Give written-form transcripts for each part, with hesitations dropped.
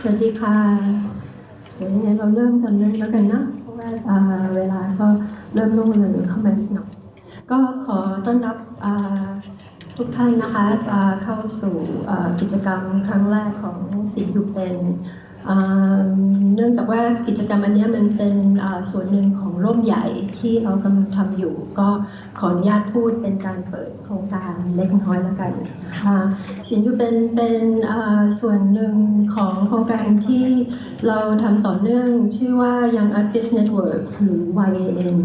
สวัสดีค่ะเดี๋ยวยังไงเราเริ่มกันเลยแล้วกันนะเพราะว่าเวลาก็เริ่มล่วงเลยเข้ามานิดหน่อยก็ขอต้อนรับทุกท่านนะคะเข้าสู่กิจกรรมครั้งแรกของศิลป์อยู่เป็นเนื่องจากว่ากิจกรรมอันนี้มันเป็นส่วนหนึ่งของร่มใหญ่ที่เรากำลังทำอยู่ก็ขออนุญาตพูดเป็นการเปิดโครงการเล็กน้อยแล้วกันศิลป์อยู่เป็นส่วนหนึ่งของโครงการที่เราทำต่อเนื่องชื่อว่า Young Artist Network หรือ YAN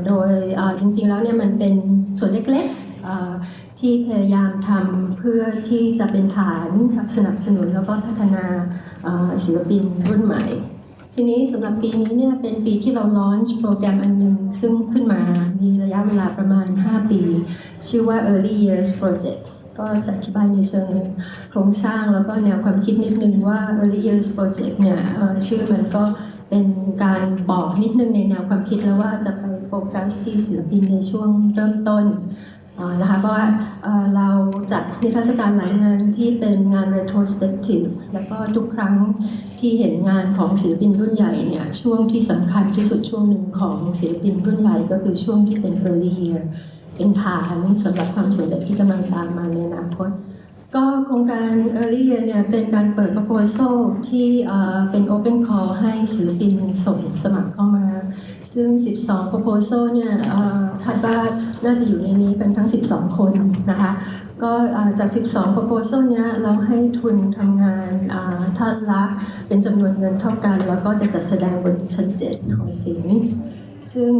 โดยจริงๆแล้วเนี่ยมันเป็นส่วนเล็กๆที่พยายามทำเพื่อที่จะเป็นฐานสนับสนุนแล้วก็พัฒนาศิลปินรุ่นใหม่ทีนี้สำหรับปีนี้เนี่ยเป็นปีที่เราลอนช์โปรแกรมอันหนึ่งซึ่งขึ้นมามีระยะเวลาประมาณ5ปีชื่อว่า Early Years Project ก็จะอธิบายในเชิงโครงสร้างแล้วก็แนวความคิดนิดนึงว่า Early Years Project เนี่ยชื่อมันก็เป็นการบอกนิดนึงในแนวความคิดแล้วว่าจะไปโฟกัสที่ศิลปินในช่วงเริ่มต้นนะคะเพราะว่าเราจัดนิทรรศการหลายงานที่เป็นงาน retrospective แล้วก็ทุกครั้งที่เห็นงานของศิลปินรุ่นใหญ่เนี่ยช่วงที่สำคัญที่สุดช่วงหนึ่งของศิลปินรุ่นใหญ่ก็คือช่วงที่เป็น early year เป็นฐานสำหรับความสำเร็จที่กำลังตามมาในอนาคตก็โครงการ early year เนี่ยเป็นการเปิด proposal ที่เป็น open call ให้ศิลปินส่งสมัครเข้ามาซึ่ง12 proposal เนี่ยคาดว่าน่าจะอยู่ในนี้กันทั้ง12คนนะคะก็จาก12 proposal เนี้ยเราให้ทุนทำงานท่านละเป็นจำนวนเงินเท่ากันแล้วก็จะจัดแสดงบนชั้น7ของศิลป์ซึ่ง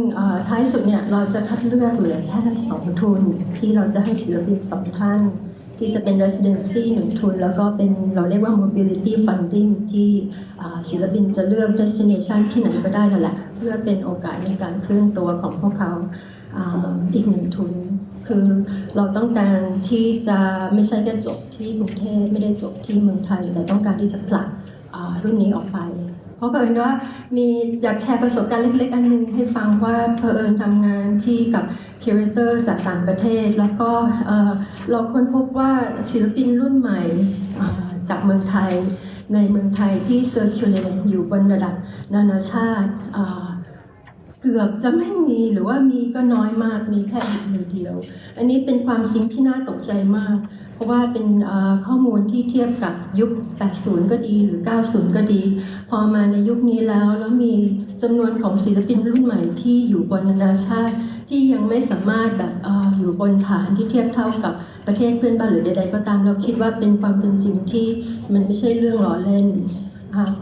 ท้ายสุดเนี่ยเราจะคัดเลือกเหลือแค่2ทุนที่เราจะให้ศิลปิน2ท่านที่จะเป็น residency 1ทุนแล้วก็เป็นเราเรียกว่า mobility funding ที่ศิลปินจะเลือก destination ที่ไหนก็ได้นั่นแหละเพื่อเป็นโอกาสในการเคลื่อนตัวของพวกเขาอีก1ทุนคือเราต้องการที่จะไม่ใช่แค่จบที่กรุงเทพไม่ได้จบที่เมืองไทยแต่ต้องการที่จะผลักรุ่นนี้ออกไปเพราะเผอิญว่ามีอยากแชร์ประสบการณ์เล็กๆอันนึงให้ฟังว่าเผอิญทำงานที่กับคิวเรเตอร์จากต่างประเทศแล้วก็เราค้นพบว่าศิลปินรุ่นใหม่จากเมืองไทยในเมืองไทยที่เซอร์คิวเลตอยู่บนระดับนานาชาติเกือบจะไม่มีหรือว่ามีก็น้อยมากมีแค่มือเดียวอันนี้เป็นความจริงที่น่าตกใจมากเพราะว่าเป็นข้อมูลที่เทียบกับยุค 80 ก็ดีหรือ 90 ก็ดีพอมาในยุคนี้แล้วมีจำนวนของศิลปินรุ่นใหม่ที่อยู่บนนานาชาติที่ยังไม่สามารถแบบอยู่บนฐานที่เทียบเท่ากับประเทศเพื่อนบ้านหรือใดๆก็ตามเราคิดว่าเป็นความเป็นจริงที่มันไม่ใช่เรื่องล้อเล่น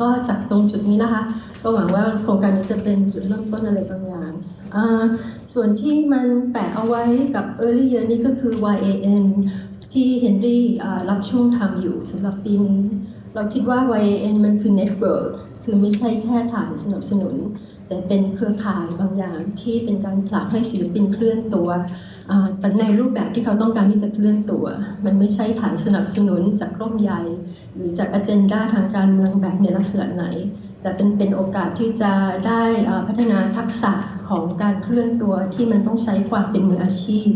ก็จากตรงจุดนี้นะคะก็หวังว่าโครงการนี้จะเป็นจุดเริ่มต้นอะไรบางอย่างส่วนที่มันแปะเอาไว้กับ Early Year นี่ก็คือ YAN ที่เฮนรี่รับช่วงทำอยู่สำหรับปีนี้เราคิดว่า YAN มันคือ Network คือไม่ใช่แค่ฐานสนับสนุนแต่เป็นเครือข่ายบางอย่างที่เป็นการผลักให้ศิลปินเคลื่อนตัวแต่ในรูปแบบที่เขาต้องการที่จะเคลื่อนตัวมันไม่ใช่ฐานสนับสนุนจากร่มใหญ่หรือจากอเจนดาทางการเมืองแบบในลักษณะไหนแต่เป็นโอกาสที่จะได้พัฒนาทักษะของการเคลื่อนตัวที่มันต้องใช้ความเป็นมืออาชีพ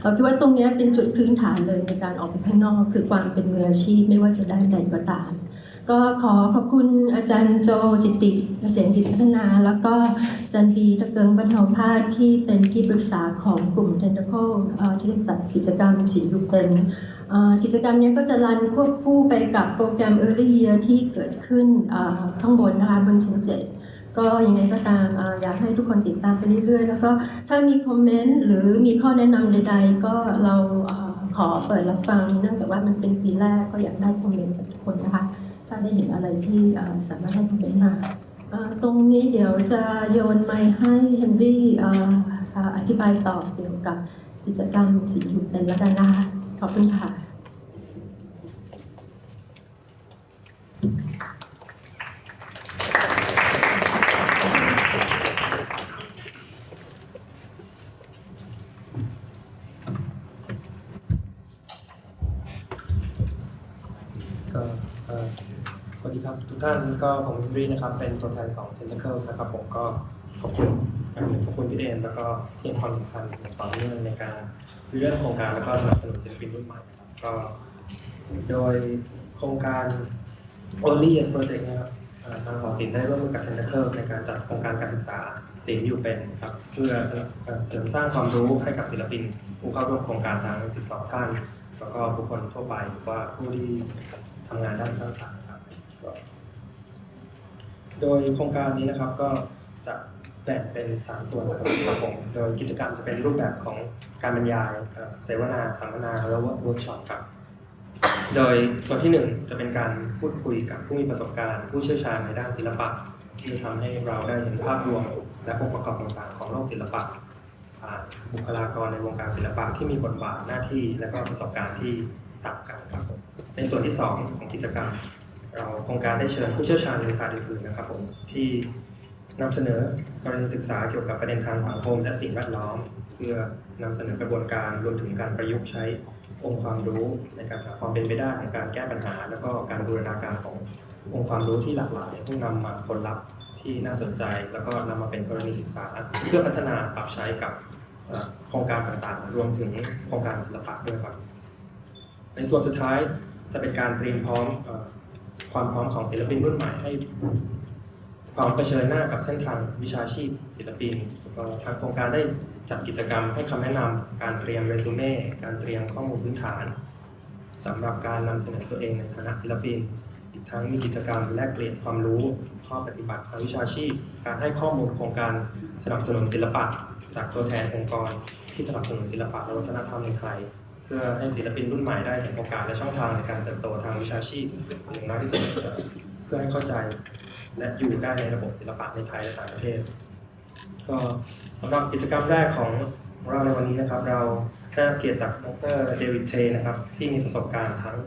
เราคิดว่าตรงนี้เป็นจุดพื้นฐานเลยในการออกไปข้างนอกคือความเป็นมืออาชีพไม่ว่าจะได้ใดก็ตามก็ขอบคุณอาจารย์โจจิตติเกษมกิจพัฒนาแล้วก็อาจารย์บีตะเกิงบรรเทาภาคที่เป็นที่ปรึกษาของกลุ่ม Tentacle ที่จัดกิจกรรมศิลป์ยุคเป็นกิจกรรมนี้ก็จะรันควบคู่ไปกับโปรแกรม Early Year ที่เกิดขึ้นข้างบนนะคะบนชั้น7ก็ยังไงก็ตามอยากให้ทุกคนติดตามไปเรื่อยๆแล้วก็ถ้ามีคอมเมนต์หรือมีข้อแนะนำใดๆก็เราขอเปิดรับฟังเนื่องจากว่ามันเป็นปีแรกก็อยากได้คอมเมนต์จากทุกคนนะคะถ้าได้เห็นอะไรที่สามารถให้คอมเมนต์มาตรงนี้เดี๋ยวจะโยนไมค์ให้เฮนรี่อธิบายต่อเกี่ยวกับกิจกรรมศิลป์อยู่เป็นแล้วกันนะคะขอบคุณค่ะสวัสดีครับทุกท่านก็ผมวินรีนะครับเป็นตัวแทนของ Tentacle นะครับผมก็ขอบคุณพี่เอมแล้วก็ที่ให้ความสำคัญต่อเนื่องในการเรื่องโครงการแล้วก็สนับสนุนศิลปินรุ่นใหม่ครับก็โดยโครงการ Early Years Project นะครับทางหอศิลป์ได้ร่วมมือกับ Tentacle ในการจัดโครงการการศึกษาศิลป์อยู่เป็นครับเพื่อเสริมสร้างความรู้ให้กับศิลปินผู้เข้าร่วมโครงการทั้ง 12 ท่านแล้วก็บุคคลทั่วไปหรือว่าผู้ที่ทำงานด้านสร้างสรรค์ครับโดยโครงการนี้นะครับก็จะแบ่งเป็น3ส่วนครับผมโดยกิจกรรมจะเป็นรูปแบบของการบรรยายเสวนาสัมมนาและเวิร์กช็อปครับโดยส่วนที่1จะเป็นการพูดคุยกับผู้มีประสบการณ์ผู้เชี่ยวชาญในด้านศิลปะที่ทำให้เราได้เห็นภาพรวมและองค์ประกอบต่างๆของโลกศิลปะบุคลากรในวงการศิลปะที่มีบทบาทหน้าที่และก็ประสบการณ์ที่ต่างกันครับในส่วนที่2ของกิจกรรมเราโครงการได้เชิญผู้เชี่ยวชาญในศาสตร์อื่นๆนะครับผมที่นำเสนอกรณีศึกษาเกี่ยวกับประเด็นทางสังคมและสิ่งแวดล้อมเพื่อนำเสนอกระบวนการรวมถึงการประยุกต์ใช้องค์ความรู้ในการหาความเป็นไปได้ในการแก้ปัญหาและก็การบูรณาการขององค์ความรู้ที่หลากหลายเพื่อนำมาผลลัพธ์ที่น่าสนใจแล้วก็นำมาเป็นกรณีศึกษาเพื่อพัฒนาปรับใช้กับโครงการต่างๆรวมถึงโครงการศิลปะด้วยครับในส่วนสุดท้ายจะเป็นการเตรียมพร้อมความพร้อมของศิลปินรุ่นใหม่ให้พร้อมเผชิญหน้ากับเส้นทางวิชาชีพศิลปินทางโครงการได้จัดกิจกรรมให้คำแนะนำการเตรียมเรซูเม่การเตรียมข้อมูลพื้นฐานสำหรับการนำเสนอตัวเองในฐานะศิลปินอีกทั้งมีกิจกรรมแลกเปลี่ยนความรู้ข้อปฏิบัติทางวิชาชีพการให้ข้อมูลโครงการสนับสนุนศิลปะจากตัวแทนองค์กรที่สนับสนุนศิลปะและวัฒนธรรมในไทยเพื่อให้ศิลปินรุ่นใหม่ได้เห็นโอกาสและช่องทางในการเติบโตทางวิชาชีพอย่างน้อยที่สุดเพื่อให้เข้าใจและอยู่ได้ในระบบศิลปะในไทยและต่างประเทศก็สำหรับกิจกรรมแรกของเราในวันนี้นะครับเราได้รับเกียรติจากดร.เดวิดเทนะครับที่มีประสบการณ์ทั้ง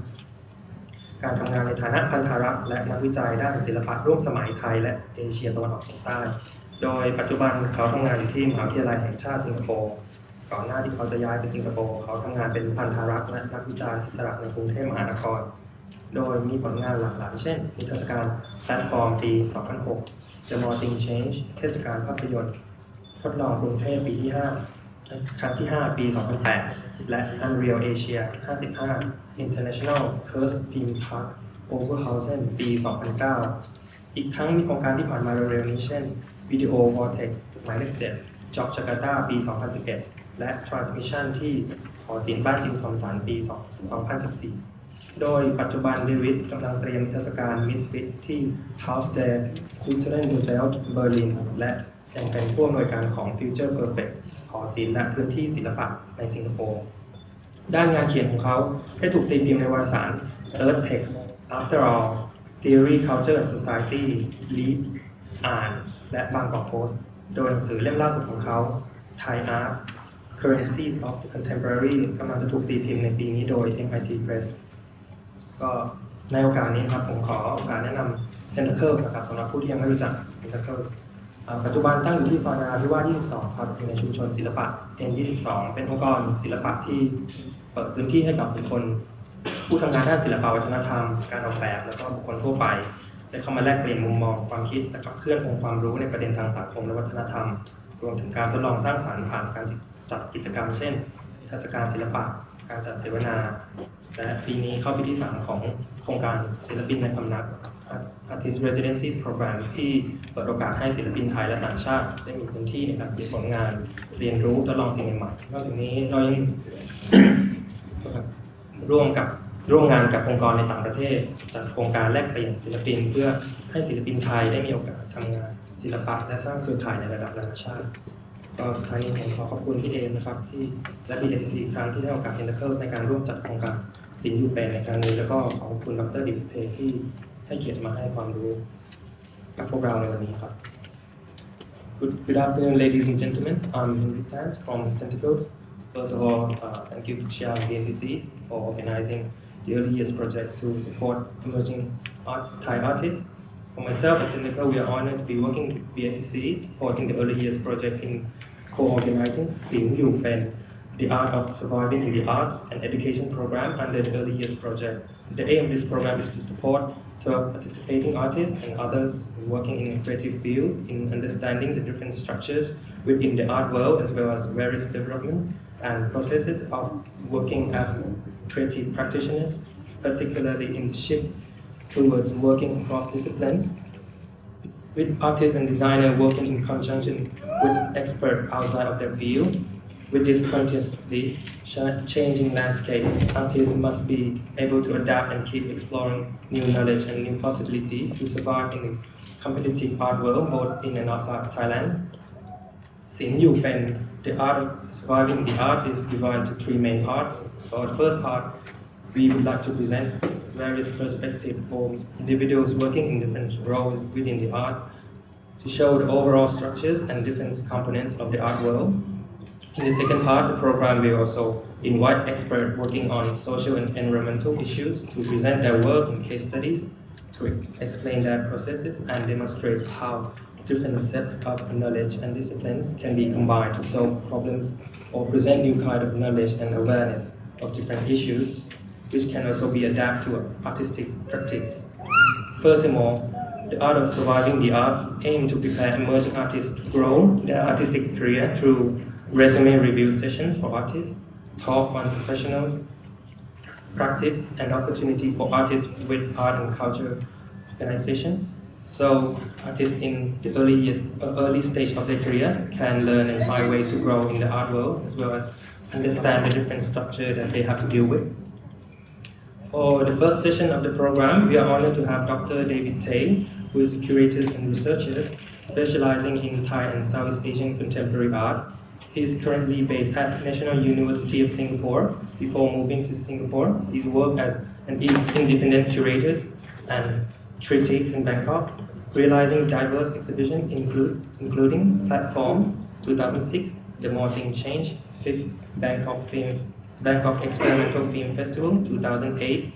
การทำงานในฐานะพันธารักษ์และนักวิจัยด้านศิลปะร่วมสมัยไทยและเอเชียตะวันออกเฉียงใต้โดยปัจจุบันเขาทำงานอยู่ที่มหาวิทยาลัยแห่งชาติสิงคโปร์ก่อนหน้าที่เขาจะย้ายไปสิงคโปร์เขาทำงานเป็นพันธารักษ์และนักวิจัยอิสระในกรุงเทพมหานครโดยมีผลงานหลากหลายเช่นนิทรรศการแพลตฟอร์มปี 2006 The More Thing Change เทศกาลภาพยนตร์ทดลองกรุงเทพปีที่ 5 ครั้งที่ 5 ปี 2008 และ Unreal Asia 55 International Curse Film Park Oberhausen ปี 2009 อีกทั้งมีโครงการที่ผ่านมาเร็วๆนี้เช่น Video Vortex หมายเลข 7 Jog Jakarta ปี 2011 และ Transmission ที่หอศิลป์บ้านจิมทอมสันปี 2014 โดยปัจจุบันเดวิดกำลังเตรียมเทศกาล Misfit ที่ Haus der Kulturen der Welt Berlin และยังเป็นผู้อำนวยการของ Future Perfect หอศิลป์และพื้นที่ศิลปะในสิงคโปร์ด้านงานเขียนของเขาได้ถูกตีพิมพ์ในวารสาร Earth Text After All Theory Culture and Society Leap อ่านและบางกอกโพสต์โดยหนังสือเล่มล่าสุดของเขา Thai Art Currencies of the Contemporary กำลังจะถูกตีพิมพ์ในปีนี้โดย MIT Press ก็ในโอกาสนี้ครับผมขอโอกาสแนะนำ Tentacle นะครับสำหรับผู้ที่ยังไม่รู้จัก Tentacle ปัจจุบันตั้งอยู่ที่ซอยนราธิวาส 22 ครับอยู่ในชุมชนศิลปะ N22 เป็นองค์กรศิลปะที่เปิดพื้นที่ให้กับบุคคลผู้ทำงานด้านศิลปวัฒนธรรมการออกแบบและก็บุคคลทั่วไปได้เข้ามาแลกเปลี่ยนมุมมองความคิดและขับเคลื่อนองค์ความรู้ในประเด็นทางสังคมและวัฒนธรรมรวมถึงการทดลองสร้างสรรค์ผ่านการจัดกิจกรรมเช่นเทศกาลศิลปะการจัดเสวนาและปีนี้เข้าปีที่ 3 ของโครงการศิลปินในพำนัก Artist Residencies Program ที่เปิดโอกาสให้ศิลปินไทยและต่างชาติได้มีพื้นที่ในการเขียนผลงานเรียนรู้ทดลองสิ่งใหม่ๆนอกจากนี้เรายัง ร่วมงานกับองค์กรในต่างประเทศจัดโครงการแลกเปลี่ยนศิลปินเพื่อให้ศิลปินไทยได้มีโอกาสทำงานศิลปะและสร้างเครือข่ายในระดับนานาชาติก็สุดท้ายนี้ผมขอบคุณพี่เอมนะครับที่และ BATC อีกครั้งที่ได้โอกาส Tentacle ในการร่วมจัดโครงการศิลป์อยู่เป็นในครั้งนี้แล้วก็ขอบคุณดร.ดิษฐ์เทที่ให้เกียรติมาให้ความรู้กับพวกเราในวันนี้ครับ Good afternoon, ladies and gentlemen. I'm Henry Tans from Tentacles. First of all, thank you to Chia and BACC for organizing the Early Years Project to support emerging Thai artists. For myself at Tentacle, we are honored to be working with BACC, supporting the Early Years Project in co-organizing Sim Yu Pen, the Art of Surviving in the Arts and Education Program under the Early Years Project. The aim of this program is to support participating artists and others working in a creative field in understanding the different structures within the art world as well as various development and processes of working as creative practitioners, particularly in the shift towards working across disciplines, with artists and designers working in conjunction with experts outside of their field. With this continuously changing landscape, artists must be able to adapt and keep exploring new knowledge and new possibilities to survive in the competitive art world, both in and outside of Thailand. ศิลป์อยู่เป็น the art of surviving the art is divided into three main parts. For the first part, we would like to present various perspectives for individuals working in different roles within the art to show the overall structures and different components of the art world. In the second part, the program will also invite experts working on social and environmental issues to present their work and case studies, to explain their processes and demonstrate how different sets of knowledge and disciplines can be combined to solve problems or present new kind of knowledge and awareness of different issues, which can also be adapted to artistic practice. Furthermore, the art of surviving the arts aim to prepare emerging artists to grow their artistic career through resume review sessions for artists, talk on professional practice, and opportunity for artists with art and culture organizations. So artists in the early stage of their career can learn and find ways to grow in the art world, as well as understand the different structure that they have to deal with. For the first session of the program, we are honored to have Dr. David Tay, who is a curator and researcher specializing in Thai and Southeast Asian contemporary art. He is currently based at National University of Singapore. Before moving to Singapore, he's worked as an independent curator and critics in Bangkok, realizing diverse exhibitions including Platform 2006, The More Things Change, 5th Bangkok Experimental Film Festival 2008,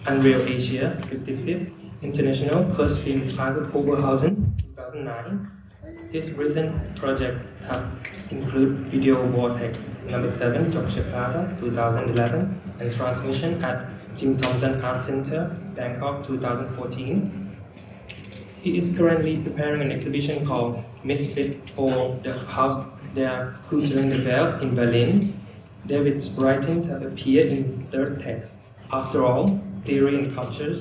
Unreal Asia 55th International First Film Oberhausen 2009. His recent projects have include Video Vortex number 7, Jakarta 2011, and Transmission at Jim Thompson Art Center, Bangkok 2014. He is currently preparing an exhibition called Misfit for the Haus der Kulturen der Welt in Berlin. David's writings have appeared in third text, After All, Theory, Culture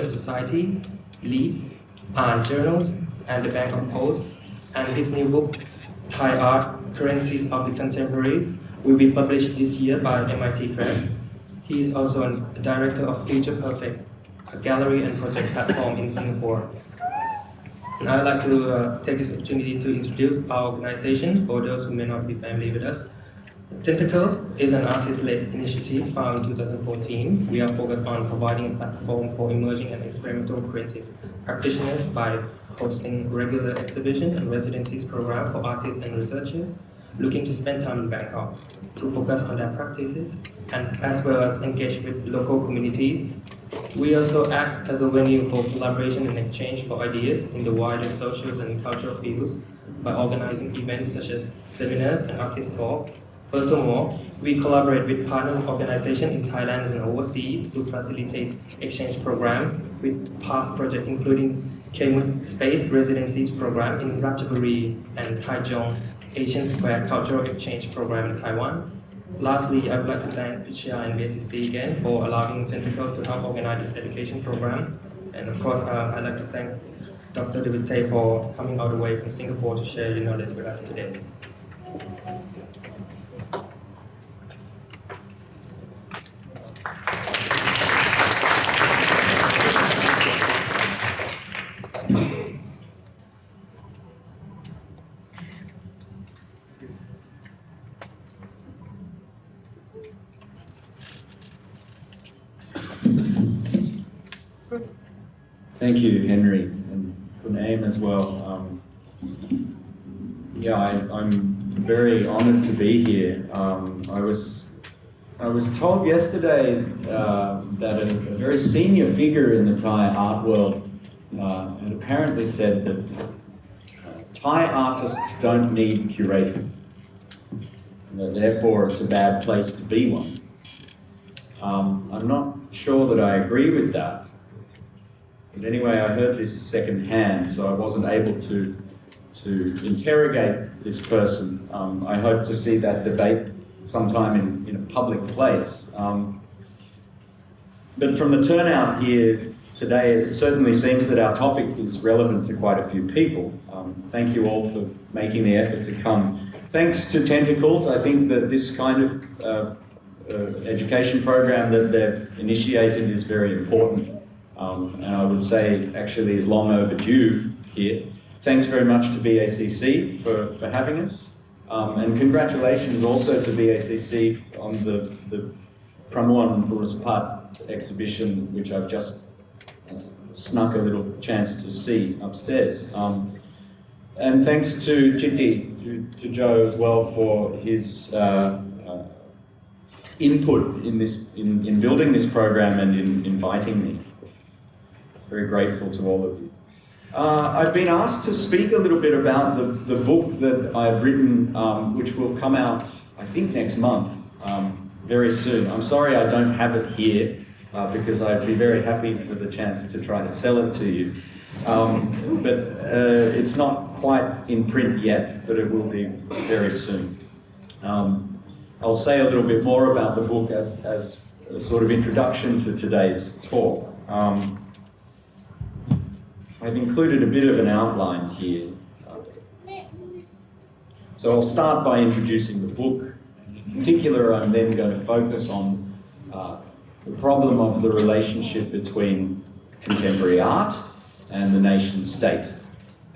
and Society, Leaves, Art Journals, and the Bangkok Post, and his new book, Thai Art, Currencies of the Contemporaries, will be published this year by MIT Press. He is also a director of Future Perfect, a gallery and project platform in Singapore. And I'd like to take this opportunity to introduce our organization for those who may not be familiar with us. Tentacles is an artist-led initiative founded in 2014. We are focused on providing a platform for emerging and experimental creative practitioners by hosting regular exhibition and residencies program for artists and researchers looking to spend time in Bangkok to focus on their practices and as well as engage with local communities. We also act as a venue for collaboration and exchange for ideas in the wider social and cultural fields by organizing events such as seminars and artist talk. Furthermore, we collaborate with partner organizations in Thailand and overseas to facilitate exchange programs with past projects including Kmut Space Residencies Program in Ratchaburi and Taichung Asian Square Cultural Exchange Program in Taiwan. Lastly, I would like to thank Pichia and BSCC again for allowing Tentacle to help organize this education program. And of course, I'd like to thank Dr. David Tay for coming all the way from Singapore to share your knowledge with us today. Thank you, Henry, and good name as well. I'm very honoured to be here. I was told yesterday that a very senior figure in the Thai art world had apparently said that Thai artists don't need curators, and that therefore it's a bad place to be one. I'm not sure that I agree with that. But anyway, I heard this secondhand, so I wasn't able to interrogate this person. I hope to see that debate sometime in a public place. But from the turnout here today, it certainly seems that our topic is relevant to quite a few people. Thank you all for making the effort to come. Thanks to Tentacles, I think that this kind of education program that they've initiated is very important. And I would say actually is long overdue here. Thanks very much to BACC for having us. And congratulations also to BACC on the Pramuan Burasapat exhibition, which I've just snuck a little chance to see upstairs. And thanks to Jiti, to Joe as well for his input in building this program and in inviting me. Very grateful to all of you. I've been asked to speak a little bit about the book that I've written, which will come out, I think, next month, very soon. I'm sorry I don't have it here, because I'd be very happy for the chance to try to sell it to you. But it's not quite in print yet, but it will be very soon. I'll say a little bit more about the book as a sort of introduction to today's talk. I've included a bit of an outline here. So I'll start by introducing the book. In particular, I'm then going to focus on the problem of the relationship between contemporary art and the nation state.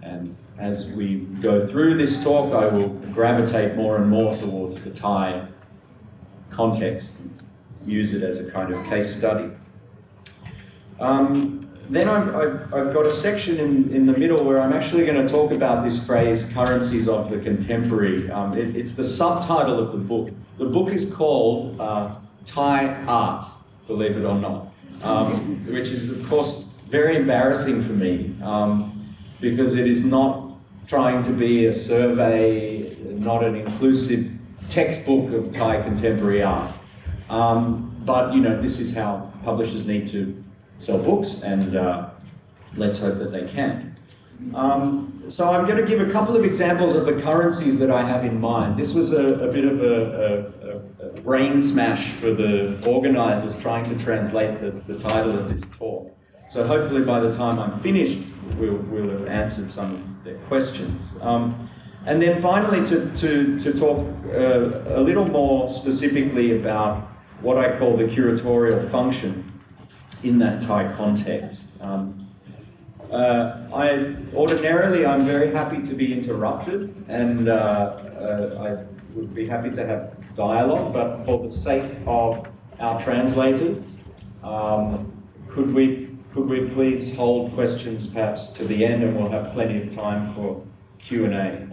And as we go through this talk, I will gravitate more and more towards the Thai context and use it as a kind of case study. Then I've got a section in the middle where I'm actually going to talk about this phrase, currencies of the contemporary. It's the subtitle of the book. The book is called Thai Art, believe it or not, which is, of course, very embarrassing for me because it is not trying to be a survey, not an inclusive textbook of Thai contemporary art. But, you know, this is how publishers need to sell books, and let's hope that they can. So I'm going to give a couple of examples of the currencies that I have in mind. This was a bit of a brain smash for the organisers trying to translate the title of this talk. So hopefully by the time I'm finished, we'll have answered some of their questions. And then finally to talk a little more specifically about what I call the curatorial function in that Thai context. Ordinarily, I'm very happy to be interrupted, and I would be happy to have dialogue, but for the sake of our translators, could we please hold questions perhaps to the end, and we'll have plenty of time for Q&A.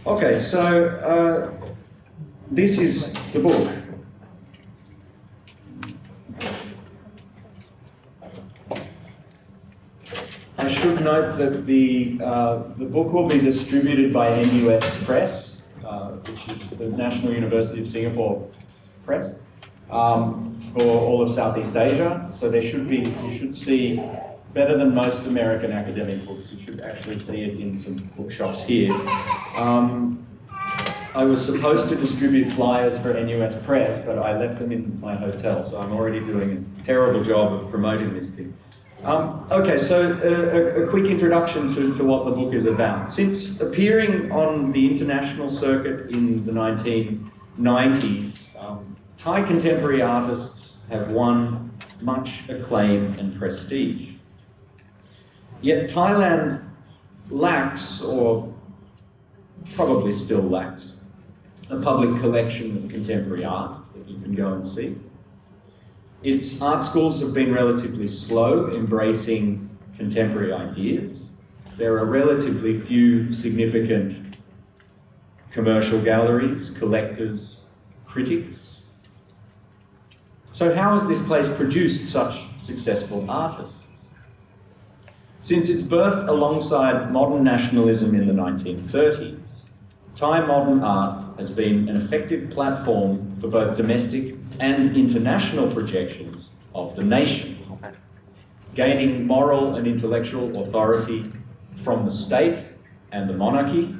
Okay, so this is the book. I should note that the book will be distributed by NUS Press, which is the National University of Singapore Press, for all of Southeast Asia. So you should see, better than most American academic books, you should actually see it in some bookshops here. I was supposed to distribute flyers for NUS Press, but I left them in my hotel, so I'm already doing a terrible job of promoting this thing. Okay, so a quick introduction to what the book is about. Since appearing on the international circuit in the 1990s, Thai contemporary artists have won much acclaim and prestige. Yet Thailand lacks, or probably still lacks, a public collection of contemporary art that you can go and see. Its art schools have been relatively slow embracing contemporary ideas. There are relatively few significant commercial galleries, collectors, critics. So how has this place produced such successful artists? Since its birth alongside modern nationalism in the 1930s, Thai modern art has been an effective platform for both domestic and international projections of the nation, gaining moral and intellectual authority from the state and the monarchy,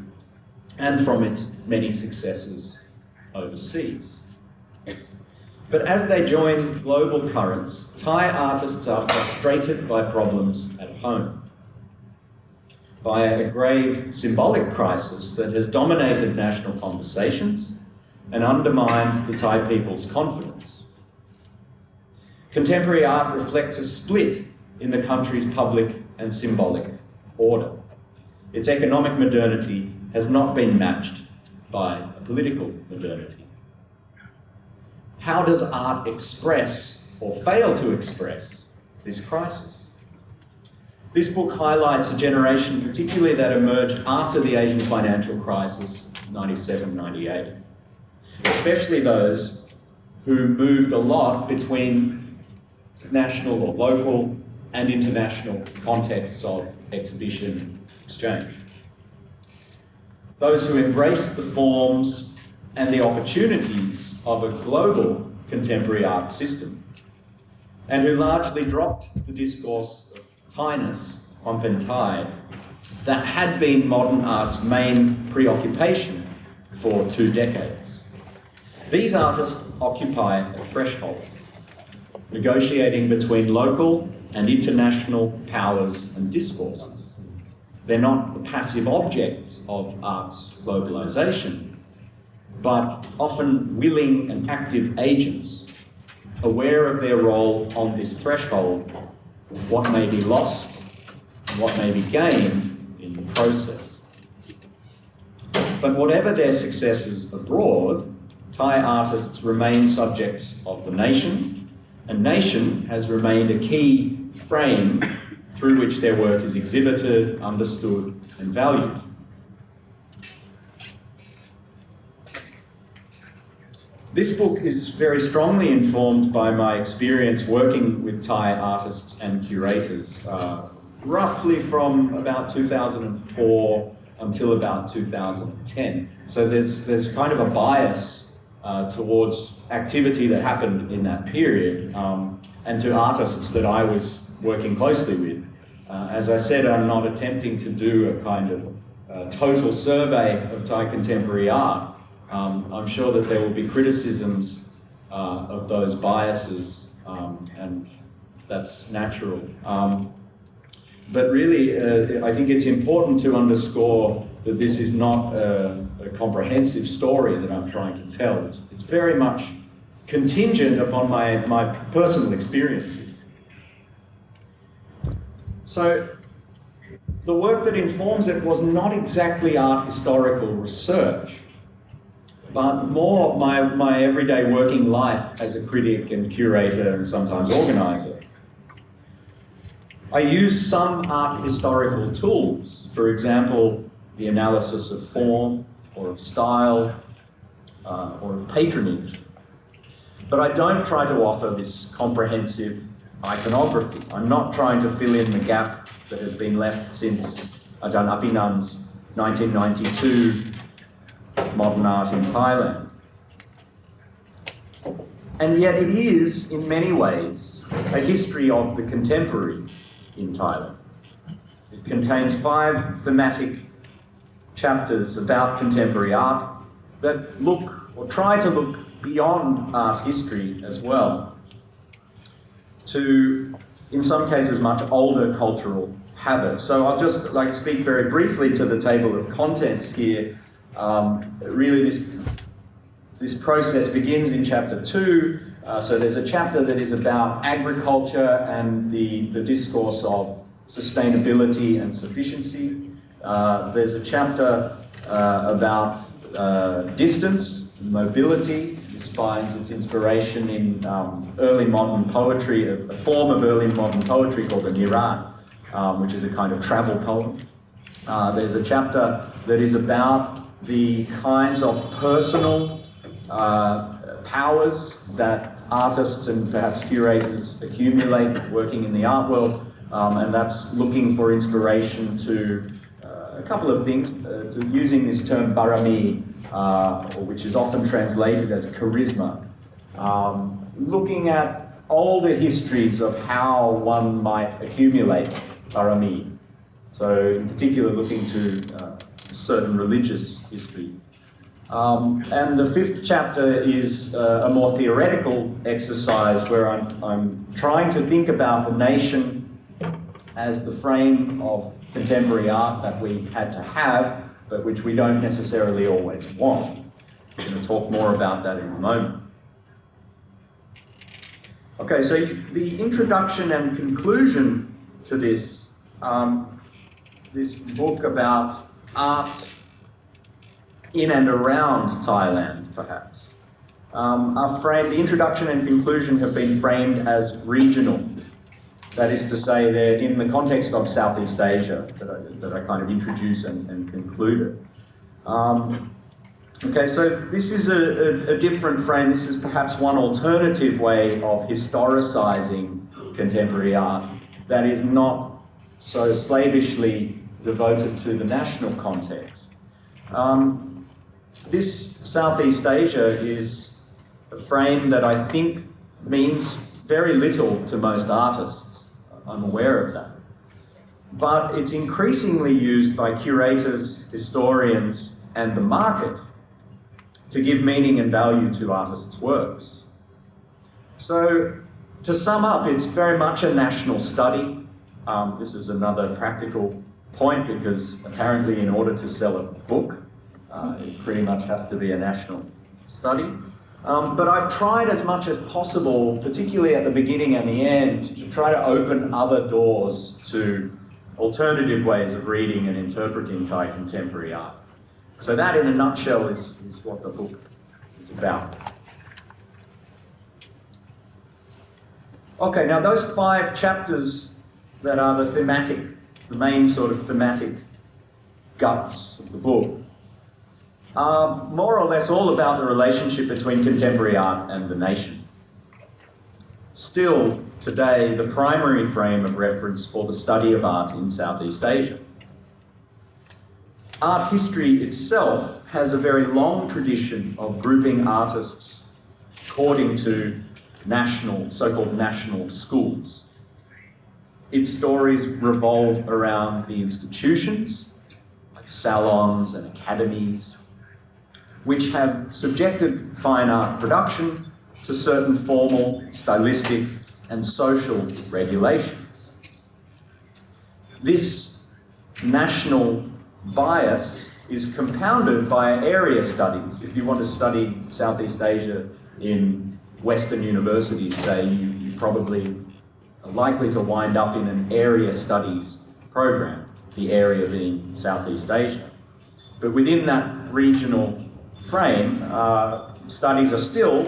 and from its many successes overseas. But as they join global currents, Thai artists are frustrated by problems at home, by a grave symbolic crisis that has dominated national conversations and undermined the Thai people's confidence. Contemporary art reflects a split in the country's public and symbolic order. Its economic modernity has not been matched by a political modernity. How does art express or fail to express this crisis? This book highlights a generation particularly that emerged after the Asian financial crisis, 97-98, especially those who moved a lot between national or local and international contexts of exhibition exchange. Those who embraced the forms and the opportunities of a global contemporary art system, and who largely dropped the discourse of Thainess, Thai, that had been modern art's main preoccupation for 2 decades. These artists occupy a threshold, negotiating between local and international powers and discourses. They're not the passive objects of art's globalization, but often willing and active agents, aware of their role on this threshold, what may be lost and what may be gained in the process. But whatever their successes abroad, Thai artists remain subjects of the nation, and nation has remained a key frame through which their work is exhibited, understood, and valued. This book is very strongly informed by my experience working with Thai artists and curators, roughly from about 2004 until about 2010. So there's kind of a bias towards activity that happened in that period, and to artists that I was working closely with. As I said, I'm not attempting to do a kind of total survey of Thai contemporary art. I'm sure that there will be criticisms of those biases, and that's natural. But really, I think it's important to underscore that this is not a comprehensive story that I'm trying to tell. It's very much contingent upon my personal experiences. So the work that informs it was not exactly art historical research, but more my everyday working life as a critic and curator and sometimes organizer. I use some art historical tools, for example, the analysis of form or of style or of patronage. But I don't try to offer this comprehensive iconography. I'm not trying to fill in the gap that has been left since Ajahn Apinan's 1992 Modern Art in Thailand. And yet it is, in many ways, a history of the contemporary in Thailand. It contains 5 thematic chapters about contemporary art that look, or try to look, beyond art history as well, to, in some cases, much older cultural habits. So I'll just speak very briefly to the table of contents here. Really, this process begins in chapter 2. So there's a chapter that is about agriculture and the discourse of sustainability and sufficiency. There's a chapter about distance, mobility. This finds its inspiration in early modern poetry, a form of early modern poetry called the Nirat, which is a kind of travel poem. There's a chapter that is about the kinds of personal powers that artists and perhaps curators accumulate working in the art world, and that's looking for inspiration to a couple of things, to using this term barami, which is often translated as charisma, looking at older histories of how one might accumulate barami. So in particular looking to certain religious history. And the fifth chapter is a more theoretical exercise where I'm trying to think about the nation as the frame of contemporary art that we had to have, but which we don't necessarily always want. I'm going to talk more about that in a moment. Okay, so the introduction and conclusion to this, this book about art in and around Thailand, perhaps, are framed, the introduction and conclusion have been framed as regional. That is to say, they're in the context of Southeast Asia that I kind of introduce and concluded. Okay, so this is a different frame. This is perhaps one alternative way of historicizing contemporary art that is not so slavishly devoted to the national context. This Southeast Asia is a frame that I think means very little to most artists. I'm aware of that. But it's increasingly used by curators, historians, and the market to give meaning and value to artists' works. So, to sum up, it's very much a national study. This is another practical point because apparently in order to sell a book, it pretty much has to be a national study. But I've tried as much as possible, particularly at the beginning and the end, to try to open other doors to alternative ways of reading and interpreting Thai contemporary art. So that, in a nutshell, is what the book is about. Okay, now those 5 chapters that are the main sort of thematic guts of the book, are more or less all about the relationship between contemporary art and the nation. Still, today, the primary frame of reference for the study of art in Southeast Asia. Art history itself has a very long tradition of grouping artists according to so-called national schools. Its stories revolve around the institutions, like salons and academies, which have subjected fine art production to certain formal, stylistic, and social regulations. This national bias is compounded by area studies. If you want to study Southeast Asia in Western universities, say, you probably are likely to wind up in an area studies program, the area being Southeast Asia. But within that regional frame, studies are still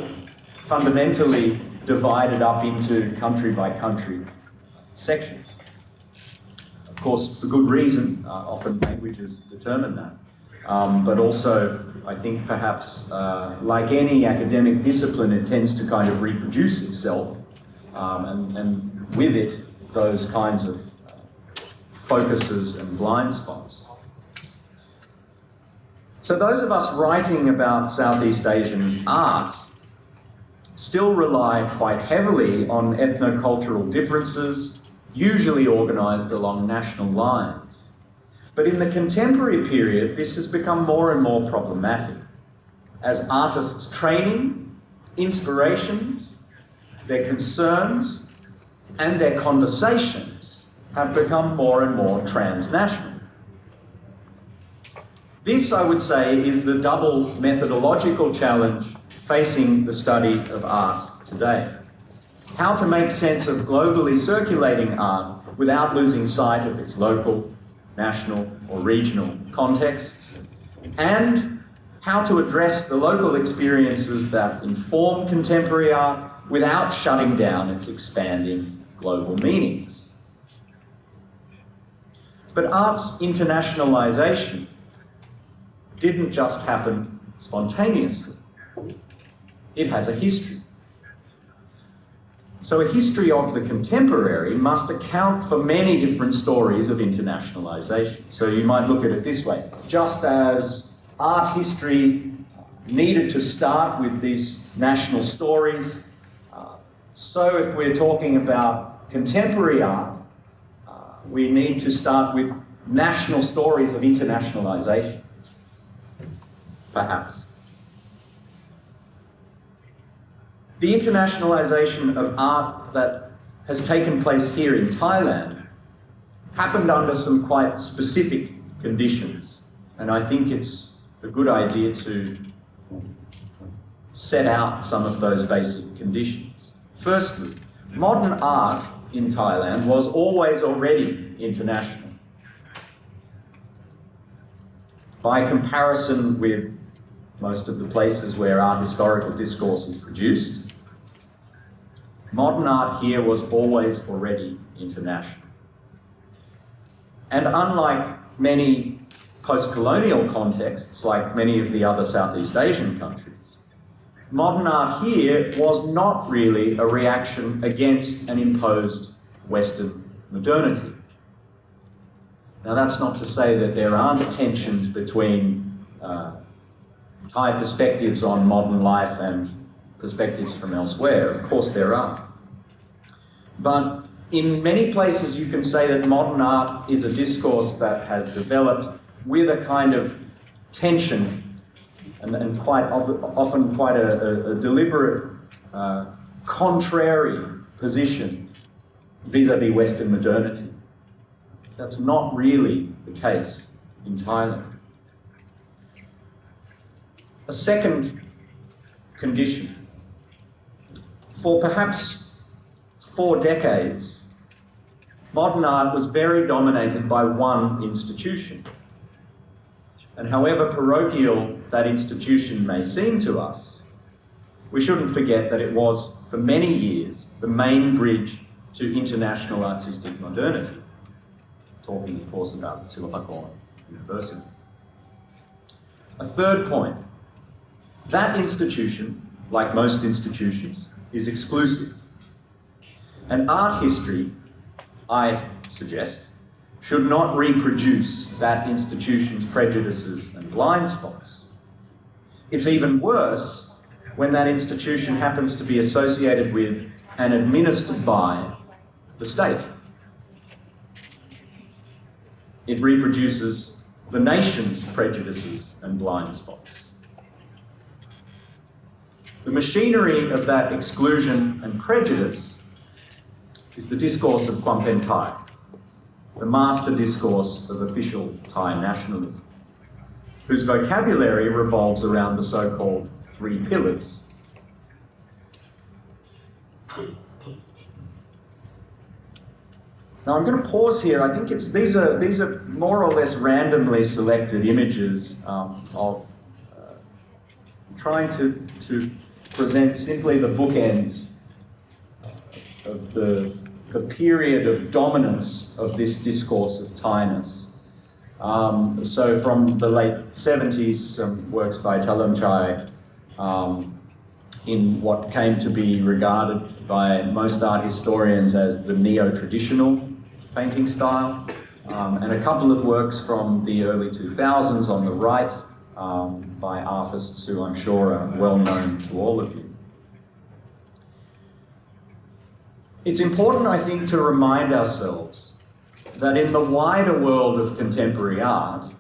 fundamentally divided up into country-by-country sections. Of course, for good reason, often languages determine that. But also, I think perhaps, like any academic discipline, it tends to kind of reproduce itself, and with it, those kinds of focuses and blind spots. So those of us writing about Southeast Asian art still rely quite heavily on ethnocultural differences, usually organised along national lines. But in the contemporary period, this has become more and more problematic, as artists' training, inspirations, their concerns, and their conversations have become more and more transnational. This, I would say, is the double methodological challenge facing the study of art today. How to make sense of globally circulating art without losing sight of its local, national, or regional contexts, and how to address the local experiences that inform contemporary art without shutting down its expanding global meanings. But art's internationalization didn't just happen spontaneously. It has a history. So a history of the contemporary must account for many different stories of internationalization. So you might look at it this way. Just as art history needed to start with these national stories, so if we're talking about contemporary art, we need to start with national stories of internationalization, perhaps. The internationalization of art that has taken place here in Thailand happened under some quite specific conditions, and I think it's a good idea to set out some of those basic conditions. Firstly, modern art in Thailand was always already international. By comparison with most of the places where art historical discourse is produced, modern art here was always already international. And unlike many post-colonial contexts, like many of the other Southeast Asian countries, modern art here was not really a reaction against an imposed Western modernity. Now that's not to say that there aren't tensions between Thai perspectives on modern life and perspectives from elsewhere. Of course there are. But in many places you can say that modern art is a discourse that has developed with a kind of tension and quite often quite a deliberate contrary position vis-à-vis Western modernity. That's not really the case in Thailand. A second condition. For perhaps 4 decades, modern art was very dominated by one institution. And however parochial that institution may seem to us, we shouldn't forget that it was, for many years, the main bridge to international artistic modernity. Talking, of course, about the Silpakorn University. A third point. That institution, like most institutions, is exclusive. And art history, I suggest, should not reproduce that institution's prejudices and blind spots. It's even worse when that institution happens to be associated with and administered by the state. It reproduces the nation's prejudices and blind spots. The machinery of that exclusion and prejudice is the discourse of Kwampen Thai, the master discourse of official Thai nationalism, whose vocabulary revolves around the so-called 3 pillars. Now I'm going to pause here. I think these are more or less randomly selected images of trying to present simply the bookends of the period of dominance of this discourse of Thainess. So from the late 70s, some works by Chalamchai in what came to be regarded by most art historians as the neo-traditional painting style, and a couple of works from the early 2000s on the right by artists who I'm sure are well known to all of you. It's important, I think, to remind ourselves that in the wider world of contemporary art,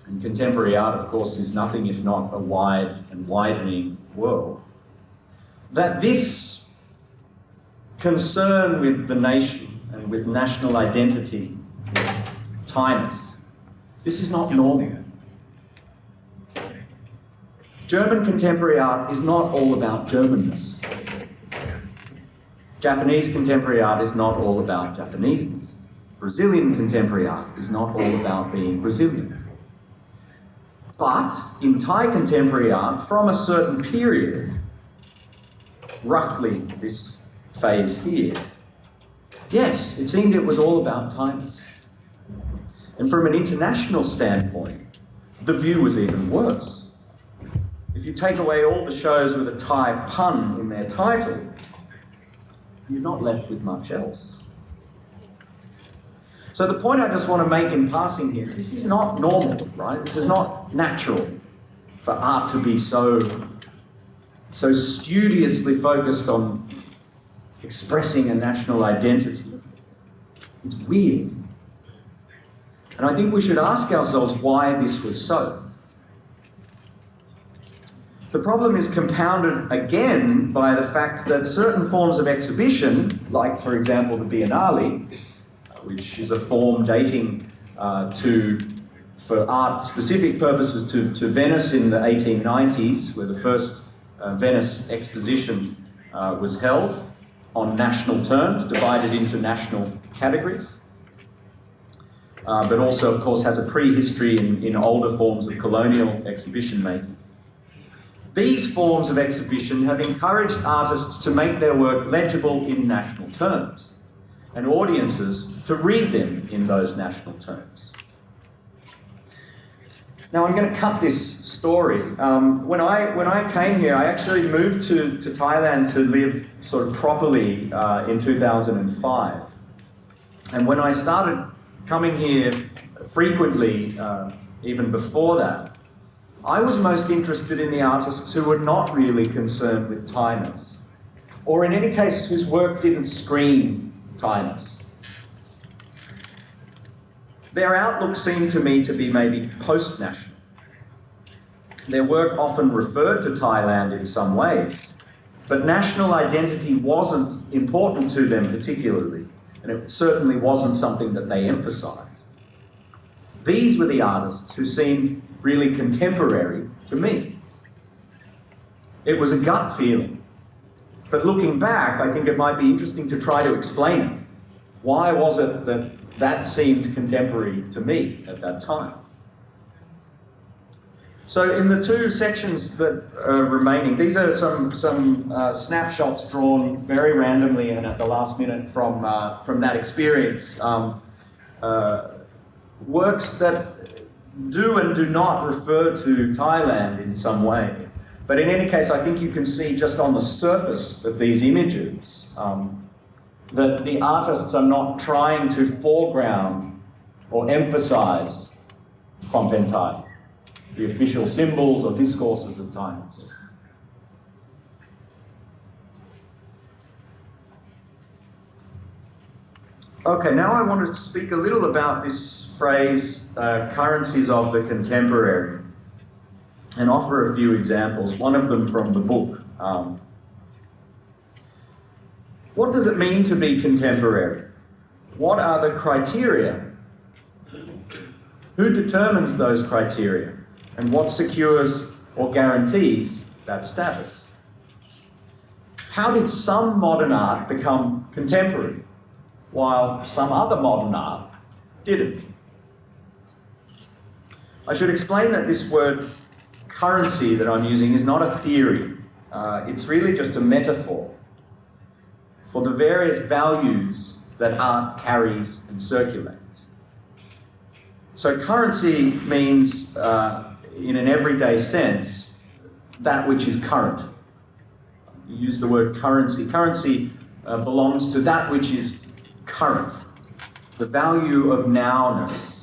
and contemporary art, of course, is nothing if not a wide and widening world, that this concern with the nation and with national identity, Thainess, this is not normal. German contemporary art is not all about Germanness. Japanese contemporary art is not all about Japaneseness. Brazilian contemporary art is not all about being Brazilian. But in Thai contemporary art, from a certain period, roughly this phase here, yes, it seemed it was all about Thainess. And from an international standpoint, the view was even worse. If you take away all the shows with a Thai pun in their title, you're not left with much else. So the point I just want to make in passing here, this is not normal, right? This is not natural for art to be so studiously focused on expressing a national identity. It's weird. And I think we should ask ourselves why this was so. The problem is compounded again by the fact that certain forms of exhibition, like for example the Biennale, which is a form dating for art-specific purposes to Venice in the 1890s, where the first Venice exposition was held on national terms, divided into national categories, but also, of course, has a prehistory in older forms of colonial exhibition making. These forms of exhibition have encouraged artists to make their work legible in national terms and audiences to read them in those national terms. Now I'm going to cut this story. When I came here, I actually moved to Thailand to live sort of properly in 2005. And when I started coming here frequently, even before that, I was most interested in the artists who were not really concerned with Thainess, or in any case whose work didn't scream Thainess. Their outlook seemed to me to be maybe post-national. Their work often referred to Thailand in some ways, but national identity wasn't important to them particularly, and it certainly wasn't something that they emphasized. These were the artists who seemed really contemporary to me. It was a gut feeling, but looking back, I think it might be interesting to try to explain it. Why was it that seemed contemporary to me at that time? So in the two sections that are remaining, these are some snapshots drawn very randomly and at the last minute from that experience. Works that do and do not refer to Thailand in some way. But in any case, I think you can see just on the surface of these images that the artists are not trying to foreground or emphasize Phnom Thai, the official symbols or discourses of Thailand. Okay, now I wanted to speak a little about this phrase, currencies of the contemporary, and offer a few examples, one of them from the book. What does it mean to be contemporary? What are the criteria? Who determines those criteria? And what secures or guarantees that status? How did some modern art become contemporary, while some other modern art didn't? I should explain that this word currency that I'm using is not a theory. It's really just a metaphor for the various values that art carries and circulates. So currency means, in an everyday sense, that which is current. You use the word currency. Currency belongs to that which is current, the value of nowness,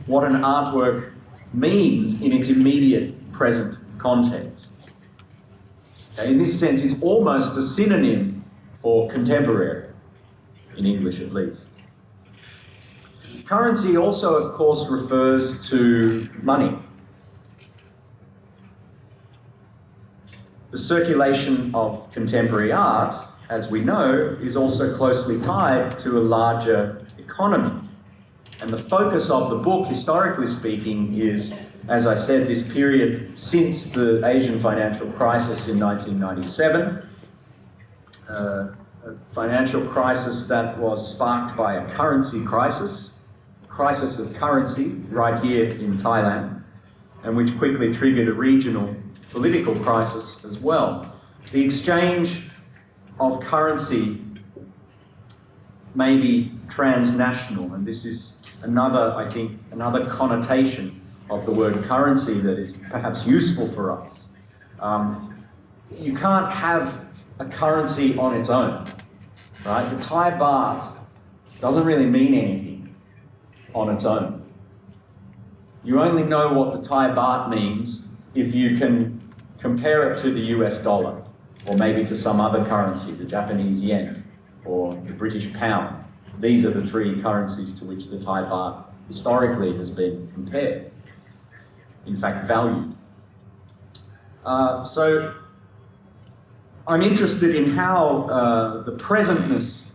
what an artwork means in its immediate present context. Okay, in this sense, it's almost a synonym for contemporary, in English at least. Currency also, of course, refers to money. The circulation of contemporary art, as we know, is also closely tied to a larger economy. And the focus of the book, historically speaking, is, as I said, this period since the Asian financial crisis in 1997, a financial crisis that was sparked by a currency crisis of currency right here in Thailand, and which quickly triggered a regional political crisis as well. The exchange of currency may be transnational, and this is another connotation of the word currency that is perhaps useful for us. You can't have a currency on its own, right? The Thai baht doesn't really mean anything on its own. You only know what the Thai baht means if you can compare it to the US dollar, or maybe to some other currency, the Japanese yen or the British pound. These are the three currencies to which the Thai baht historically has been compared, in fact valued. So I'm interested in how the presentness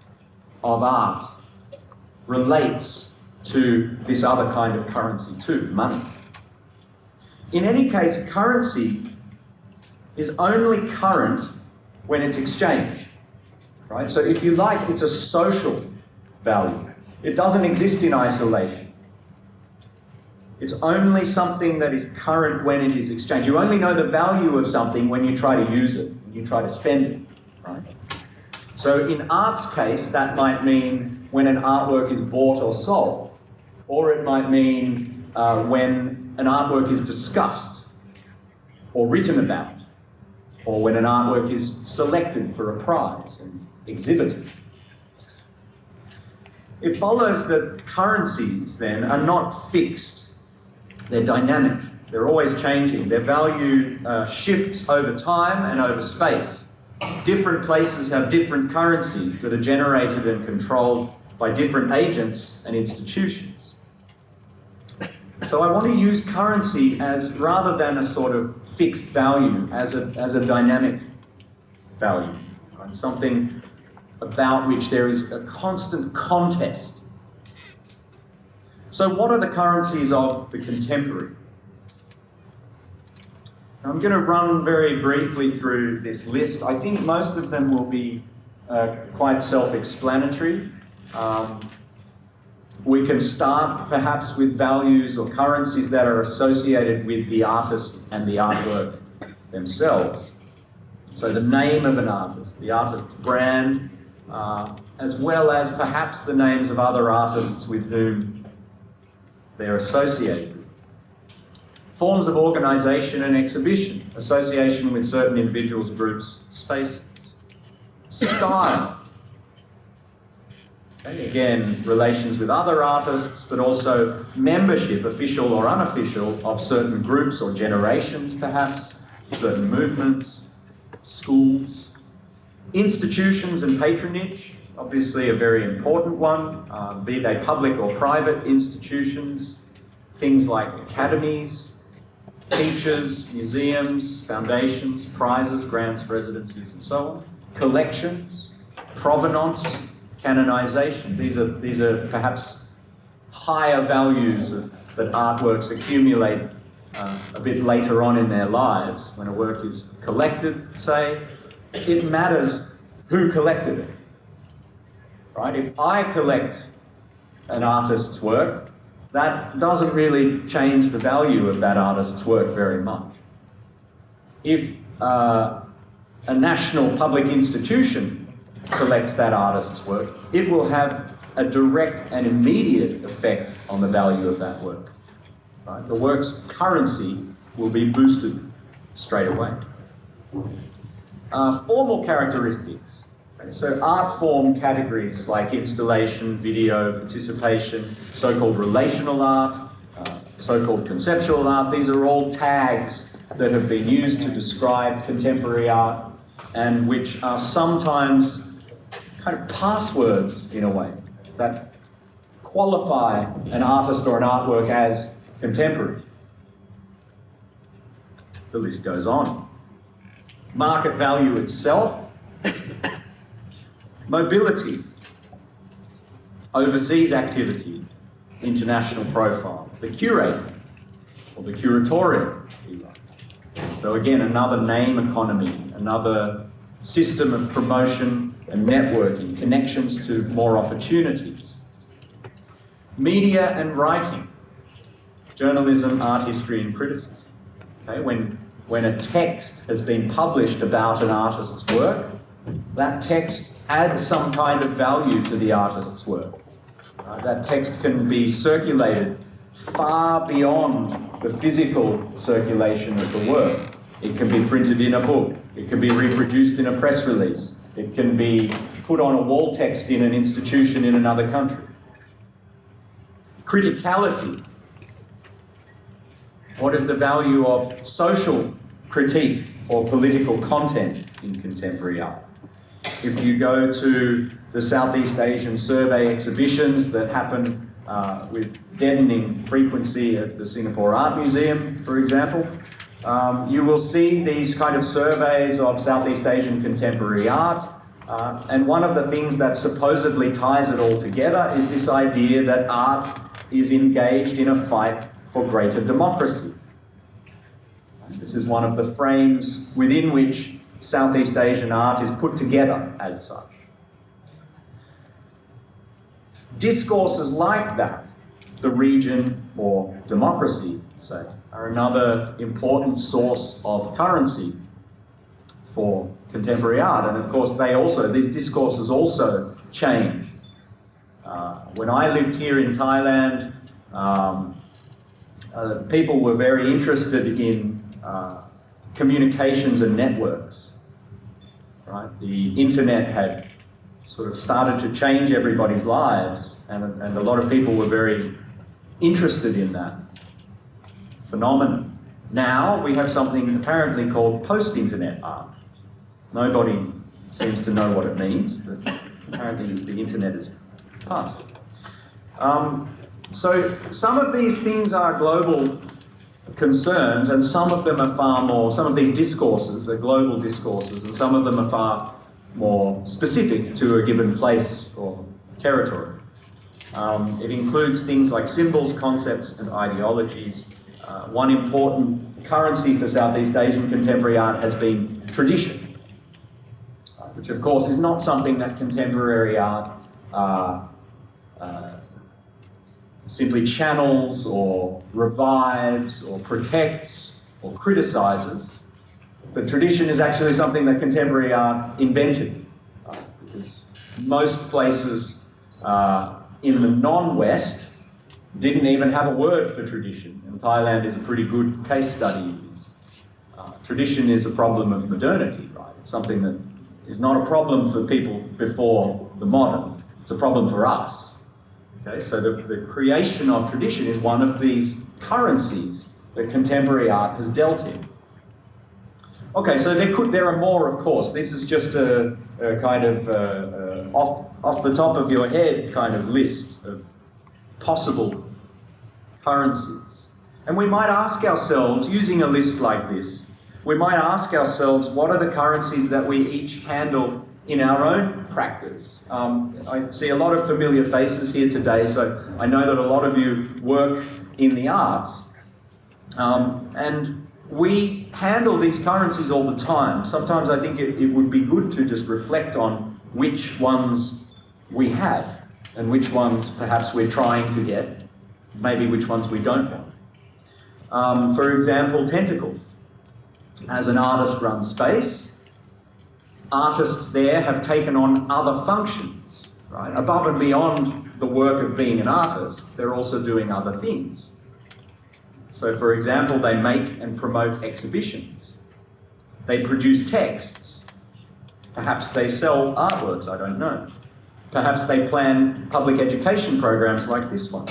of art relates to this other kind of currency too, money. In any case, currency is only current when it's exchanged, right? So if you like, it's a social value. It doesn't exist in isolation. It's only something that is current when it is exchanged. You only know the value of something when you try to use it, when you try to spend it, right? So in art's case, that might mean when an artwork is bought or sold, or it might mean when an artwork is discussed or written about, or when an artwork is selected for a prize and exhibited. It follows that currencies then are not fixed. They're dynamic. They're always changing. Their value shifts over time and over space. Different places have different currencies that are generated and controlled by different agents and institutions. So I want to use currency as, rather than a sort of fixed value, as a dynamic value, right? Something about which there is a constant contest. So what are the currencies of the contemporary? I'm going to run very briefly through this list. I think most of them will be quite self-explanatory. We can start perhaps with values or currencies that are associated with the artist and the artwork themselves. So the name of an artist, the artist's brand, as well as perhaps the names of other artists with whom they're associated. Forms of organisation and exhibition, association with certain individuals, groups, spaces. Style. Okay, again, relations with other artists, but also membership, official or unofficial, of certain groups or generations perhaps, certain movements, schools. Institutions and patronage, obviously a very important one, be they public or private institutions, things like academies, teachers, museums, foundations, prizes, grants, residencies, and so on. Collections, provenance, canonization. These are perhaps higher values that artworks accumulate a bit later on in their lives. When a work is collected, say, it matters who collected it, right? If I collect an artist's work, that doesn't really change the value of that artist's work very much. If a national public institution collects that artist's work, it will have a direct and immediate effect on the value of that work. Right? The work's currency will be boosted straight away. Formal characteristics. Okay, so art form categories like installation, video, participation, so-called relational art, so-called conceptual art, these are all tags that have been used to describe contemporary art and which are sometimes kind of passwords in a way that qualify an artist or an artwork as contemporary. The list goes on. Market value itself, mobility, overseas activity, international profile, the curator, or the curatorial, if you like. So again, another name economy, another system of promotion and networking, connections to more opportunities. Media and writing, journalism, art history and criticism. Okay, when a text has been published about an artist's work, that text adds some kind of value to the artist's work. That text can be circulated far beyond the physical circulation of the work. It can be printed in a book. It can be reproduced in a press release. It can be put on a wall text in an institution in another country. Criticality. What is the value of social critique or political content in contemporary art? If you go to the Southeast Asian survey exhibitions that happen with deadening frequency at the Singapore Art Museum, for example, you will see these kind of surveys of Southeast Asian contemporary art. And one of the things that supposedly ties it all together is this idea that art is engaged in a fight for greater democracy. This is one of the frames within which Southeast Asian art is put together as such. Discourses like that, the region or democracy, say, are another important source of currency for contemporary art. And of course, these discourses also change. When I lived here in Thailand, people were very interested in communications and networks. Right? The internet had sort of started to change everybody's lives, and a lot of people were very interested in that phenomenon. Now we have something apparently called post-internet art. Nobody seems to know what it means, but apparently the internet is past. So some of these things are global concerns, and some of them are some of these discourses are global discourses, and some of them are far more specific to a given place or territory. It includes things like symbols, concepts, and ideologies. One important currency for Southeast Asian contemporary art has been tradition, which of course is not something that contemporary art simply channels or revives or protects or criticises. But tradition is actually something that contemporary art invented, because most places in the non-West didn't even have a word for tradition, and Thailand is a pretty good case study in this. Tradition is a problem of modernity, right? It's something that is not a problem for people before the modern, it's a problem for us. Okay, so the creation of tradition is one of these currencies that contemporary art has dealt in. Okay, so there are more, of course. This is just a kind of off the top of your head kind of list of possible currencies. And we might ask ourselves, using a list like this, we might ask ourselves, what are the currencies that we each handle in our own practice? I see a lot of familiar faces here today, so I know that a lot of you work in the arts. And we handle these currencies all the time. Sometimes I think it would be good to just reflect on which ones we have and which ones perhaps we're trying to get, maybe which ones we don't want. For example, tentacles. As an artist-run space, artists there have taken on other functions, right? Above and beyond the work of being an artist, they're also doing other things. So, for example, they make and promote exhibitions. They produce texts. Perhaps they sell artworks, I don't know. Perhaps they plan public education programs like this one.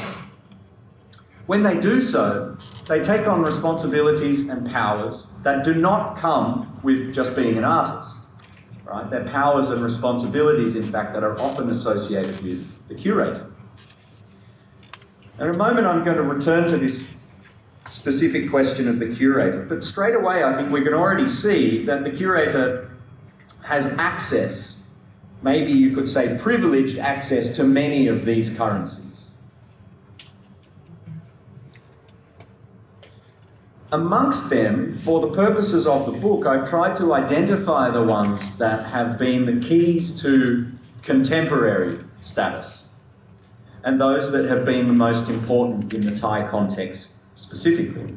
When they do so, they take on responsibilities and powers that do not come with just being an artist. Right? They're powers and responsibilities, in fact, that are often associated with the curator. In a moment, I'm going to return to this specific question of the curator, but straight away, I think we can already see that the curator has access, maybe you could say privileged access, to many of these currencies. Amongst them, for the purposes of the book, I've tried to identify the ones that have been the keys to contemporary status, and those that have been the most important in the Thai context specifically.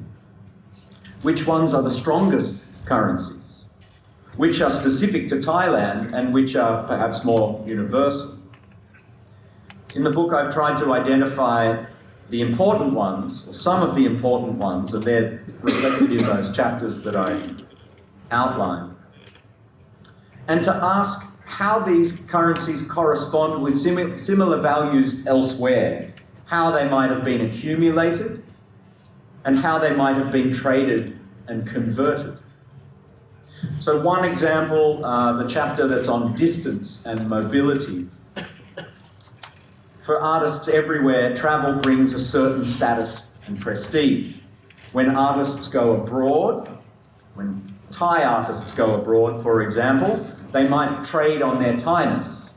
Which ones are the strongest currencies? Which are specific to Thailand and which are perhaps more universal? In the book, I've tried to identify the important ones, or some of the important ones, and they're reflected in those chapters that I outlined. And to ask how these currencies correspond with similar values elsewhere, how they might have been accumulated, and how they might have been traded and converted. So one example, the chapter that's on distance and mobility. For artists everywhere, travel brings a certain status and prestige. When artists go abroad, When Thai artists go abroad, for example, they might trade on their Thainess.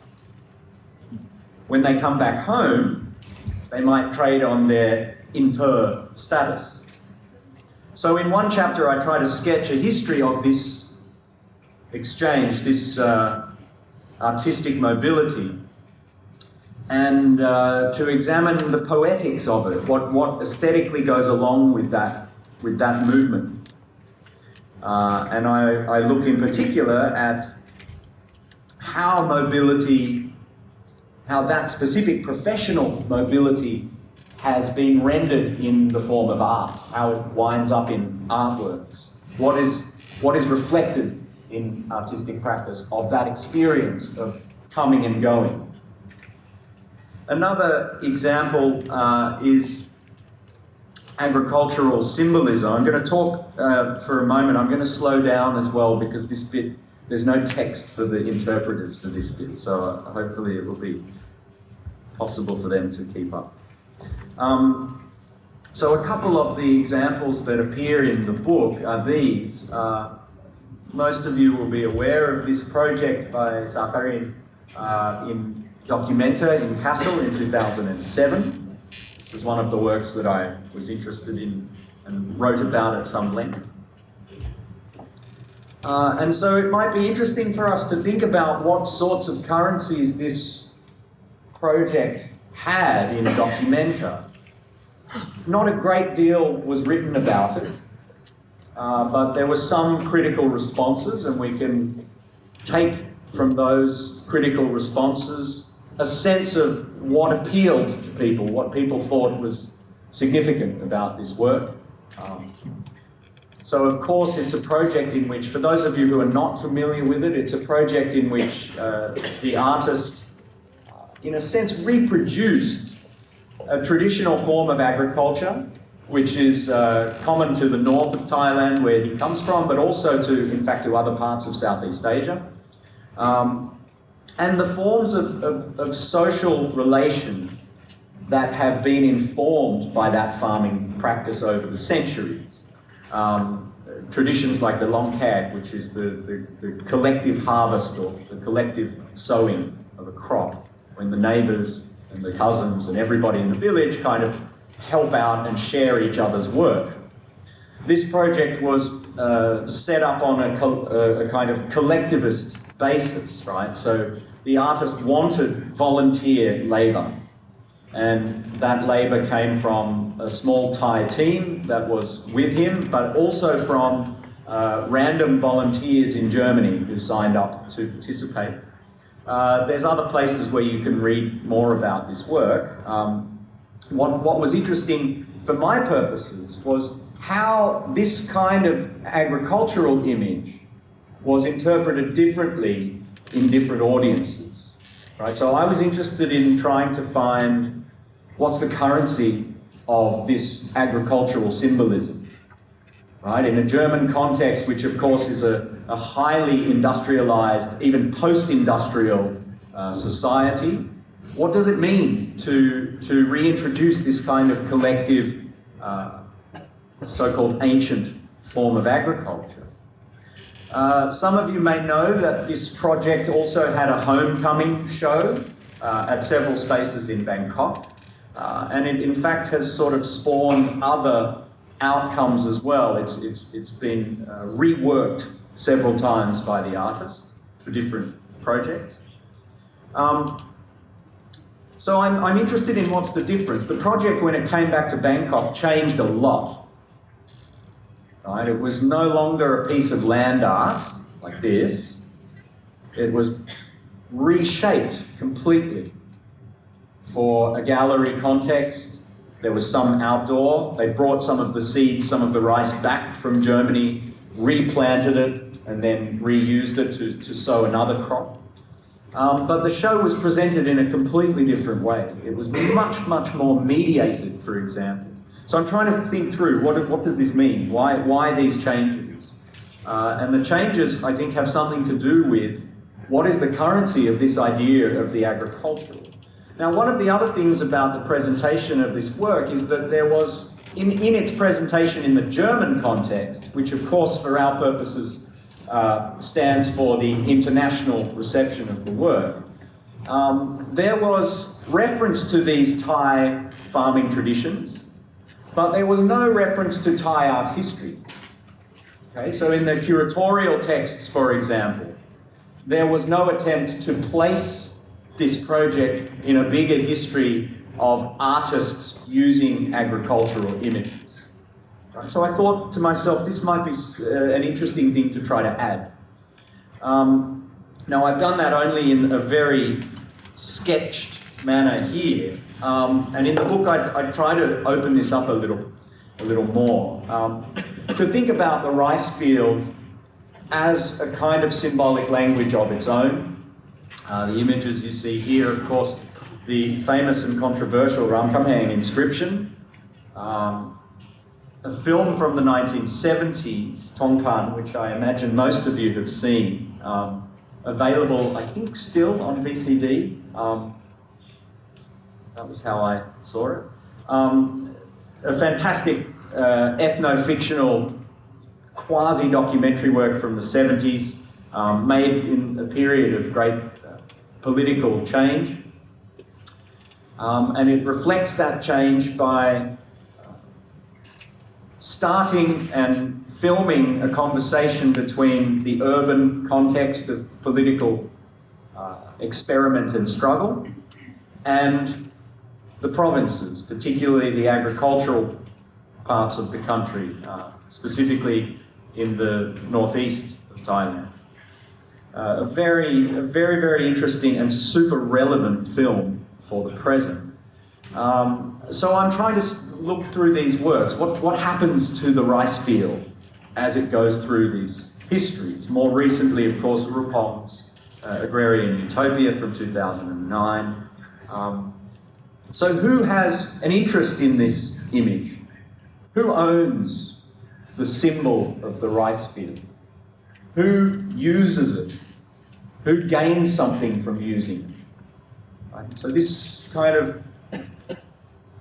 When they come back home, they might trade on their inter status. So in one chapter I try to sketch a history of this exchange, this artistic mobility, and to examine the poetics of it, what aesthetically goes along with that movement. And I look in particular at how mobility, how that specific professional mobility has been rendered in the form of art, how it winds up in artworks. What is reflected in artistic practice of that experience of coming and going. Another example is agricultural symbolism. I'm going to talk for a moment. I'm going to slow down as well because this bit, there's no text for the interpreters for this bit, so hopefully it will be possible for them to keep up. So a couple of the examples that appear in the book are these. Most of you will be aware of this project by Sakharin in Documenta in Kassel in 2007. This is one of the works that I was interested in and wrote about at some length. And so it might be interesting for us to think about what sorts of currencies this project had in Documenta. Not a great deal was written about it, but there were some critical responses, and we can take from those critical responses a sense of what appealed to people, what people thought was significant about this work. So of course it's a project in which, for those of you who are not familiar with it, it's a project in which the artist, in a sense, reproduced a traditional form of agriculture, which is common to the north of Thailand, where he comes from, but also to, in fact, to other parts of Southeast Asia. And the forms of social relation that have been informed by that farming practice over the centuries. Traditions like the Longkag, which is the collective harvest or the collective sowing of a crop, when the neighbours and the cousins and everybody in the village kind of help out and share each other's work. This project was set up on a kind of collectivist basis, right? So the artist wanted volunteer labour, and that labour came from a small Thai team that was with him, but also from random volunteers in Germany who signed up to participate. There's other places where you can read more about this work. What was interesting for my purposes was how this kind of agricultural image was interpreted differently in different audiences, right? So I was interested in trying to find what's the currency of this agricultural symbolism, right? In a German context, which of course is a highly industrialized, even post-industrial society, what does it mean to reintroduce this kind of collective, so-called ancient form of agriculture? Some of you may know that this project also had a homecoming show at several spaces in Bangkok, and it in fact has sort of spawned other outcomes as well. It's been reworked several times by the artist for different projects. So I'm interested in what's the difference. The project, when it came back to Bangkok, changed a lot. Right? It was no longer a piece of land art like this. It was reshaped completely for a gallery context. There was some outdoor. They brought some of the seeds, some of the rice back from Germany, replanted it, and then reused it to sow another crop. But the show was presented in a completely different way. It was much, much more mediated, for example. So I'm trying to think through, what does this mean? Why these changes? And the changes, I think, have something to do with what is the currency of this idea of the agricultural. Now, one of the other things about the presentation of this work is that there was in its presentation in the German context, which of course for our purposes stands for the international reception of the work, there was reference to these Thai farming traditions, but there was no reference to Thai art history. Okay, so in the curatorial texts, for example, there was no attempt to place this project in a bigger history of artists using agricultural images. Right? So I thought to myself, this might be an interesting thing to try to add. Now I've done that only in a very sketched manner here, and in the book I try to open this up a little more. To think about the rice field as a kind of symbolic language of its own. The images you see here, of course, the famous and controversial Ramkhamhaeng inscription, a film from the 1970s, Tongpan, which I imagine most of you have seen, available, I think, still on VCD. That was how I saw it. A fantastic ethno-fictional quasi-documentary work from the 70s, made in a period of great political change. And it reflects that change by starting and filming a conversation between the urban context of political experiment and struggle and the provinces, particularly the agricultural parts of the country, specifically in the northeast of Thailand. A very interesting and super relevant film for the present. So I'm trying to look through these works. What happens to the rice field as it goes through these histories? More recently, of course, Rupong's Agrarian Utopia from 2009. So who has an interest in this image? Who owns the symbol of the rice field? Who uses it? Who gains something from using it? Right? So this kind of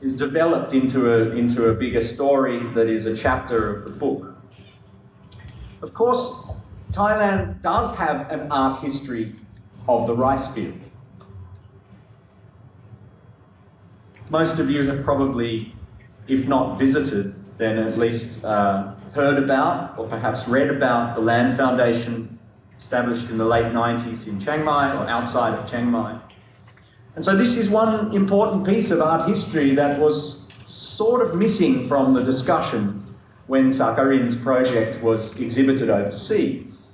is developed into a bigger story that is a chapter of the book. Of course, Thailand does have an art history of the rice field. Most of you have probably, if not visited, then at least heard about or perhaps read about the Land Foundation established in the late 90s in Chiang Mai or outside of Chiang Mai. And so this is one important piece of art history that was sort of missing from the discussion when Sakharin's project was exhibited overseas.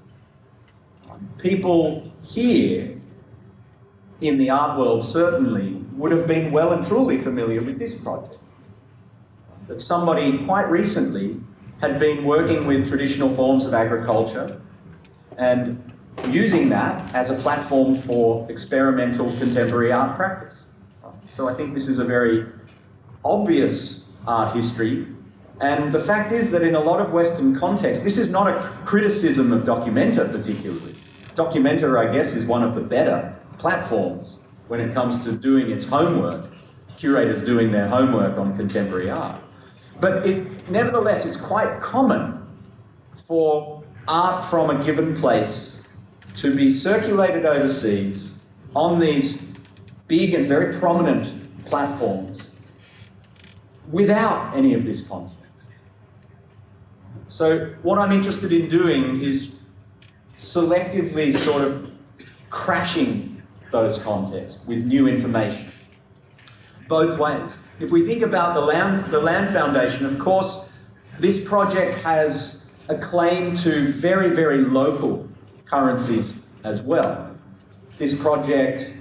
People here in the art world certainly would have been well and truly familiar with this project. That somebody quite recently had been working with traditional forms of agriculture and using that as a platform for experimental contemporary art practice. So I think this is a very obvious art history, and the fact is that in a lot of Western contexts, this is not a criticism of Documenta particularly. Documenta, I guess, is one of the better platforms when it comes to doing its homework, curators doing their homework on contemporary art. But nevertheless, it's quite common for art from a given place to be circulated overseas on these big and very prominent platforms without any of this context. So what I'm interested in doing is selectively sort of crashing those contexts with new information, both ways. If we think about the Land Foundation, of course, this project has a claim to very, very local currencies as well. This project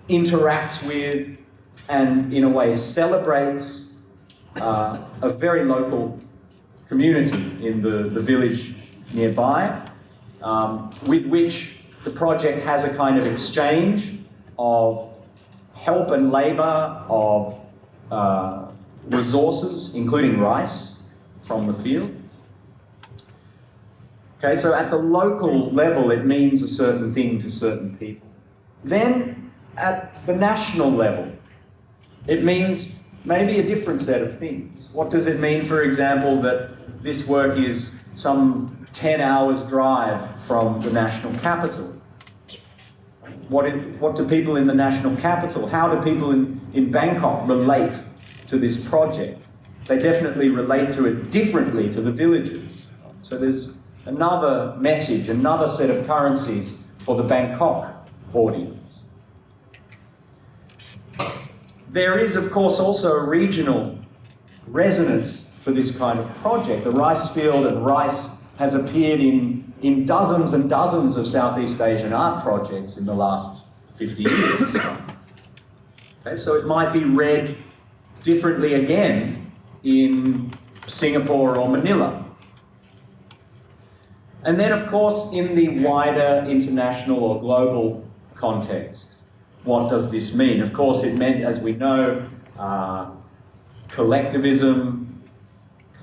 interacts with and in a way celebrates a very local community in the village nearby, with which the project has a kind of exchange of help and labour, of resources, including rice from the field. Okay, so at the local level, it means a certain thing to certain people. Then, at the national level, it means maybe a different set of things. What does it mean, for example, that this work is some 10 hours drive from the national capital? What do people in the national capital, how do people in Bangkok relate to this project? They definitely relate to it differently to the villagers. So there's another message, another set of currencies for the Bangkok audience. There is, of course, also a regional resonance for this kind of project. The rice field and rice has appeared in dozens and dozens of Southeast Asian art projects in the last 50 years. Okay, so it might be read differently again in Singapore or Manila. And then, of course, in the wider international or global context, what does this mean? Of course, it meant, as we know, collectivism,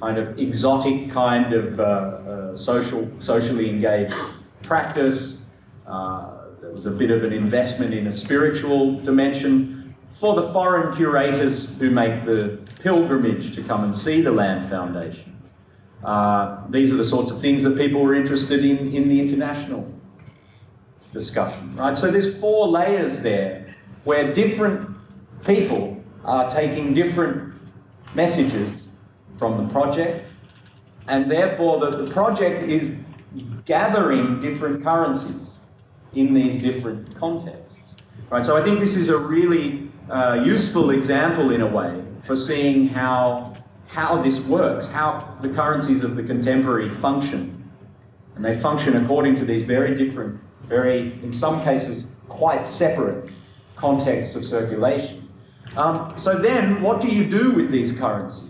kind of exotic kind of socially engaged practice. There was a bit of an investment in a spiritual dimension for the foreign curators who make the pilgrimage to come and see the Land Foundation. These are the sorts of things that people were interested in the international discussion, right? So there's 4 layers there where different people are taking different messages from the project, and therefore the project is gathering different currencies in these different contexts, right? So I think this is a really useful example in a way for seeing how this works, how the currencies of the contemporary function, and they function according to these very different, very, in some cases, quite separate contexts of circulation. So then, what do you do with these currencies?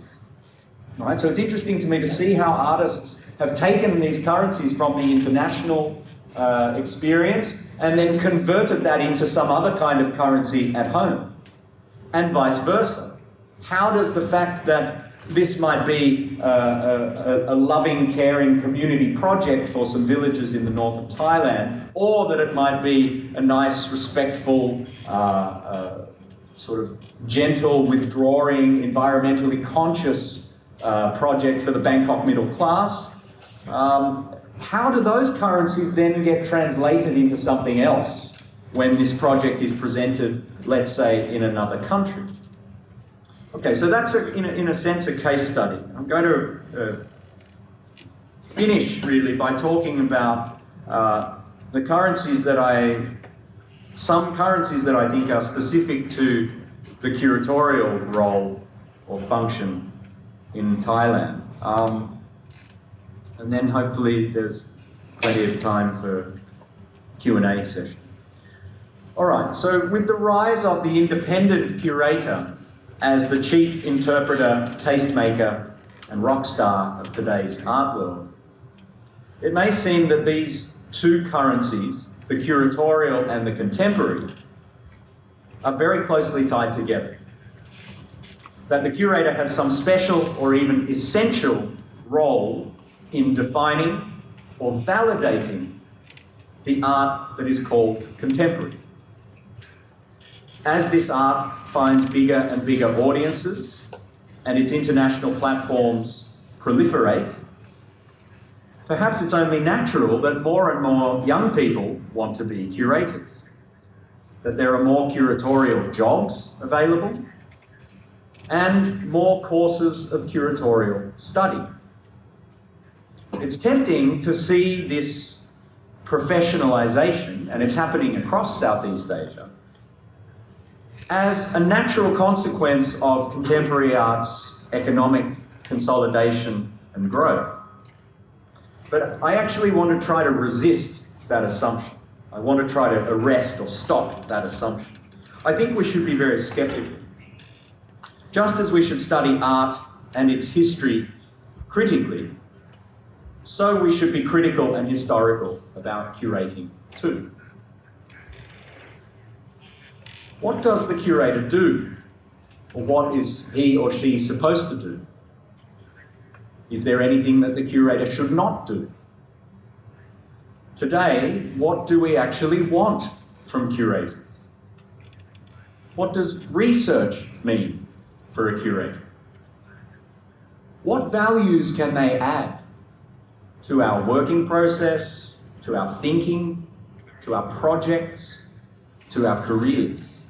Right, so it's interesting to me to see how artists have taken these currencies from the international experience and then converted that into some other kind of currency at home, and vice versa. How does the fact that this might be a loving, caring community project for some villages in the north of Thailand, or that it might be a nice, respectful, sort of gentle, withdrawing, environmentally conscious project for the Bangkok middle class. How do those currencies then get translated into something else when this project is presented, let's say, in another country? Okay, so that's, in a sense, a case study. I'm going to finish, really, by talking about the currencies that some currencies that I think are specific to the curatorial role or function in Thailand. And then hopefully there's plenty of time for Q&A session. All right, so with the rise of the independent curator as the chief interpreter, tastemaker, and rock star of today's art world, it may seem that these 2 currencies, the curatorial and the contemporary, are very closely tied together. That the curator has some special or even essential role in defining or validating the art that is called contemporary. As this art finds bigger and bigger audiences and its international platforms proliferate, perhaps it's only natural that more and more young people want to be curators, that there are more curatorial jobs available and more courses of curatorial study. It's tempting to see this professionalization, and it's happening across Southeast Asia, as a natural consequence of contemporary art's economic consolidation and growth. But I actually want to try to resist that assumption. I want to try to arrest or stop that assumption. I think we should be very skeptical. Just as we should study art and its history critically, so we should be critical and historical about curating too. What does the curator do? Or what is he or she supposed to do? Is there anything that the curator should not do? Today, what do we actually want from curators? What does research mean for a curator? What values can they add to our working process, to our thinking, to our projects, to our careers?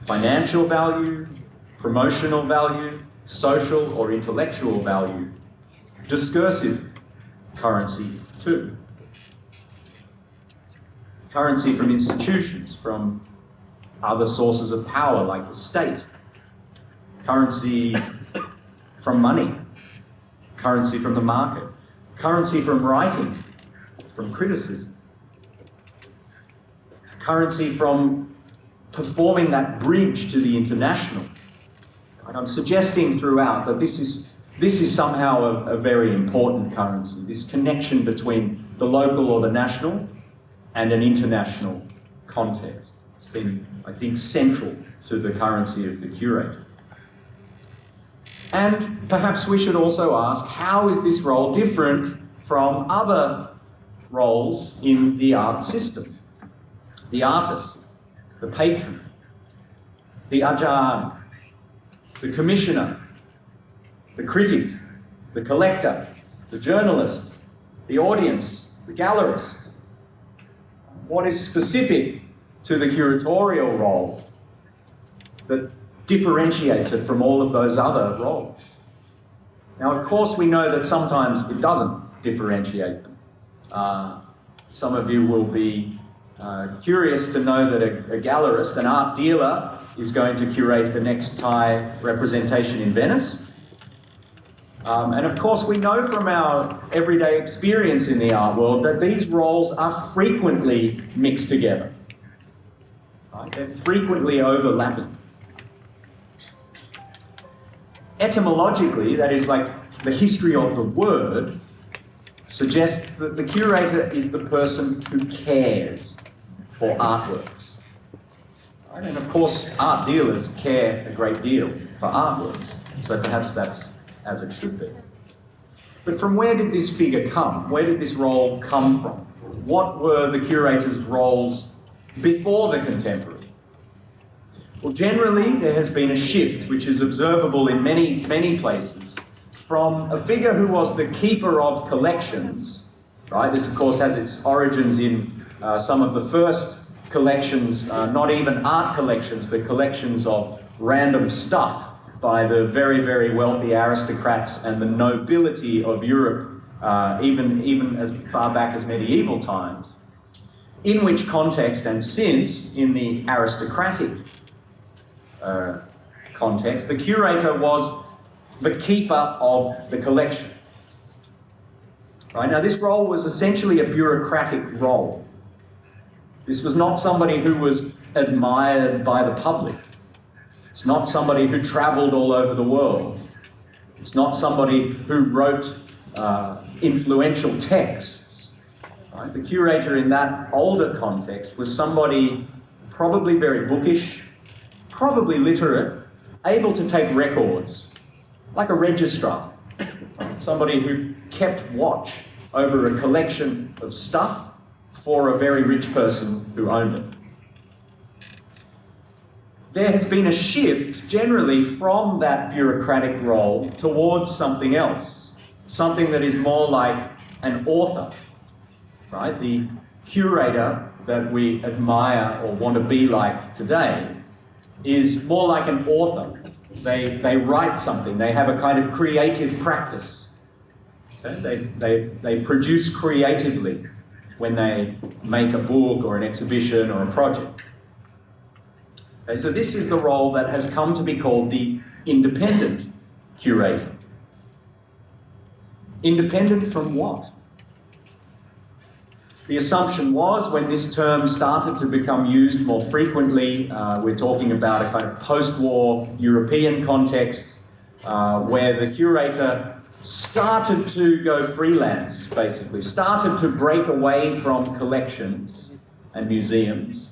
Financial value, promotional value, social or intellectual value, discursive currency too. Currency from institutions, from other sources of power like the state. Currency from money. Currency from the market. Currency from writing, from criticism. Currency from performing that bridge to the international. And I'm suggesting throughout that this is somehow a very important currency, this connection between the local or the national and an international context. It's been, I think, central to the currency of the curator. And perhaps we should also ask, how is this role different from other roles in the art system? The artist, the patron, the ajar, the commissioner, the critic, the collector, the journalist, the audience, the gallerist. What is specific to the curatorial role that differentiates it from all of those other roles? Now, of course, we know that sometimes it doesn't differentiate them. Some of you will be curious to know that a gallerist, an art dealer, is going to curate the next Thai representation in Venice. And of course, we know from our everyday experience in the art world that these roles are frequently mixed together. Right? They're frequently overlapping. Etymologically, that is like the history of the word, suggests that the curator is the person who cares for artworks. Right? And of course, art dealers care a great deal for artworks, so perhaps that's as it should be. But from where did this figure come? Where did this role come from? What were the curator's roles before the contemporary? Well, generally, there has been a shift, which is observable in many, many places, from a figure who was the keeper of collections, right? This, of course, has its origins in some of the first collections, not even art collections, but collections of random stuff by the very, very wealthy aristocrats and the nobility of Europe, even as far back as medieval times, in which context, and since in the aristocratic context, the curator was the keeper of the collection. Right? Now, this role was essentially a bureaucratic role. This was not somebody who was admired by the public. It's not somebody who traveled all over the world. It's not somebody who wrote influential texts. Right? The curator in that older context was somebody probably very bookish, probably literate, able to take records, like a registrar. Right? Somebody who kept watch over a collection of stuff for a very rich person who owned it. There has been a shift generally from that bureaucratic role towards something else, something that is more like an author, right? The curator that we admire or want to be like today is more like an author. They write something, they have a kind of creative practice. Okay? They produce creatively when they make a book or an exhibition or a project. Okay, so this is the role that has come to be called the independent curator. Independent from what? The assumption was, when this term started to become used more frequently, we're talking about a kind of post-war European context, where the curator started to go freelance, basically, started to break away from collections and museums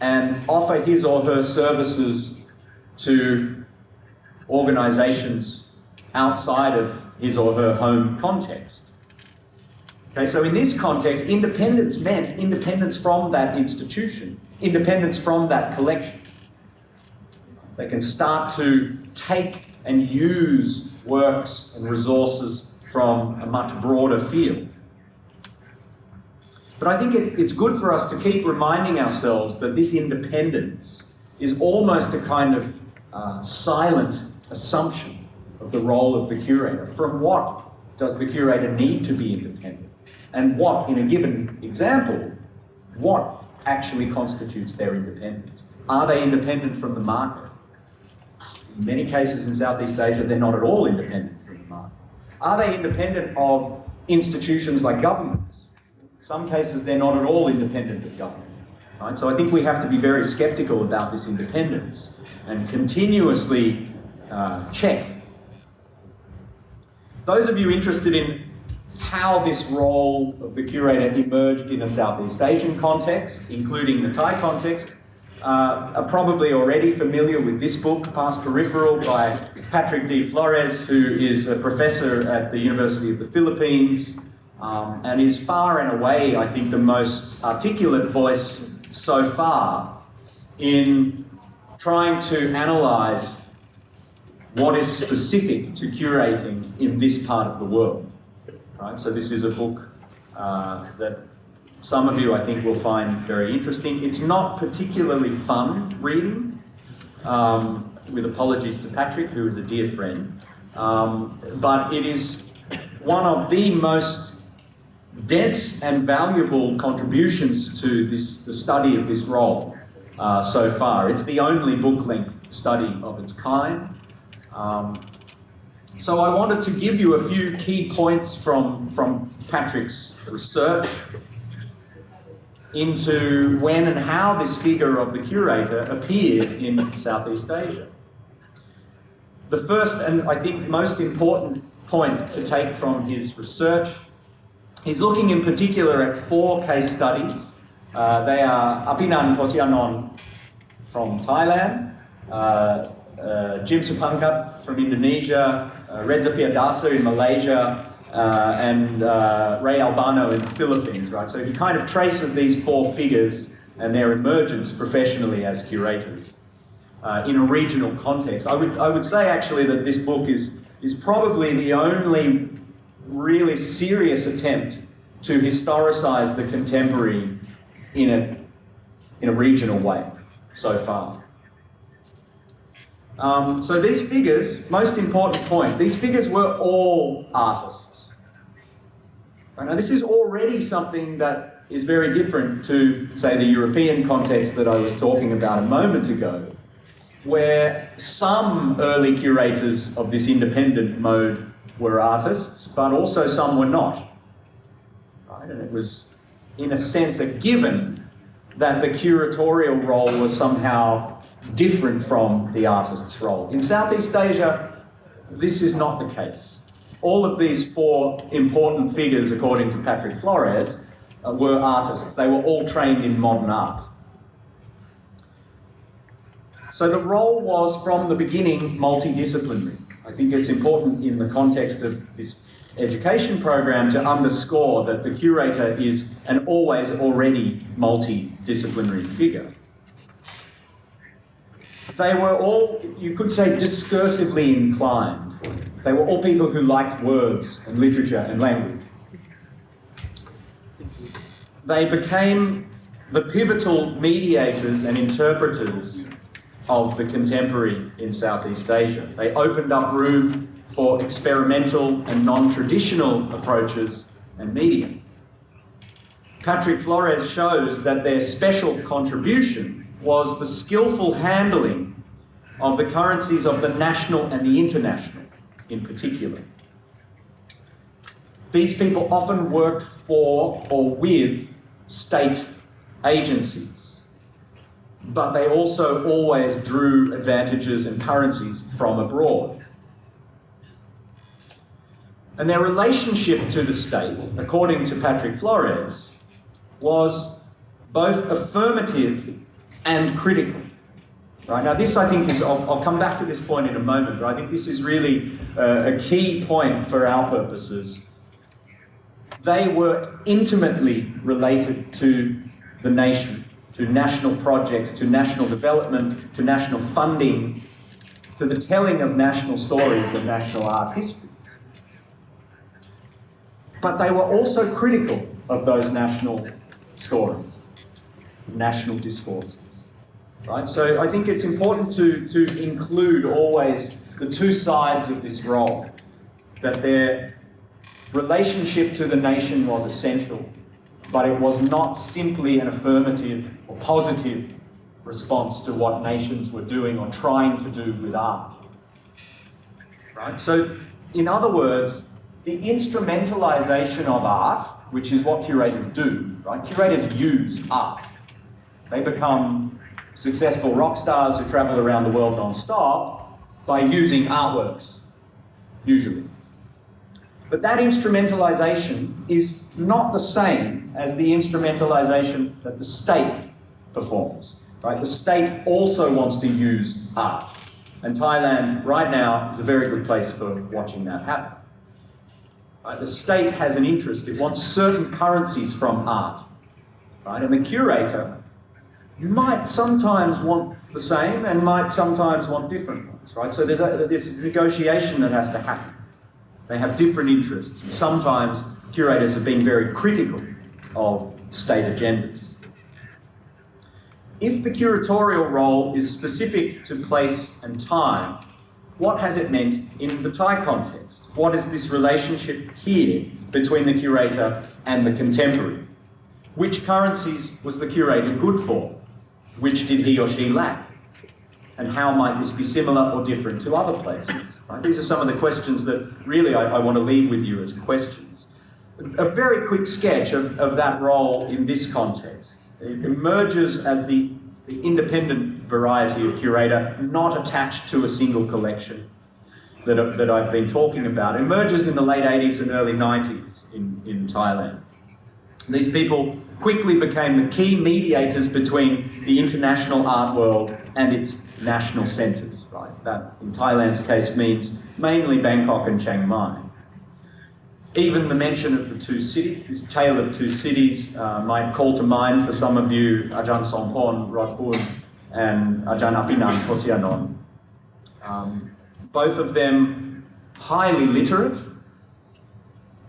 and offer his or her services to organizations outside of his or her home context. Okay, so in this context, independence meant independence from that institution, independence from that collection. They can start to take and use works and resources from a much broader field. But I think it's good for us to keep reminding ourselves that this independence is almost a kind of silent assumption of the role of the curator. From what does the curator need to be independent? And what, in a given example, what actually constitutes their independence? Are they independent from the market? In many cases in Southeast Asia, they're not at all independent from the market. Are they independent of institutions like governments? In some cases, they're not at all independent of government. Right? So I think we have to be very skeptical about this independence and continuously check. Those of you interested in how this role of the curator emerged in a Southeast Asian context, including the Thai context, are probably already familiar with this book, Past Peripheral, by Patrick D. Flores, who is a professor at the University of the Philippines, and is far and away, I think, the most articulate voice so far in trying to analyse what is specific to curating in this part of the world. Right? So this is a book that some of you, I think, will find very interesting. It's not particularly fun reading, with apologies to Patrick, who is a dear friend, but it is one of the most dense and valuable contributions to the study of this role so far. It's the only book-length study of its kind. So I wanted to give you a few key points from Patrick's research into when and how this figure of the curator appeared in Southeast Asia. The first and I think most important point to take from his research, he's looking in particular at 4 case studies. They are Apinan Posianon from Thailand, Jim Supangkat from Indonesia, Reza Piadasa in Malaysia, and Ray Albano in the Philippines, right? So he kind of traces these 4 figures and their emergence professionally as curators in a regional context. I would say actually that this book is probably the only really serious attempt to historicise the contemporary in a regional way so far. So these figures, most important point, these figures were all artists. Right? Now this is already something that is very different to, say, the European context that I was talking about a moment ago, where some early curators of this independent mode were artists, but also some were not. Right? And it was, in a sense, a given that the curatorial role was somehow different from the artist's role. In Southeast Asia, this is not the case. All of these 4 important figures, according to Patrick Flores, were artists. They were all trained in modern art. So the role was, from the beginning, multidisciplinary. I think it's important in the context of this education program to underscore that the curator is an always already multidisciplinary figure. They were all, you could say, discursively inclined. They were all people who liked words and literature and language. They became the pivotal mediators and interpreters of the contemporary in Southeast Asia. They opened up room for experimental and non-traditional approaches and media. Patrick Flores shows that their special contribution was the skillful handling of the currencies of the national and the international in particular. These people often worked for or with state agencies, but they also always drew advantages and currencies from abroad. And their relationship to the state, according to Patrick Flores, was both affirmative and critical. Right? Now this, I think, is, I'll come back to this point in a moment, but I think this is really a key point for our purposes. They were intimately related to the nation to national projects, to national development, to national funding, to the telling of national stories and national art histories. But they were also critical of those national stories, national discourses. Right? So I think it's important to include always the two sides of this role, that their relationship to the nation was essential, but it was not simply an affirmative or positive response to what nations were doing or trying to do with art. Right? So, in other words, the instrumentalization of art, which is what curators do, right? Curators use art. They become successful rock stars who travel around the world non-stop by using artworks, usually. But that instrumentalization is not the same as the instrumentalization that the state performs. Right? The state also wants to use art. And Thailand right now is a very good place for watching that happen. Right? The state has an interest. It wants certain currencies from art. Right? And the curator might sometimes want the same and might sometimes want different ones. Right? So there's this negotiation that has to happen. They have different interests. And sometimes curators have been very critical of state agendas. If the curatorial role is specific to place and time, what has it meant in the Thai context? What is this relationship here between the curator and the contemporary? Which currencies was the curator good for? Which did he or she lack? And how might this be similar or different to other places? Right? These are some of the questions that really I want to leave with you as questions. A very quick sketch of that role in this context. It emerges as the independent variety of curator, not attached to a single collection that I've been talking about. It emerges in the late 80s and early 90s in Thailand. These people quickly became the key mediators between the international art world and its national centres. Right? That, in Thailand's case, means mainly Bangkok and Chiang Mai. Even the mention of the two cities, this tale of two cities, might call to mind for some of you Ajahn Somporn Ratbun and Ajahn Apinan Kosianon. Both of them highly literate,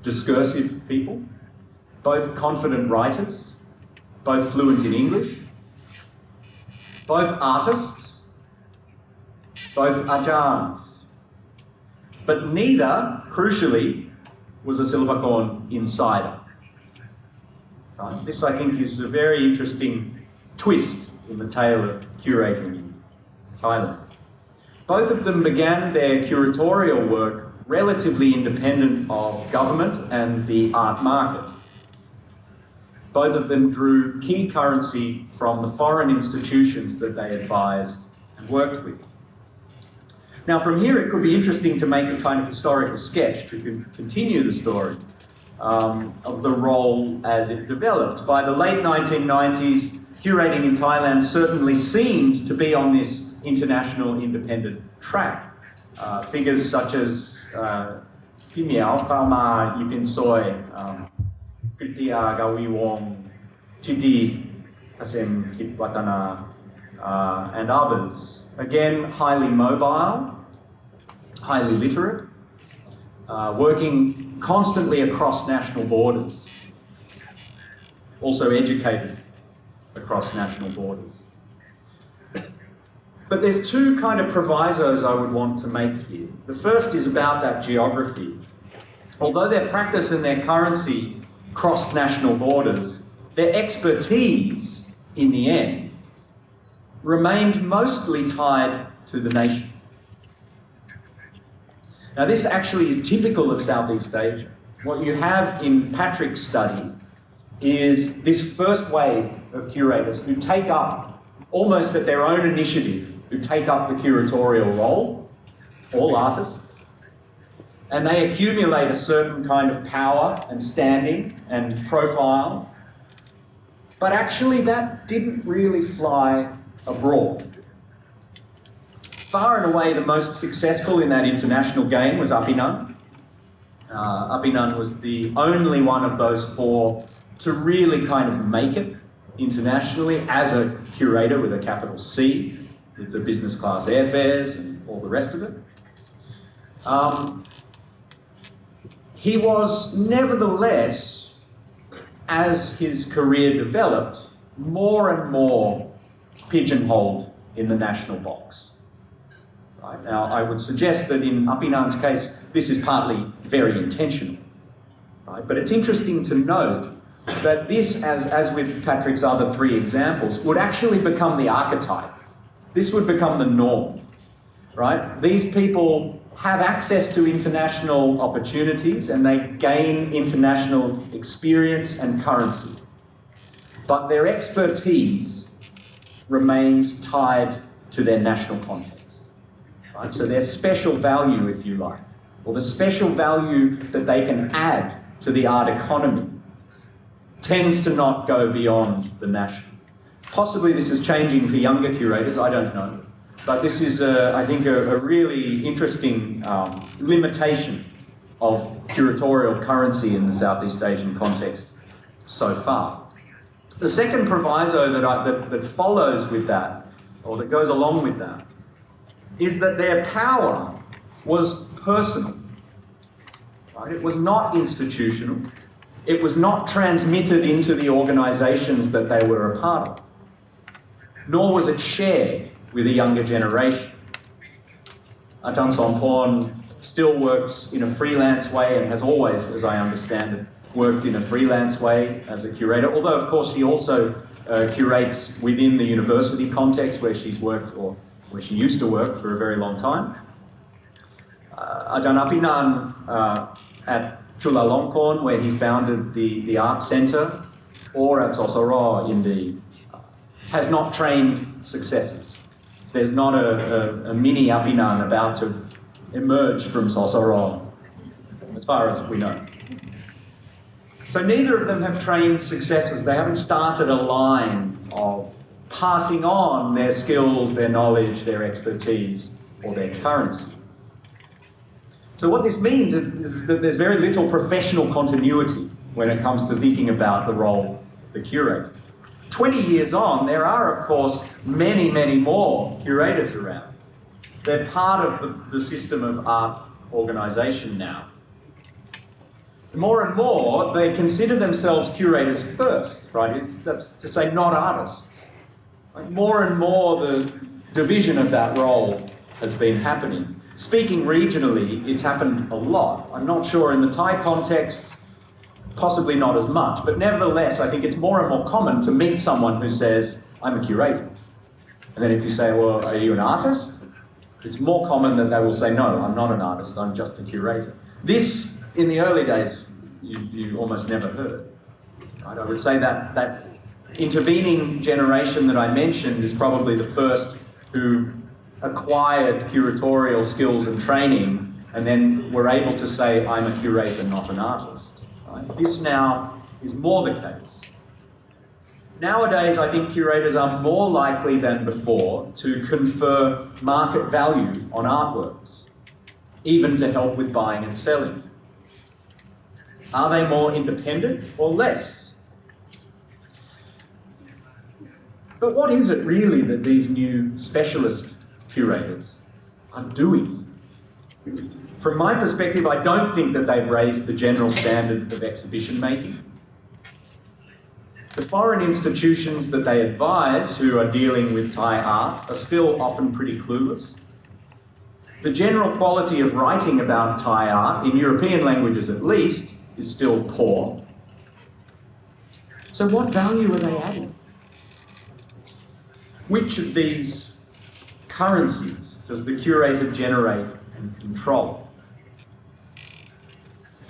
discursive people, both confident writers, both fluent in English, both artists, both ajahns. But neither, crucially, was a Silvakorn insider. Right? This, I think, is a very interesting twist in the tale of curating in Thailand. Both of them began their curatorial work relatively independent of government and the art market. Both of them drew key currency from the foreign institutions that they advised and worked with. Now, from here, it could be interesting to make a kind of historical sketch to continue the story of the role as it developed. By the late 1990s, curating in Thailand certainly seemed to be on this international independent track. Figures such as Phi Miao, Kauma, Yipin Soy, Kritia Gawiwong, Chidi Kasem Kitwatana, and others. Again, highly mobile, highly literate, working constantly across national borders, also educated across national borders. But there's two kind of provisos I would want to make here. The first is about that geography. Although their practice and their currency crossed national borders, their expertise, in the end, remained mostly tied to the nation. Now, this actually is typical of Southeast Asia. What you have in Patrick's study is this first wave of curators who take up, almost at their own initiative, who take up the curatorial role, all artists, and they accumulate a certain kind of power and standing and profile. But actually, that didn't really fly abroad. Far and away the most successful in that international game was Apinan. Apinan was the only one of those four to really kind of make it internationally as a curator with a capital C, with the business class airfares and all the rest of it. He was nevertheless, as his career developed, more and more pigeonholed in the national box. Right? Now, I would suggest that in Apinan's case, this is partly very intentional. Right? But it's interesting to note that this, as with Patrick's other three examples, would actually become the archetype. This would become the norm. Right? These people have access to international opportunities and they gain international experience and currency. But their expertise remains tied to their national context. Right? So their special value, if you like, or the special value that they can add to the art economy tends to not go beyond the national. Possibly this is changing for younger curators, I don't know. But this is, I think, a really interesting limitation of curatorial currency in the Southeast Asian context so far. The second proviso that follows with that, or that goes along with that, is that their power was personal. Right? It was not institutional. It was not transmitted into the organisations that they were a part of. Nor was it shared with a younger generation. Ajahn Somporn still works in a freelance way and has always, as I understand it, worked in a freelance way as a curator, although of course she also curates within the university context where she's worked, or where she used to work for a very long time. Ajahn Apinan at Chulalongkorn, where he founded the art centre, or at Sosoro indeed, has not trained successors. There's not a mini Apinan about to emerge from Sosoro, as far as we know. So neither of them have trained successors. They haven't started a line of passing on their skills, their knowledge, their expertise, or their currency. So what this means is that there's very little professional continuity when it comes to thinking about the role of the curator. 20 years on, there are, of course, many, many more curators around. They're part of the system of art organisation now. More and more, they consider themselves curators first, right? That's to say, not artists. Like more and more, the division of that role has been happening. Speaking regionally, it's happened a lot. I'm not sure in the Thai context, possibly not as much, but nevertheless, I think it's more and more common to meet someone who says, I'm a curator. And then if you say, well, are you an artist? It's more common that they will say, no, I'm not an artist, I'm just a curator. This, in the early days, you almost never heard. Right? I would say that intervening generation that I mentioned is probably the first who acquired curatorial skills and training and then were able to say, I'm a curator, not an artist. Right? This now is more the case. Nowadays, I think curators are more likely than before to confer market value on artworks, even to help with buying and selling. Are they more independent or less? But what is it really that these new specialist curators are doing? From my perspective, I don't think that they've raised the general standard of exhibition making. The foreign institutions that they advise who are dealing with Thai art are still often pretty clueless. The general quality of writing about Thai art, in European languages at least, is still poor. So what value are they adding? Which of these currencies does the curator generate and control?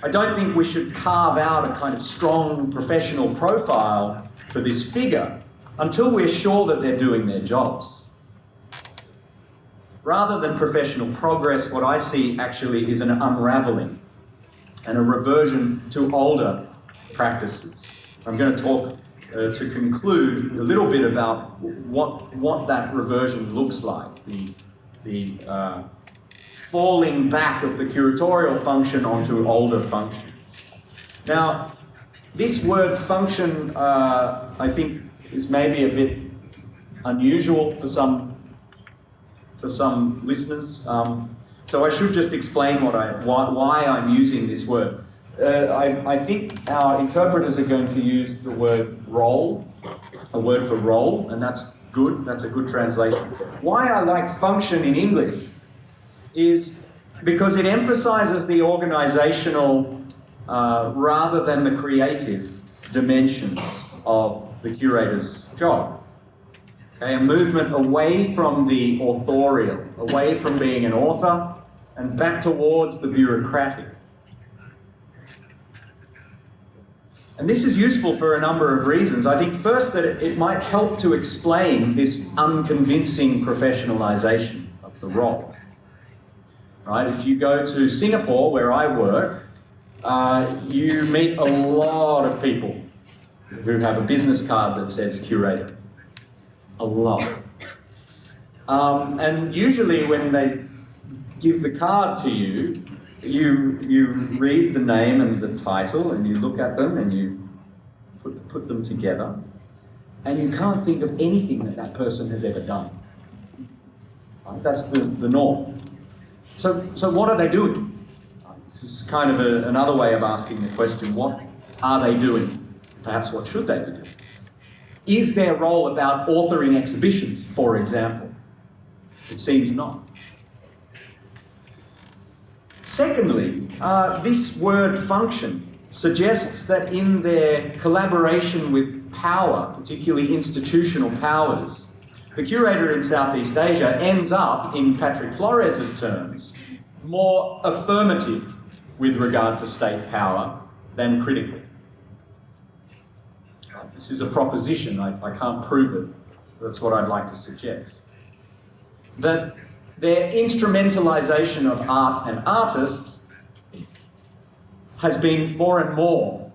I don't think we should carve out a kind of strong professional profile for this figure until we're sure that they're doing their jobs. Rather than professional progress, what I see actually is an unravelling and a reversion to older practices. I'm going to talk to conclude a little bit about what that reversion looks like, the falling back of the curatorial function onto older functions. Now, this word function, I think, This may be a bit unusual for some listeners, so I should just explain why I'm using this word. I think our interpreters are going to use the word role, a word for role, and that's good, that's a good translation. Why I like function in English is because it emphasizes the organizational rather than the creative dimensions of the curator's job. Okay, a movement away from the authorial, away from being an author, and back towards the bureaucratic. And this is useful for a number of reasons. I think first that it might help to explain this unconvincing professionalization of the role. Right? If you go to Singapore, where I work, you meet a lot of people who have a business card that says curator. A lot. And usually when they give the card to you, you read the name and the title and you look at them and you put them together and you can't think of anything that person has ever done. Right? That's the norm. So what are they doing? This is kind of another way of asking the question, what are they doing? Perhaps what should they be doing? Is their role about authoring exhibitions, for example? It seems not. Secondly, this word function suggests that in their collaboration with power, particularly institutional powers, the curator in Southeast Asia ends up, in Patrick Flores's terms, more affirmative with regard to state power than critical. This is a proposition, I can't prove it, that's what I'd like to suggest. That their instrumentalization of art and artists has been more and more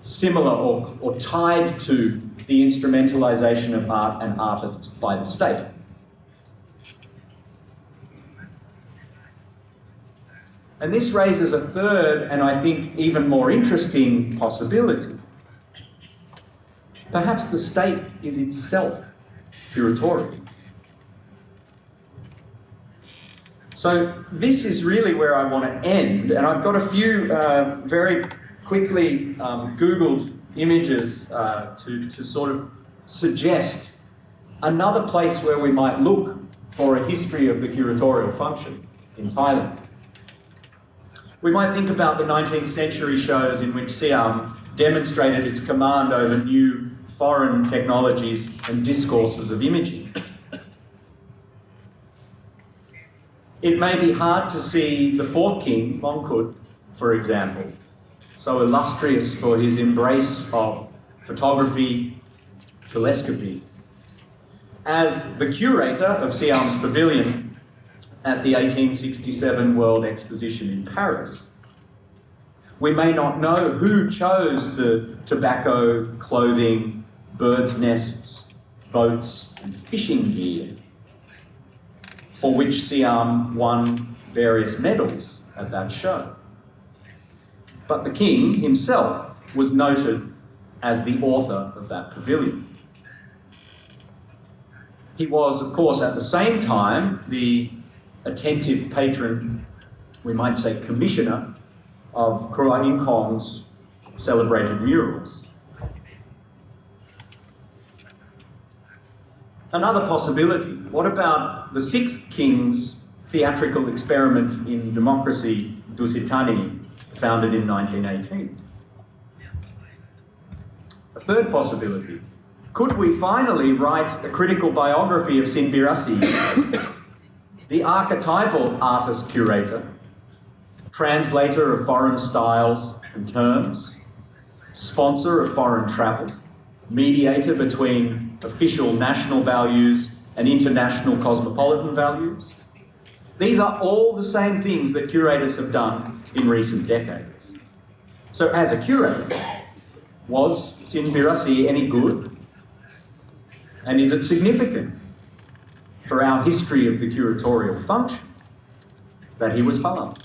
similar or tied to the instrumentalization of art and artists by the state. And this raises a third, and I think even more interesting possibility. Perhaps the state is itself curatorial. So this is really where I want to end, and I've got a few very quickly Googled images to sort of suggest another place where we might look for a history of the curatorial function in Thailand. We might think about the 19th century shows in which Siam demonstrated its command over new foreign technologies and discourses of imaging. It may be hard to see the fourth king, Mongkut, for example, so illustrious for his embrace of photography, telescopy, as the curator of Siam's pavilion at the 1867 World Exposition in Paris. We may not know who chose the tobacco, clothing, birds' nests, boats, and fishing gear for which Siam won various medals at that show. But the king himself was noted as the author of that pavilion. He was, of course, at the same time, the attentive patron, we might say commissioner, of Krua In Kong's celebrated murals. Another possibility, what about the sixth king's theatrical experiment in democracy, Dusitani, founded in 1918? A third possibility, could we finally write a critical biography of Sinbirasi, the archetypal artist-curator, translator of foreign styles and terms, sponsor of foreign travel, mediator between official national values and international cosmopolitan values? These are all the same things that curators have done in recent decades. So as a curator, was Sinbirasi any good? And is it significant for our history of the curatorial function that he was found?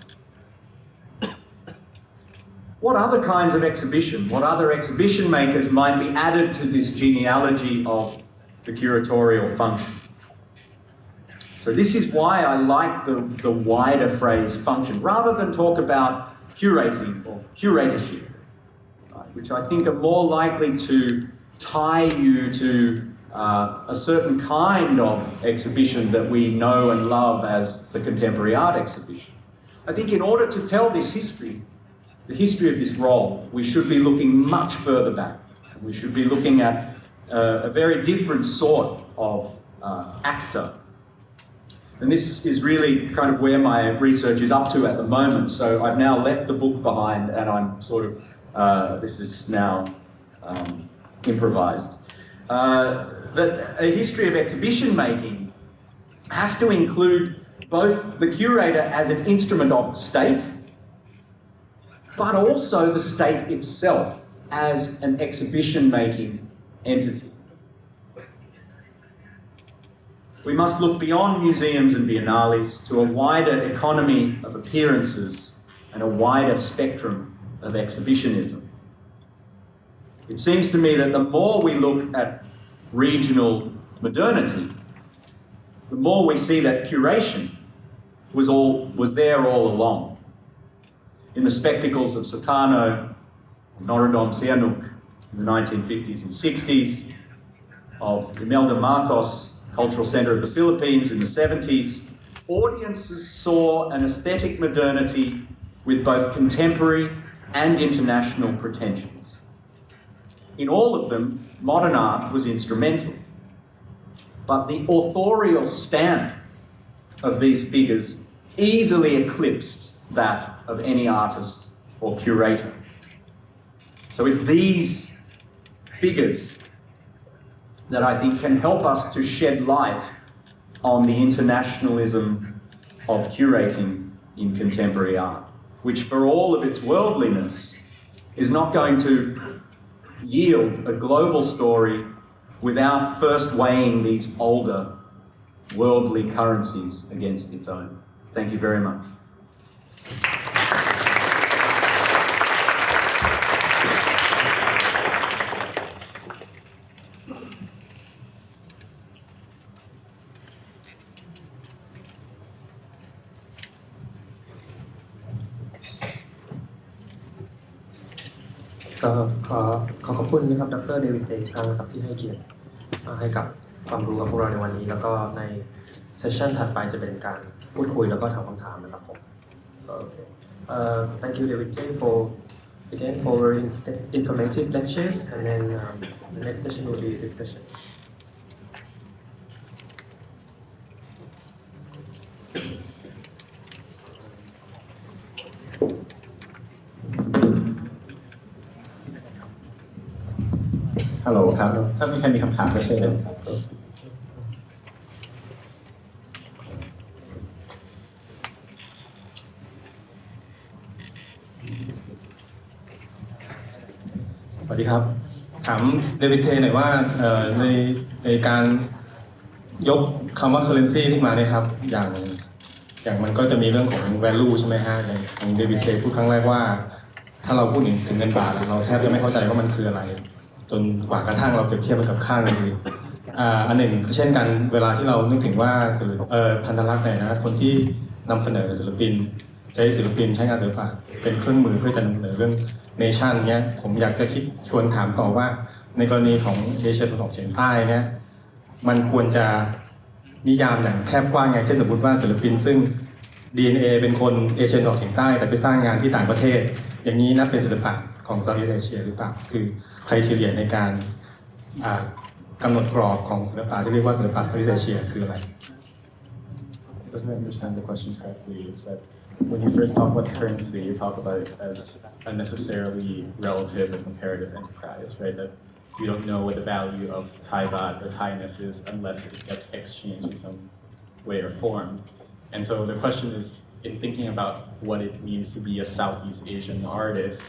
what other kinds of exhibition, what other exhibition makers might be added to this genealogy of the curatorial function. So this is why I like the wider phrase function, rather than talk about curating or curatorship, right, which I think are more likely to tie you to a certain kind of exhibition that we know and love as the contemporary art exhibition. I think in order to tell this history, the history of this role, we should be looking much further back. We should be looking at a very different sort of actor. And this is really kind of where my research is up to at the moment. So I've now left the book behind and I'm sort of, this is now improvised. That a history of exhibition making has to include both the curator as an instrument of the state, but also the state itself as an exhibition making entity. We must look beyond museums and biennales to a wider economy of appearances and a wider spectrum of exhibitionism. It seems to me that the more we look at regional modernity, the more we see that curation was there all along. In the spectacles of Sukarno, Norodom Sihanouk in the 1950s and 60s, of Imelda Marcos, Cultural Center of the Philippines in the 70s, audiences saw an aesthetic modernity with both contemporary and international pretensions. In all of them, modern art was instrumental, but the authorial stamp of these figures easily eclipsed that of any artist or curator. So it's these figures that I think can help us to shed light on the internationalism of curating in contemporary art, which for all of its worldliness is not going to yield a global story without first weighing these older worldly currencies against its own. Thank you very much.ขอขอบคุณนะครับดร.เดวิดเตย์ครับที่ให้เกียรติให้กับความรู้กับพวกเราในวันนี้แล้วก็ในเซสชั่นถัดไปจะเป็นการพูดคุยแล้วก็ถามคำถามนะครับผมโอเค Thank you David Tay for very informative lectures and then the next session will be discussion. Hello ครับถ้ามีใครมีคำถามก็เชิญเลยครับสวัสดีครับถามเดวิดเทย์หน่อยว่าในการยกคำว่า currency ขึ้นมาเนี่ยครับอย่างมันก็จะมีเรื่องของ value ใช่ไหมฮะอย่างเดวิดเทย์พูดครั้งแรกว่าถ้าเราพูดถึงเงินบาทเราแทบจะไม่เข้าใจว่ามันคืออะไรจนกว่ากระทั่งเราเปรียบเทียบมันกับค่าเงินอื่นอันหนึ่งเช่นกันเวลาที่เรานึกถึงว่าพันธลักษณ์เนี่ยนะคนที่นำเสนอศิลปินใช้ศิลปินใช้งานศิลปะเป็นเครื่องมือเพื่อจะนำเสนอเรื่องเนชั่นเนี่ยผมอยากจะคิดชวนถามต่อว่าในกรณีของเอเชียตะวันออกเฉียงใต้เนี่ยมันควรจะนิยามอย่างแคบกว้างไงเช่นสมมติว่าศิลปินซึ่ง DNA เป็นคนเอเชียตะวันออกเฉียงใต้แต่ไปสร้างงานที่ต่างประเทศอย่างนี้นับเป็นศิลปะของเซาท์อีสต์เอเชียหรือเปล่าคือไครทีเรียในการกำหนดกรอบของศิลปะที่เรียกว่าศิลปะเซาท์อีสต์เอเชียคืออะไร So if I understand the question correctly, it's that when you first talk about currency, you talk about it as a necessarily relative and comparative enterprise, right? That you don't know what the value of Thai baht or Thai-ness is unless it gets exchanged in some way or form. And so the question is, in thinking about what it means to be a Southeast Asian artist,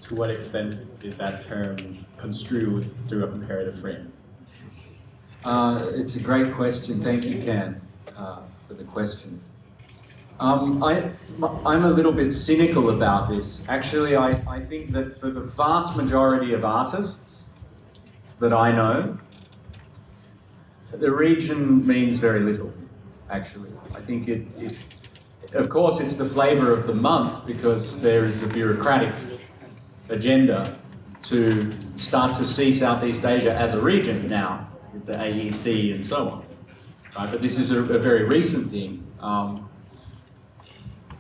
to what extent is that term construed through a comparative frame? It's a great question. Thank you, Ken, for the question. I'm a little bit cynical about this. Actually, I think that for the vast majority of artists that I know, the region means very little, actually. I think of course, it's the flavor of the month because there is a bureaucratic agenda to start to see Southeast Asia as a region now, with the AEC and so on. Right? But this is a very recent thing.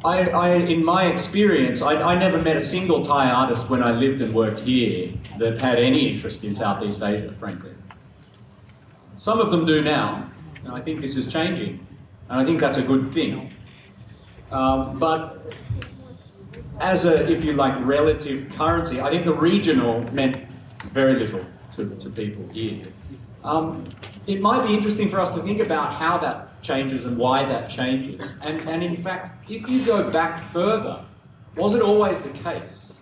In my experience, I never met a single Thai artist when I lived and worked here that had any interest in Southeast Asia, frankly. Some of them do now, and I think this is changing, and I think that's a good thing. But as a, if you like, relative currency, I think the regional meant very little to people here. It might be interesting for us to think about how that changes and why that changes. And in fact, if you go back further, was it always the case?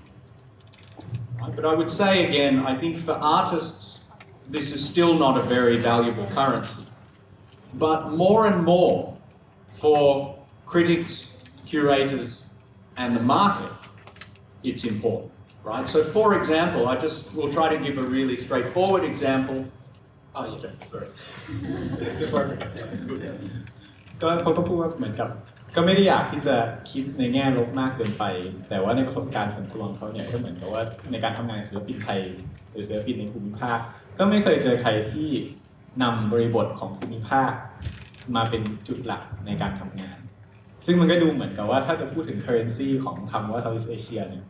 Right? But I would say again, I think for artists, this is still not a very valuable currency. But more and more for critics, curators, and the market, it's important, right? So for example, we'll try to give a really straightforward example. Oh, yeah, sorry. ก็เขาก็พูดว่าเหมือนกับก็ไม่ได้อยากที่จะคิดในแง่ลบมากเกินไปแต่ว่าในประสบการณ์ส่วนตัวของเขาเนี่ยก็เหมือนกับว่าในการทำงานศิลปินไทยหรือศิลปินในภูมิภาคก็ไม่เคยเจอใครที่นำบริบทของภูมิภาคมาเป็นจุดหลักในการทำงานซึ่งมันก็ดูเหมือนกับว่าถ้าจะพูดถึง currency ของคำว่า Southeast Asia เนี่ย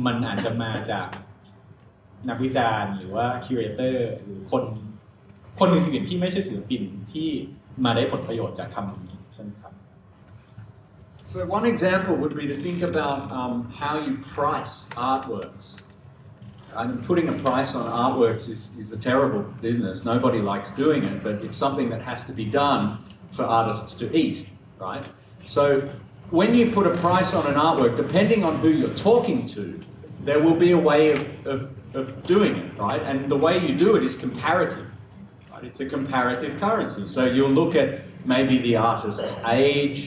มันอาจจะมาจากนักวิจารณ์หรือว่า curator หรือคนอื่นๆที่ไม่ใช่ศิลปินที่มาได้ผลประโยชน์จากคำนี้ใช่ไหมครับ So one example would be to think about how you price artworks. And putting a price on artworks is a terrible business. Nobody likes doing it, but it's something that has to be done for artists to eat, right? So when you put a price on an artwork, depending on who you're talking to, there will be a way of doing it, right? And the way you do it is comparative. It's a comparative currency. So you'll look at maybe the artist's age,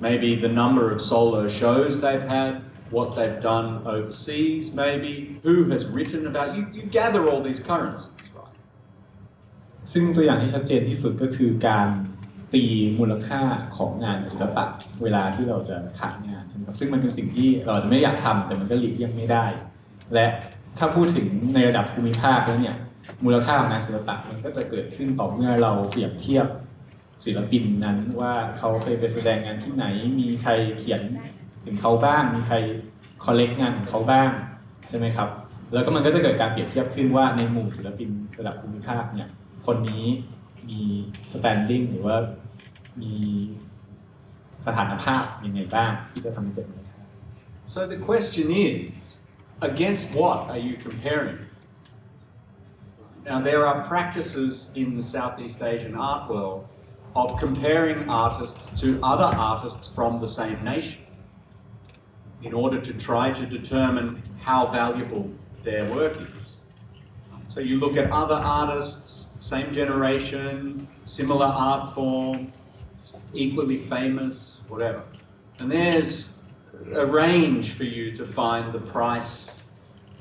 maybe the number of solo shows they've had, what they've done overseas, maybe who has written about you. You gather all these currencies, right? ซึ่งตัวอย่างที่ชัดเจนที่สุดก็คือการตีมูลค่าของงานศิลปะเวลาที่เราจะขายงานใช่ไหมครับซึ่งมันเป็นสิ่งที่เราจะไม่อยากทำแต่มันก็หลีกเลี่ยงไม่ได้และถ้าพูดถึงในระดับภูมิภาคแล้วเนี่ยมูลค่าของงานศิลปะมันก็จะเกิดขึ้นต่อเมื่อเราเปรียบเทียบศิลปินนั้นว่าเขาเคยไปแสดงงานที่ไหนมีใครเขียนถึงเขาบ้างมีใครคอลเลกต์งานของเขาบ้างใช่ไหมครับแล้วก็มันก็จะเกิดการเปรียบเทียบขึ้นว่าในหมู่ศิลปินระดับภูมิภาคเนี่ยคนนี้มี standing หรือว่ามีสถานภาพยังไงบ้างที่จะทำให้เกิดมูลค่า So the question is, against what are you comparing? Now, there are practices in the Southeast Asian art world of comparing artists to other artists from the same nation in order to try to determine how valuable their work is. So you look at other artists, same generation, similar art form, equally famous, whatever. And there's a range for you to find the price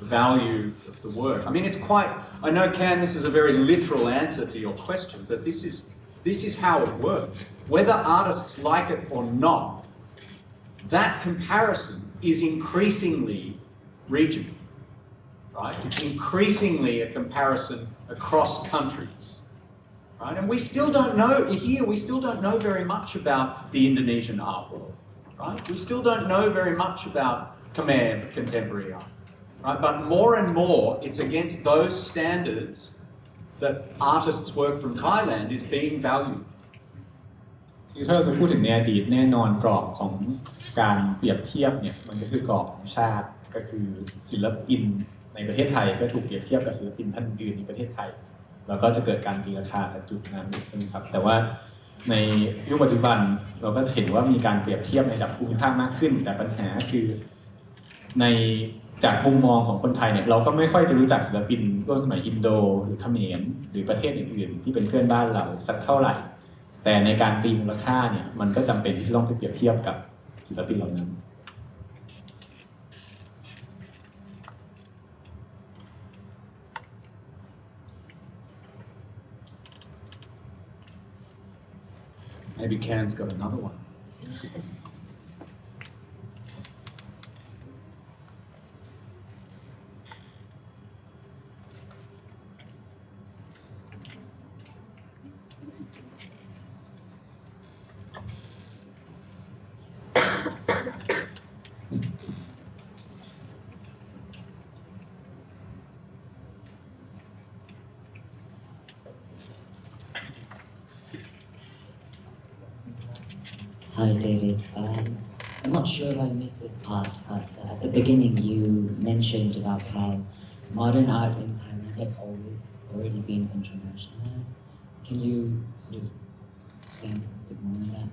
value of the work. I mean, it's quite, I know, Can, this is a very literal answer to your question, but this is how it works. Whether artists like it or not, that comparison is increasingly regional, right? It's increasingly a comparison across countries, right? And we still don't know, here we still don't know very much about the Indonesian art world, right? We still don't know very much about Khmer contemporary art. Right? But more and more, it's against those standards that artists' work from Thailand is being valued. คือถ้าเราจะพูดถึงในอดีตแน่นอนกรอบของการเปรียบเทียบเนี่ยมันก็คือกรอบของชาติก็คือศิลปินในประเทศไทยก็ถูกเปรียบเทียบกับศิลปินท่านอื่นในประเทศไทยแล้วก็จะเกิดการตีราคาจากจุดนั้นใช่ไหมครับแต่ว่าในยุคปัจจุบันเราก็จะเห็นว่ามีการเปรียบเทียบในระดับภูมิภาคมากขึ้นแต่ปัญหาคือในจากมุมมองของคนไทยเนี่ยเราก็ไม่ค่อยจะรู้จักศิลปินร่วมสมัยอินโดหรือเขมรหรือประเทศอื่นๆที่เป็นเพื่อนบ้านเราสักเท่าไหร่แต่ในการตีมูลค่าเนี่ยมันก็จำเป็นที่จะต้องไปเปรียบเทียบกับ ศิลปินเหล่านั้น Maybe Can's got another one. Hi, David. I'm not sure if I missed this part, but at the beginning you mentioned about how modern art in Thailand had always already been internationalized. Can you sort of expand a bit more on that?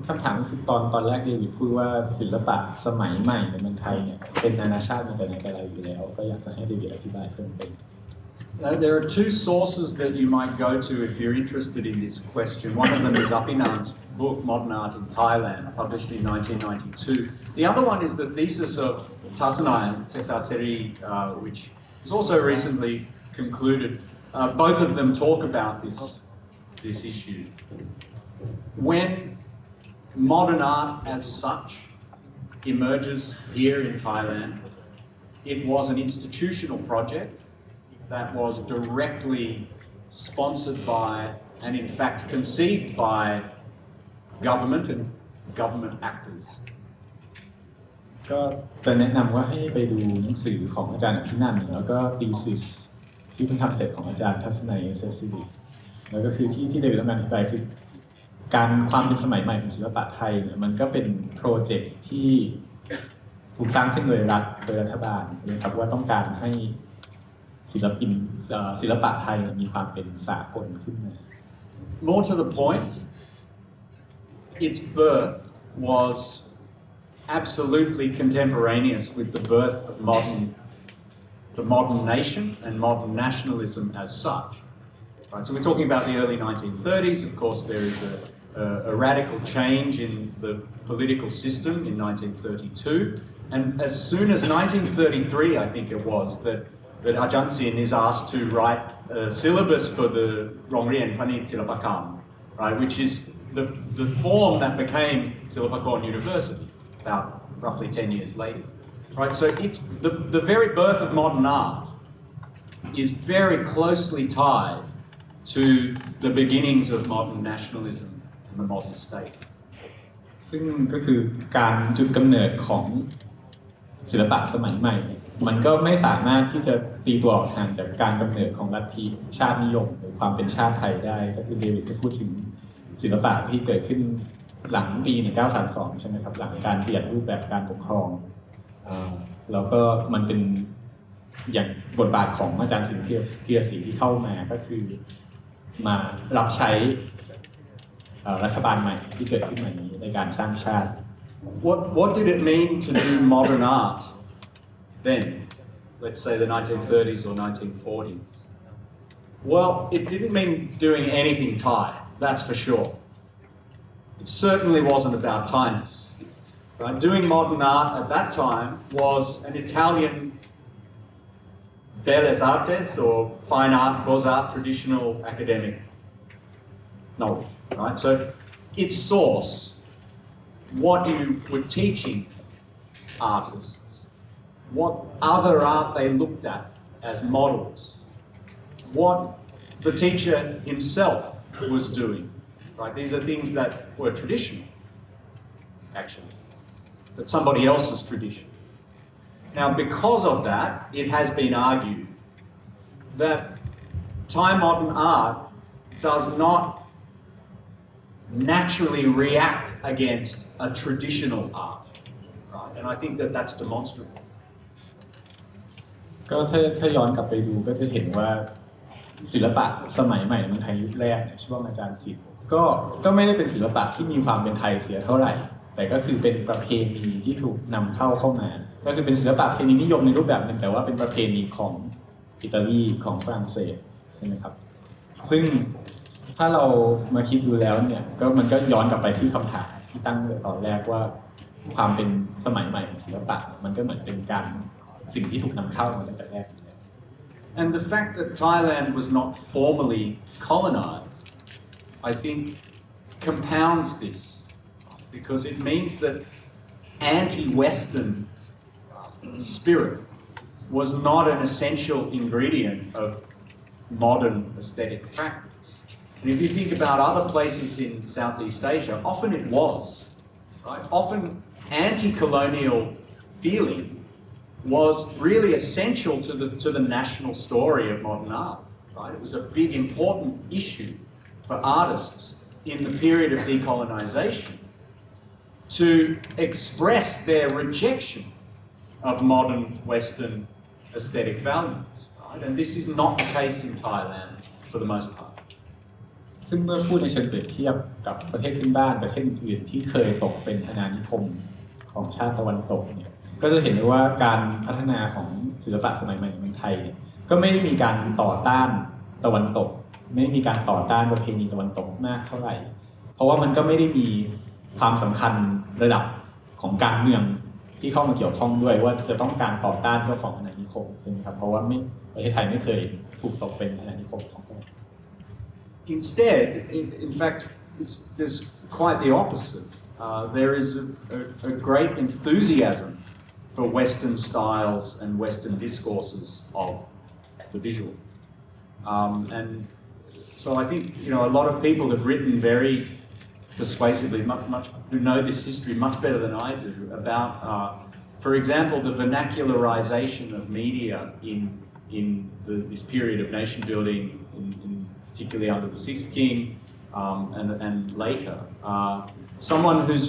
คำถามคือตอนแรกเดวิดพูดว่าศิลปะสมัยใหม่ในเมืองไทยเนี่ยเป็นนานาชาติมาแต่ไหนแต่ไรอยู่แล้วก็อยากจะให้เดวิดอธิบายเพิ่มเติม There are two sources that you might go to if you're interested in this question. One of them is Apinan's book, Modern Art in Thailand, published in 1992. The other one is the thesis of Tasanai Sektaseri, which was also recently concluded. Both of them talk about this issue. When modern art as such emerges here in Thailand, it was an institutional project that was directly sponsored by and in fact conceived by government and government actors. ก็จะแนะนำว่าให้ไปดูหนังสือของอาจารย์อภินันท์แล้วก็ thesis ที่เพิ่งทำเสร็จของอาจารย์ทัศนัยเซซิลีแล้วก็คือที่เดวิดต้องการอธิบายคือการความเป็นสมัยใหม่ของศิลปะไทยเนี่ยมันก็เป็นโปรเจกต์ที่ถูกสร้างขึ้นโดยรัฐโดยรัฐบาลนะครับว่าต้องการให้ศิลปะไทยมีความเป็นสากลขึ้นมา More to the point, its birth was absolutely contemporaneous with the birth of the modern nation and modern nationalism as such. Right, so we're talking about the early 1930s. Of course, there is a radical change in the political system in 1932, and as soon as 1933, I think it was that Ajahn Sin is asked to write a syllabus for the Rongrien Panit Silapakam, right, which is the form that became Silapakon University about roughly 10 years later. Right, so it's the very birth of modern art is very closely tied to the beginnings of modern nationalism and the modern state. ซึ่งก็คือการจุดกำเนิดของศิลปะสมัยใหม่มันก็ไม่สามารถที่จะตีตัวออกห่างจากการกำเนิดของลัทธิชาตินิยมหรือความเป็นชาติไทยได้ก็คือเดวิดก็พูดถึงศิลปะที่เกิดขึ้นหลังปี 1932 ใช่ไหมครับหลังการเปลี่ยนรูปแบบการปกครองแล้วก็มันเป็นอย่างบทบาทของอาจารย์สิงห์เกียรติศรีที่เข้ามาก็คือมารับใช้รัฐบาลใหม่ที่เกิดขึ้นมานี้ในการสร้างชาติ What did it mean to do modern art then? Let's say the 1930s or 1940s. Well, it didn't mean doing anything Thai, that's for sure. It certainly wasn't about Thainess. Right? Doing modern art at that time was an Italian belles artes or fine art, beaux-arts, traditional academic knowledge. Right? So its source, what you were teaching artists, what other art they looked at as models, what the teacher himself was doing. Right? These are things that were traditional, actually, but somebody else's tradition. Now, because of that, it has been argued that Thai modern art does not naturally react against a traditional art, right? And I think that that's demonstrable. ก็ถ้าย้อนกลับไปดูก็จะเห็นว่าศิลปะสมัยใหม่ในเมืองไทยยุคแรกช่วงอาจารย์ศิษย์ก็ไม่ได้เป็นศิลปะที่มีความเป็นไทยเสียเท่าไหร่แต่ก็คือเป็นประเพณีที่ถูกนำเข้ามาก็คือเป็นศิลปะประเพณีนิยมในรูปแบบหนึ่งแต่ว่าเป็นประเพณีของอิตาลีของฝรั่งเศสใช่ไหมครับซึ่งถ้าเรามาคิดดูแล้วเนี่ยมันก็ย้อนกลับไปที่คำถาม ที่ตั้งแต่ตอนแรกว่าความเป็นสมัยใหม่ของศิลปะมันก็เหมือนเป็นการสิ่งที่ถูกนำเข้ามาตั้งแต่แรก And the fact that Thailand was not formally colonized, I think, compounds this, because it means that anti-Western spirit was not an essential ingredient of modern aesthetic practice. And if you think about other places in Southeast Asia, often it was, right? Often anti-colonial feeling was really essential to the national story of modern art, right? It was a big important issue for artists in the period of decolonization to express their rejection of modern Western aesthetic values, right? And this is not the case in Thailand for the most part. ซึ่งเมื่อพูดในเชิงเปรียบเทียบกับประเทศเพื่อนบ้านประเทศอื่นๆที่เคยตกเป็นอาณานิคมของชาติตะวันตกเนี่ยก็จะเห็นได้ว่าการพัฒนาของศิลปะสมัยใหม่ในเมืองไทยเนี่ยก็ไม่ได้มีการต่อต้านตะวันตกไม่มีการต่อต้านประเพณีตะวันตกมากเท่าไหร่เพราะว่ามันก็ไม่ได้มีความสำคัญระดับของการเมืองที่เข้ามาเกี่ยวข้องด้วยว่าจะต้องการต่อต้านเจ้าของอาณานิคมใช่ไหมครับเพราะว่าประเทศไทยไม่เคยถูกตกเป็นอาณานิคมของ Instead, in fact, there's quite the opposite. There is a great enthusiasm for Western styles and Western discourses of the visual. And so I think, a lot of people have written very persuasively, much who know this history much better than I do, about, for example, the vernacularization of media in this period of nation building, particularly under the Sixth King and later. Someone who's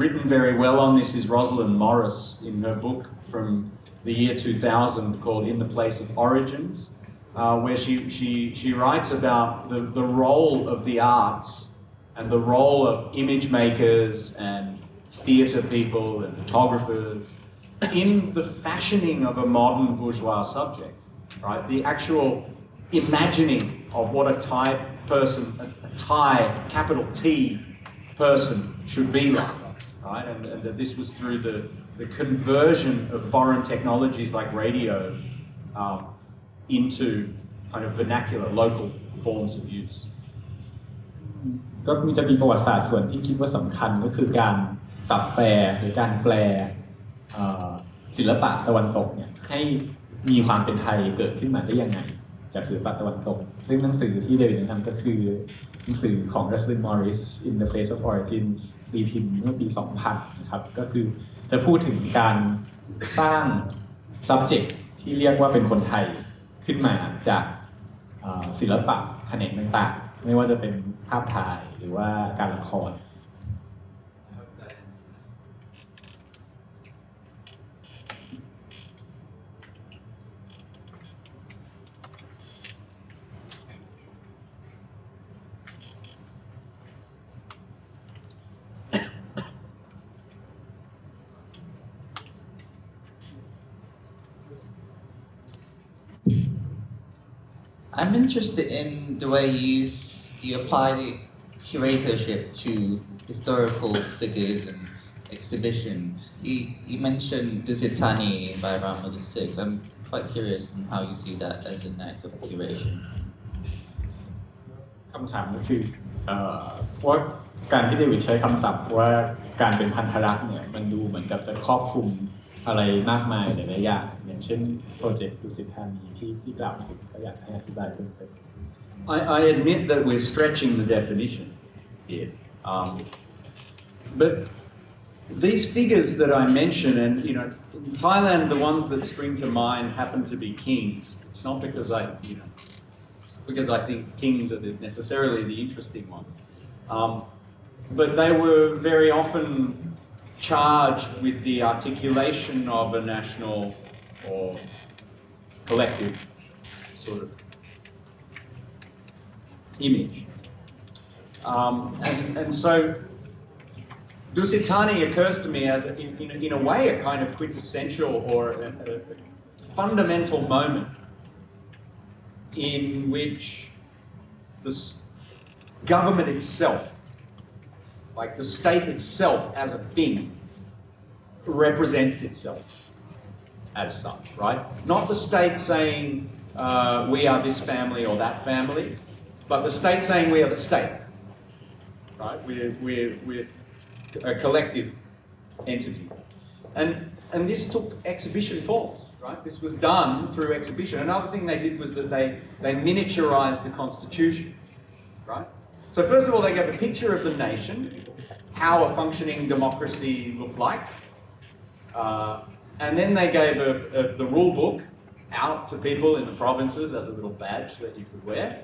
written very well on this is Rosalind Morris in her book from the year 2000 called In the Place of Origins, where she writes about the role of the arts and the role of image makers and theatre people and photographers in the fashioning of a modern bourgeois subject, right? The actual imagining of what a Thai person, a Thai capital T person should be like, right? And that this was through the conversion of foreign technologies like radio into kind of vernacular, local forms of use. ก็จะมีประวัติศาสตร์ส่วนที่คิดว่าสำคัญก็คือการปรับแปลหรือการแปลศิลปะตะวันตกเนี่ยให้มีความเป็นไทยเกิดขึ้นมาได้ยังไงจากศิลปะตะวันตกซึ่งหนังสือที่เดวิดแนะนำก็คือหนังสือของ Rosalind Morris In the Place of Origins ตีพิมพ์เมื่อปี 2000 นะครับก็คือจะพูดถึงการสร้าง subject ที่เรียกว่าเป็นคนไทยขึ้นมาจากศิลปะแขนงต่างๆไม่ว่าจะเป็นภาพถ่ายหรือว่าการละครI'm interested in the way you apply the curatorship to historical figures and exhibition. You mentioned Dusit Thani by Rama VI. I'm quite curious on how you see that as an act of curation. คำถามก็คือว่าการที่เดวิดใช้คำศัพท์ว่าการเป็นพันธรักษ์เนี่ยมันดูเหมือนกับจะครอบคลุมอะไรมากมายหลายๆอย่างอย่างเช่นโปรเจกต์ดุสิตธานีที่กล่าวถึงก็อยากให้อธิบายเพิ่มเติม I admit that we're stretching the definition here, but these figures that I mention, and in Thailand, the ones that spring to mind happen to be kings. It's not because I think kings are necessarily the interesting ones, but they were very often charged with the articulation of a national or collective sort of image. And so Dusit Thani occurs to me as, in a way, a kind of quintessential or a fundamental moment in which the government itself Like the state itself as a thing represents itself as such, right? Not the state saying we are this family or that family, but the state saying we are the state, right? We're a collective entity. And this took exhibition forms, right? This was done through exhibition. Another thing they did was that they miniaturized the constitution, right? So first of all, they gave a picture of the nation, how a functioning democracy looked like, and then they gave the rule book out to people in the provinces as a little badge that you could wear.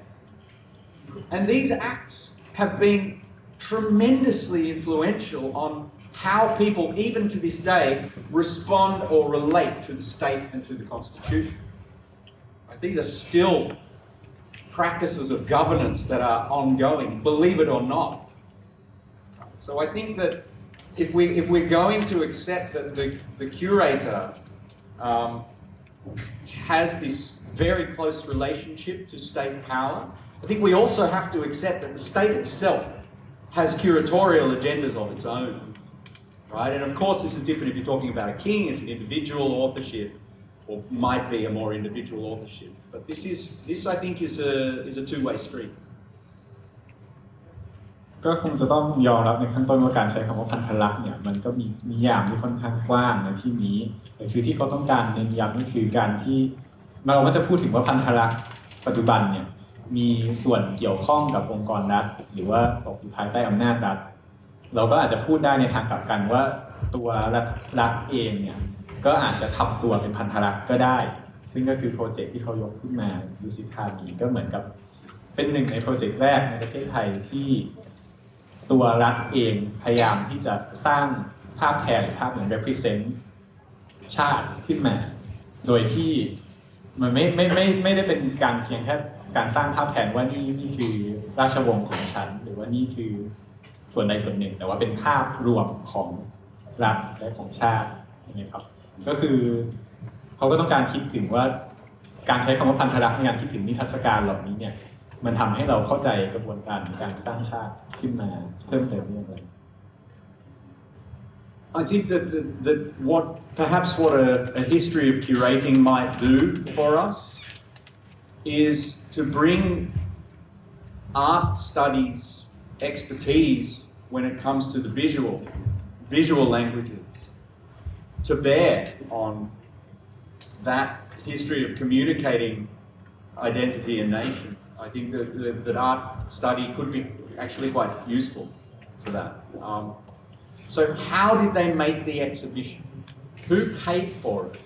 And these acts have been tremendously influential on how people, even to this day, respond or relate to the state and to the constitution. Right? These are still practices of governance that are ongoing, believe it or not. So I think that if we're going to accept that the curator has this very close relationship to state power, I think we also have to accept that the state itself has curatorial agendas of its own, right? And of course this is different if you're talking about a king, it's an individual authorship, or might be a more individual authorship. But this I think is a two-way street. ก็คงจะต้องยอมรับในขั้นต้นว่าการใช้คำว่าพันธลักษณ์เนี่ยมันก็มีนิยามที่ค่อนข้างกว้างในที่นี้แต่คือที่เขาต้องการเน้นย้ำก็คือการที่เราก็จะพูดถึงว่าพันธลักษณ์ปัจจุบันเนี่ยมีส่วนเกี่ยวข้องกับองค์กรรัฐหรือว่าตกอยู่ภายใต้อำนาจรัฐเราก็อาจจะพูดได้ในทางกลับกันว่าตัวรัฐเองเนี่ยก็อาจจะทำตัวเป็นพันธลักษณ์ก็ได้ซึ่งก็คือโปรเจกต์ที่เขายกขึ้นมาดุสิตธานีก็เหมือนกับเป็นหนึ่งในโปรเจกต์แรกในประเทศไทยที่ตัวรัฐเองพยายามที่จะสร้างภาพแทนภาพเหมือน represent ชาติขึ้นมาโดยที่มันไม่ได้เป็นการเพียงแค่การสร้างภาพแทนว่านี่คือราชวงศ์ของฉันหรือว่านี่คือส่วนใดส่วนหนึ่งแต่ว่าเป็นภาพรวมของรัฐและของชาติใช่ไหมครับก็คือเขาก็ต้องการคิดถึงว่าการใช้คำว่าพันธรักษ์ในการคิดถึงนิทรรศการเหล่านี้เนี่ยมันทำให้เราเข้าใจกระบวนการการสร้างชาติขึ้นมาเพิ่มเติมอย่างไร I think that perhaps what a history of curating might do for us is to bring art studies expertise when it comes to the visual languages to bear on that history of communicating identity and nation. I think that art study could be actually quite useful for that. So how did they make the exhibition? Who paid for it?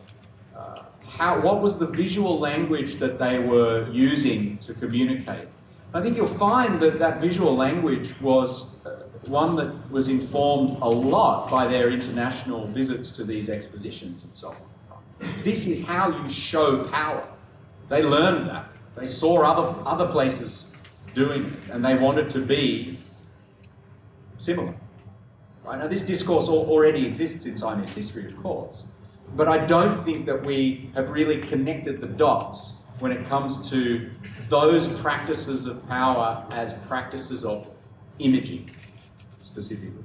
What was the visual language that they were using to communicate? I think you'll find that visual language was one that was informed a lot by their international visits to these expositions and so on. This is how you show power. They learned that. They saw other places doing it, and they wanted to be similar. Right? Now, this discourse already exists in Chinese history, of course, but I don't think that we have really connected the dots when it comes to those practices of power as practices of imaging, specifically.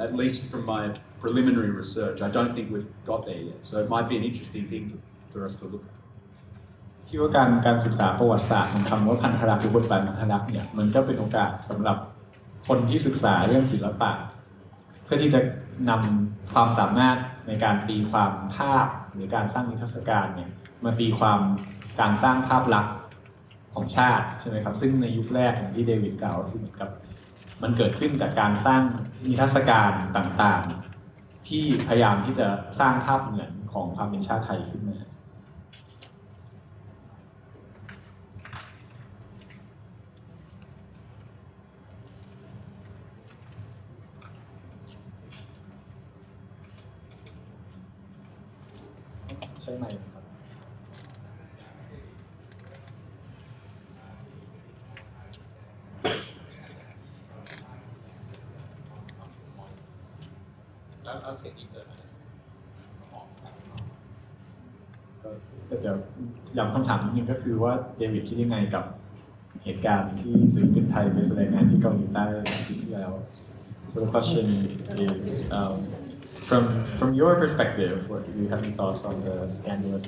At least from my preliminary research, I don't think we've got there yet, so it might be an interesting thing for us to look at. คิดว่าการศึกษาประวัติศาสตร์ของคำว่าพันธรักษ์หรือบทบาทพันธรักษ์เนี่ยมันก็เป็นโอกาสสำหรับคนที่ศึกษาเรื่องศิลปะเพื่อที่จะนำความสามารถในการตีความภาพหรือการสร้างนิทรรศการเนี่ยมาตีความการสร้างภาพลักษณ์ของชาติใช่ไหมครับซึ่งในยุคแรกอย่างที่เดวิดกล่าวคือเหมือนกับมันเกิดขึ้นจากการสร้างนิทรรศการต่างๆที่พยายามที่จะสร้างภาพเหมือนของความเป็นชาติไทยขึ้นมาใช่ไหมครับแล้วเสร็จอีกเลยก็เดี๋ยวย้ำคำถามนิดนึงก็คือว่าเดวิดคิดยังไงกับ เหตุการณ์ที่ศิลปินไทยไปแสดงงานที่เกาหลีใต้ปีที่แล้ว So the question is from your perspective, what do you have any thoughts on the scandalous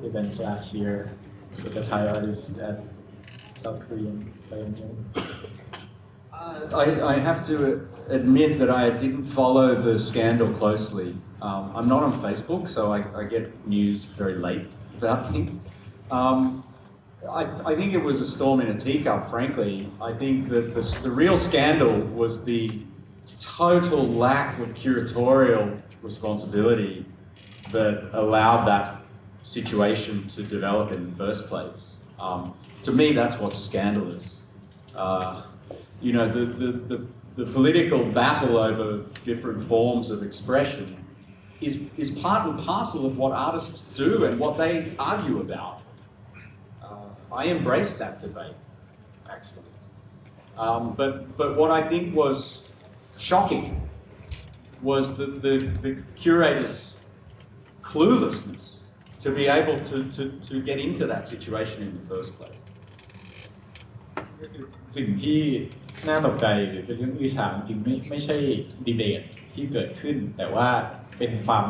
events last year with the Thai artist at South Korean Pavilion? I have to admit that I didn't follow the scandal closely. I'm not on Facebook, so I get news very late about things. I think it was a storm in a teacup, frankly. I think that the real scandal was the total lack of curatorial responsibility that allowed that situation to develop in the first place. To me, that's what's scandalous. You know, the political battle over different forms of expression is part and parcel of what artists do and what they argue about. I embraced that debate, actually. But what I think was shocking was the curator's cluelessness to be able to get into that situation in the first place. สิ่งที่น่าตกใจหรือเป็นเรื่องอื้อฉาวจริงไม่ใช่ดีเบตที่เกิดขึ้นแต่ว่าเป็นความ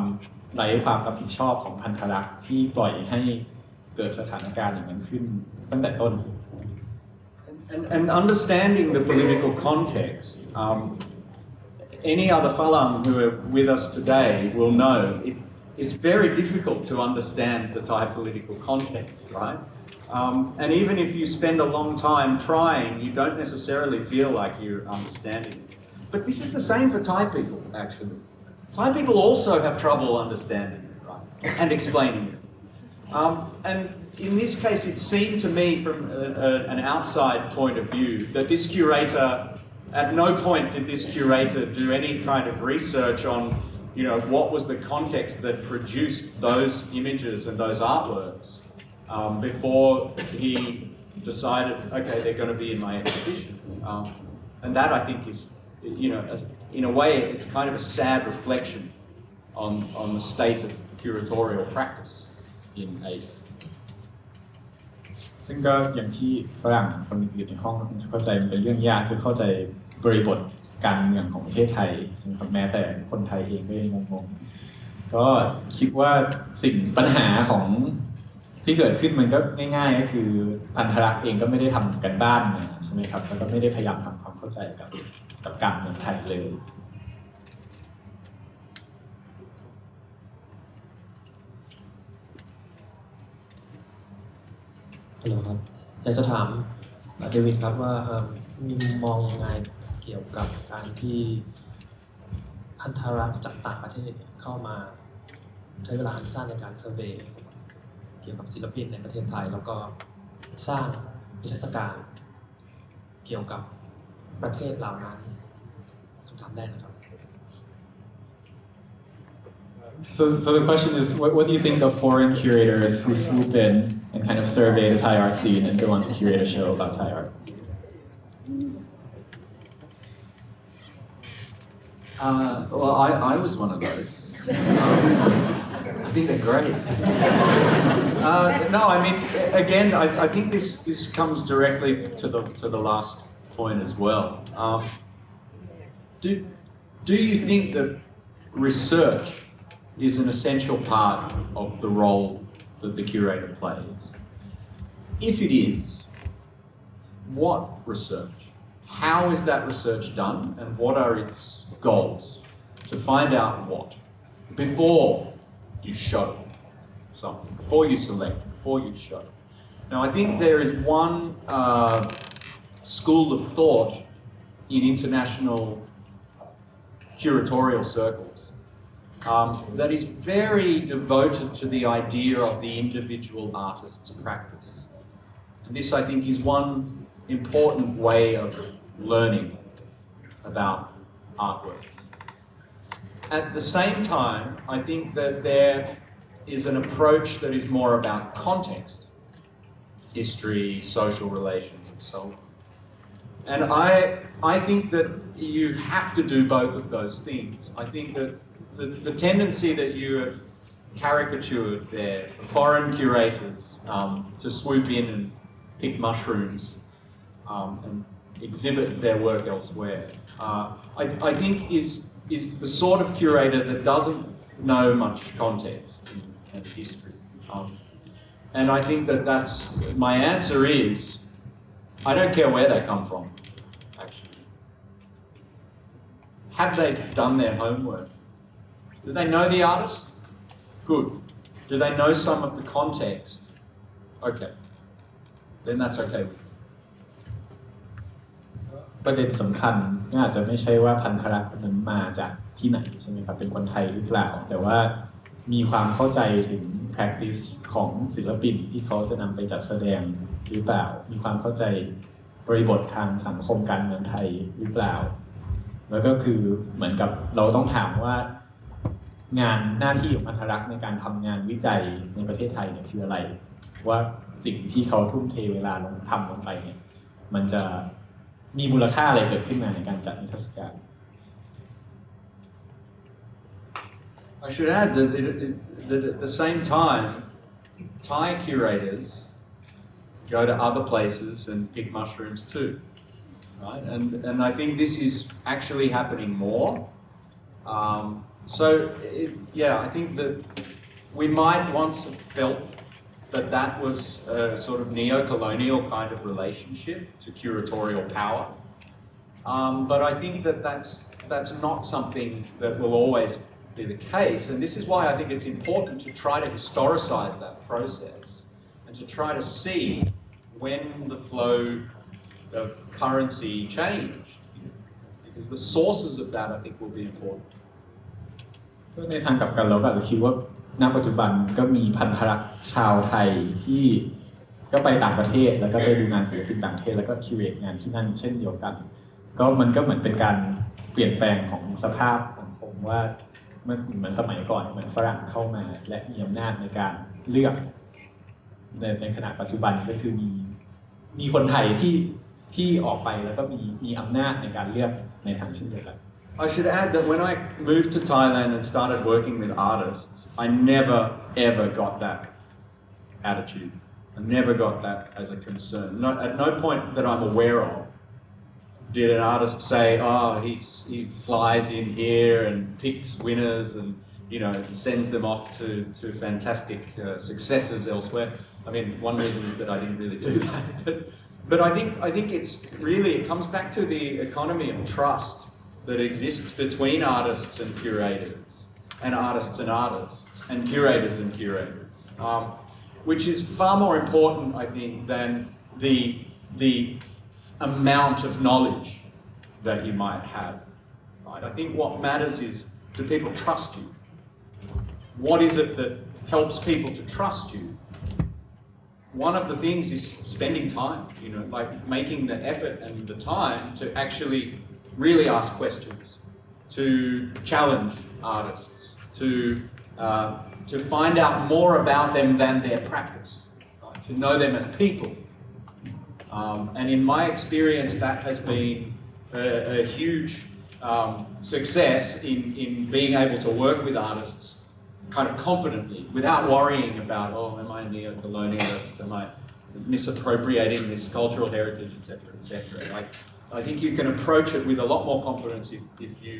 ไร้ความรับผิดชอบของพันธรักษ์ที่ปล่อยให้เกิดสถานการณ์อย่างนั้นขึ้นตั้งแต่ต้น And understanding the political context, any other Falam who are with us today will know it's very difficult to understand the Thai political context, right? And even if you spend a long time trying, you don't necessarily feel like you're understanding it. But this is the same for Thai people, actually. Thai people also have trouble understanding it, right? And explaining it. And in this case, it seemed to me from an outside point of view that this curator, at no point did this curator do any kind of research on, you know, what was the context that produced those images and those artworks before he decided, okay, they're going to be in my exhibition. And that, I think, is, you know, in a way, it's kind of a sad reflection on the state of curatorial practice in Asia. ซึ่งก็อย่างที่ฝรั่งคนอื่นในห้องจะเข้าใจมันเป็นเรื่องยากจะเข้าใจบริบทการเมืองของประเทศไทยแม้แต่คนไทยเองก็ยังงงๆก็คิดว่าปัญหาของที่เกิดขึ้นมันก็ง่ายๆก็คือพันธรักษ์เองก็ไม่ได้ทำกันบ้านมาใช่ไหมครับแล้วก็ไม่ได้พยายามทำความเข้าใจกับการเมืองไทยเลย ฮัลโหลครับอยากจะถามเดวิดครับว่ามีมุมมองยังไงเกี่ยวกับการที่พันธรักษ์จากต่างประเทศเข้ามาใช้เวลาอันสั้นในการเซอร์เวย์เกี่ยวกับศิลปินในประเทศไทยแล้วก็สร้างนิทรรศการเกี่ยวกับประเทศเหล่านั้นคำถามแรกนะครับ So the question is, what do you think of foreign curators who swoop in and kind of survey the Thai art scene and go on to curate a show about Thai art? Well, I was one of those. I think they're great. No, I mean, again, I think this comes directly to the last point as well. Do you think that research is an essential part of the role that the curator plays? If it is, what research? How is that research done and what are its goals? To find out what before you show something, before you select, before you show. Now, I think there is one school of thought in international curatorial circles that is very devoted to the idea of the individual artist's practice. And this, I think, is one important way of learning about artworks. At the same time, I think that there is an approach that is more about context, history, social relations, and so on. And I think that you have to do both of those things. I think that the tendency that you have caricatured there, foreign curators to swoop in and pick mushrooms and exhibit their work elsewhere. I think is the sort of curator that doesn't know much context and history. And I think that's my answer is I don't care where they come from, actually. Have they done their homework? Do they know the artist? Good. Do they know some of the context? Okay. Then that's okay with me. ประเด็นสำคัญก็อาจจะไม่ใช่ว่าพันธรักษ์คนนั้นมาจากที่ไหนใช่ไหมครับเป็นคนไทยหรือเปล่าแต่ว่ามีความเข้าใจถึง practice ของศิลปินที่เขาจะนำไปจัดแสดงหรือเปล่ามีความเข้าใจบริบททางสังคมการเมืองไทยหรือเปล่าแล้วก็คือเหมือนกับเราต้องถามว่างานหน้าที่ของพันธรักษ์ในการทำงานวิจัยในประเทศไทยเนี่ยคืออะไรว่าสิ่งที่เขาทุ่มเทเวลาทำลงไปเนี่ยมันจะมีมูลค่าอะไรเกิดขึ้นมาในการจัดนิทรรศการ I should add that at the same time, Thai curators go to other places and pick mushrooms too, right? And I think this is actually happening more. I think that we might once have felt that was a sort of neo-colonial kind of relationship to curatorial power. But I think that that's not something that will always be the case, and this is why I think it's important to try to historicize that process and to try to see when the flow of currency changed, because the sources of that I think will be important. ในทางกลับกันเราก็อาจจะคิดว่าณปัจจุบันก็มีพันธรักษ์ชาวไทยที่ก็ไปต่างประเทศแล้วก็ไปดูงานศิลปินต่างประเทศแล้วก็คิวเรตงานที่นั่นเช่นเดียวกันก็มันก็เหมือนเป็นการเปลี่ยนแปลงของสภาพสังคมว่าเหมือนสมัยก่อนเหมือนฝรั่งเข้ามาและมีอำนาจในการเลือกในขณะปัจจุบันก็คือมีคนไทยที่ออกไปแล้วก็มีอำนาจในการเลือกในทางเช่นเดียวกัน I should add that when I moved to Thailand and started working with artists, I never ever got that attitude. I never got that as a concern. At no point that I'm aware of did an artist say, "Oh, he flies in here and picks winners and sends them off to fantastic successes elsewhere." I mean, one reason is that I didn't really do that, but I think it's really it comes back to the economy of trust that exists between artists and curators, and artists and artists, and curators and curators, which is far more important, I think, than the amount of knowledge that you might have. Right? I think what matters is, do people trust you? What is it that helps people to trust you? One of the things is spending time, like making the effort and the time to actually really ask questions, to challenge artists, to find out more about them than their practice, right? To know them as people. And in my experience, that has been a huge success in being able to work with artists kind of confidently, without worrying about, am I a neo-colonialist? Am I misappropriating this cultural heritage, etc., etc. I think you can approach it with a lot more confidence if you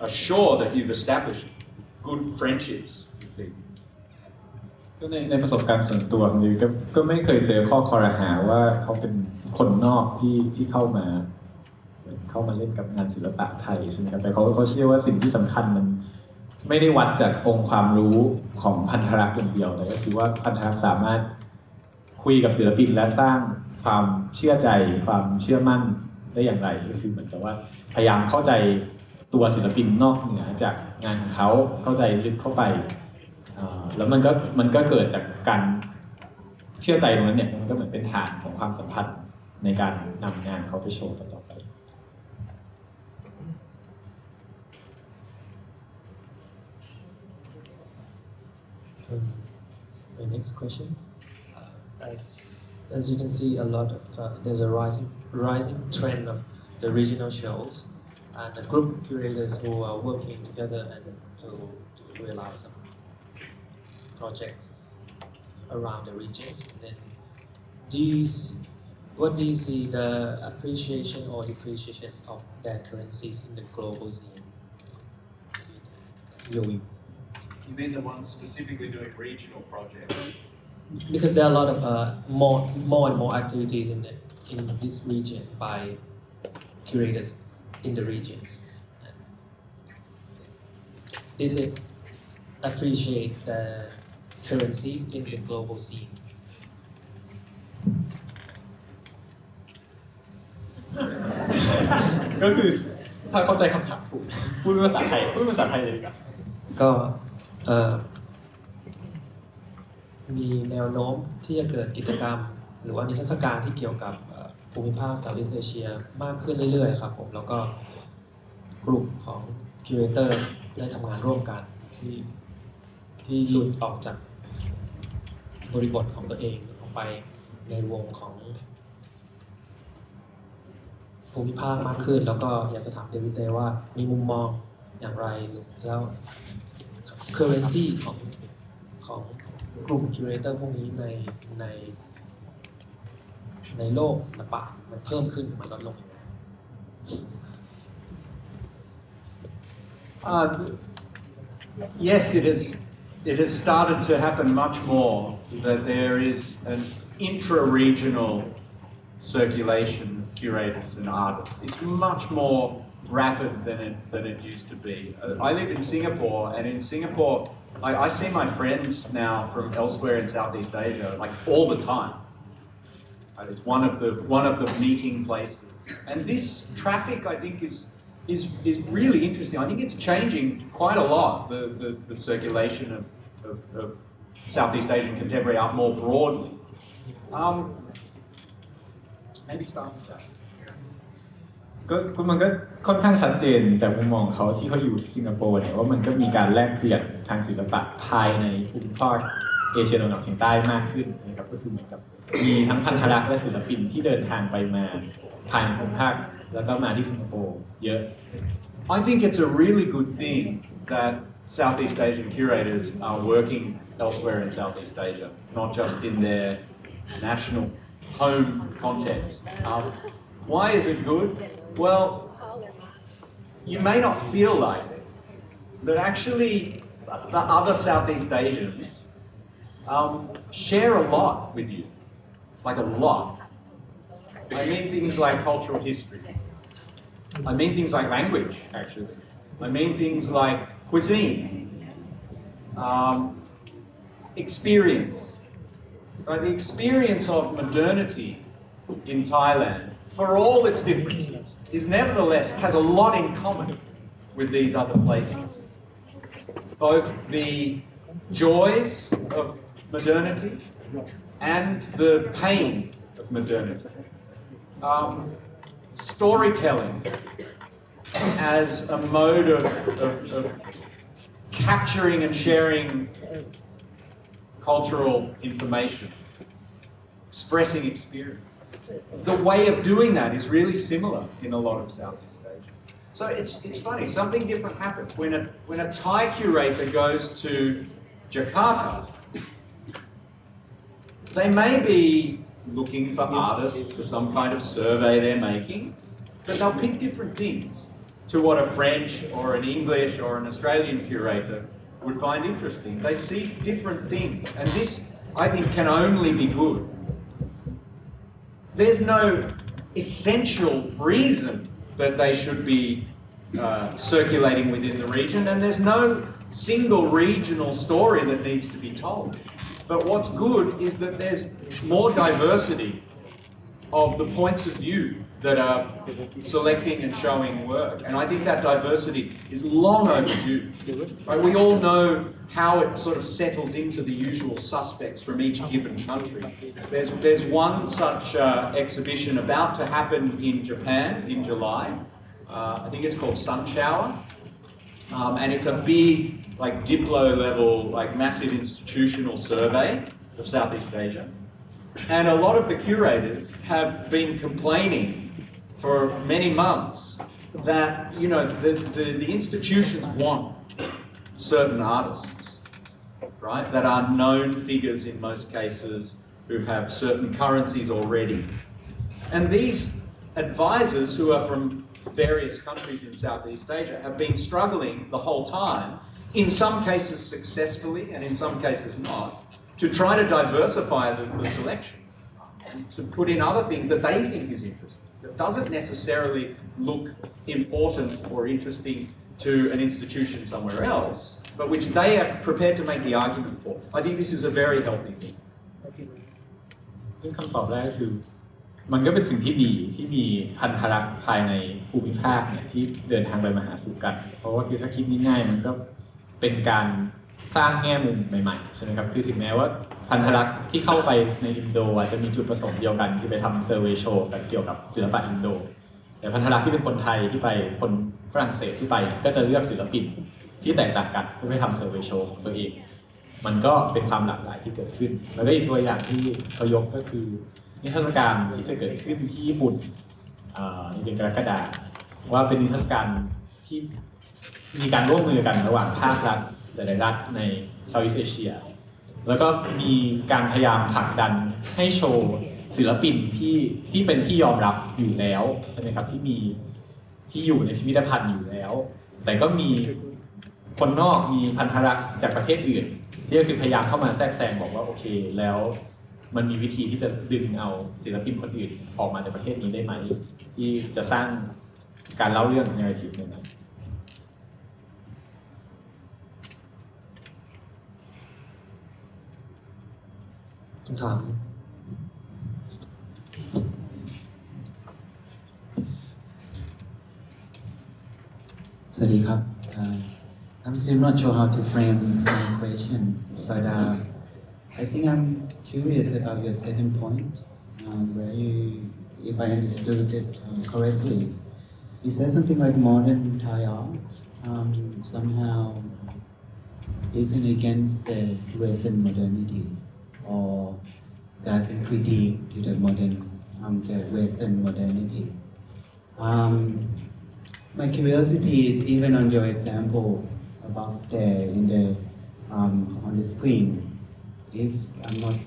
are sure that you've established good friendships with people. ก็ในประสบการณ์ส่วนตัวของดิวก็ไม่เคยเจอข้อคอรหาว่าเขาเป็นคนนอกที่เข้ามาเล่นกับงานศิลปะไทยใช่ไหมครับแต่เขาเชื่อว่าสิ่งที่สำคัญมันไม่ได้วัดจากองค์ความรู้ของพันธรักษ์อย่างเดียวแต่ก็คือว่าพันธรักษ์สามารถคุยกับศิลปินและสร้างความเชื่อใจความเชื่อมั่นได้อย่างไรก็คือเหมือนกับว่าพยายามเข้าใจตัวศิลปินนอกเหนือจากงานของเขาเข้าใจลึกเข้าไปแล้วมันก็เกิดจากการเชื่อใจตรงนั้นเนี่ยมันก็เหมือนเป็นฐานของความสัมพันธ์ในการนำงานเขาไปโชว์ต่อไป The next question, as you can see, a lot of there's a rising trend of the regional shows, and a group of curators who are working together and to realize some projects around the regions. Then, what do you see the appreciation or depreciation of their currencies in the global scene? Your view. You mean the ones specifically doing regional projects? Because there are a lot of more and more activities in this region by curators in the regions. Is it appreciate the currencies in the global scene? ก็คือถ้าเข้าใจคำถามถูกพูดเป็นภาษาไทยเลยดีกว่า ก็มีแนวโน้มที่จะเกิดกิจกรรม หรือว่านิทรรศการที่เกี่ยวกับภูมิภาคเซาท์อีสต์เอเชียมากขึ้นเรื่อยๆครับผมแล้วก็กลุ่มของคิวเรเตอร์ได้ทำงานร่วมกันที่หลุดออกจากบริบทของตัวเองออกไปในวงของภูมิภาคมากขึ้นแล้วก็อยากจะถามเดวิดเต้ว่ามีมุมมองอย่างไรแล้ว currency ของกลุ่มคิวเรเตอร์พวกนี้ในโลกศิลปะมันเพิ่มขึ้นหรือมันลดลงยังไง Yes, it has started to happen much more that there is an intra-regional circulation of curators and artists. It's much more rapid than it used to be. I live in Singapore, and in Singapore, I see my friends now from elsewhere in Southeast Asia like all the time. It's one of the meeting places, and this traffic I think is really interesting. I think it's changing quite a lot, the circulation of Southeast Asian contemporary art more broadly. Maybe start with that. ก็มันก็ค่อนข้างชัดเจนจากมุมมองเขาที่เขาอยู่ที่สิงคโปร์เนี่ยว่ามันก็มีการแลกเปลี่ยนทางศิลปะภายในภูมิภาคเอเชียตะวันออกเฉียงใต้มากขึ้นนะครับก็คือเหมือนกับมีทั้งพันธรักษ์และศิลปินที่เดินทางไปมาผ่านภูมิภาคแล้วก็มาที่สิงคโปร์เยอะ I think it's a really good thing that Southeast Asian curators are working elsewhere in Southeast Asia, not just in their national home context. Why is it good? Well, you may not feel like it, but actually the other Southeast Asians share a lot with you, like a lot. I mean things like cultural history. I mean things like language, actually. I mean things like cuisine, experience. Right? The experience of modernity in Thailand, for all its differences, is nevertheless has a lot in common with these other places. Both the joys of modernity and the pain of modernity. Storytelling as a mode of capturing and sharing cultural information, expressing experience. The way of doing that is really similar in a lot of Southeast Asia. So it's funny, something different happens. When a Thai curator goes to Jakarta, they may be looking for artists for some kind of survey they're making, but they'll pick different things to what a French or an English or an Australian curator would find interesting. They see different things, and this, I think, can only be good. There's no essential reason that they should be circulating within the region, and there's no single regional story that needs to be told. But what's good is that there's more diversity of the points of view that are selecting and showing work. And I think that diversity is long overdue. Right? We all know how it sort of settles into the usual suspects from each given country. There's one such exhibition about to happen in Japan in July. I think it's called Sun Shower. And it's a big, like diplo level, like massive institutional survey of Southeast Asia. And a lot of the curators have been complaining for many months that, you know, the institutions want certain artists, right, that are known figures in most cases who have certain currencies already. And these advisors who are from various countries in Southeast Asia have been struggling the whole time, in some cases successfully and in some cases not, to try to diversify the selection, to put in other things that they think is interesting, that doesn't necessarily look important or interesting to an institution somewhere else, but which they are prepared to make the argument for. I think this is a very healthy thing. ซึ่งคำตอบแรกคือมันก็เป็นสิ่งที่ดีที่มีพันธรักษ์ภายในภูมิภาคเนี่ยที่เดินทางไปมาหาสู่กัน เพราะว่าคือถ้าคิดง่ายๆมันก็เป็นการสร้างแง่มุมใหม่ๆใช่ไหมครับคือถึงแม้ว่าพันธรักษ์ที่เข้าไปในอินโดอาจจะมีจุดประสงค์เดียวกันคือไปทำเซอร์เวย์โชว์กันเกี่ยวกับศิลปะอินโดแต่พันธรักษ์ที่เป็นคนไทยที่ไปคนฝรั่งเศสที่ไปก็จะเลือกศิลปินที่แตกต่างกันเพื่อไปทำเซอร์เวย์โชว์ของตัวเองมันก็เป็นความหลากหลายที่เกิดขึ้นแล้วก็อีกตัวอย่างที่เขายกก็คือนิทรรศการที่จะเกิดขึ้นที่ญี่ปุ่นในเดือนกรกฎาคมว่าเป็นนิทรรศการที่มีการร่วมมือกันระหว่างภาครัฐหลายๆรัฐในเซาท์อีสต์เอเชียแล้วก็มีการพยายามผลักดันให้โชว์ศิลปินที่เป็นที่ยอมรับอยู่แล้วใช่ไหมครับที่อยู่ในพิพิธภัณฑ์อยู่แล้วแต่ก็มีคนนอกมีพันธรักษ์จากประเทศอื่นที่ก็คือพยายามเข้ามาแทรกแซงบอกว่าโอเคแล้วมันมีวิธีที่จะดึงเอาศิลปินคนอื่นออกมาจากประเทศนี้ได้ไหมที่จะสร้างการเล่าเรื่องในวิธีใหม่คำถามสวัสดีครับ I'm still not sure how to frame my questions, but I think I'm curious about your second point, where you, if I understood it correctly, you said something like modern Thai art somehow isn't against the Western modernity, or doesn't critique to the Western modernity. My curiosity is even on your example above there in the on the screen. If I'm not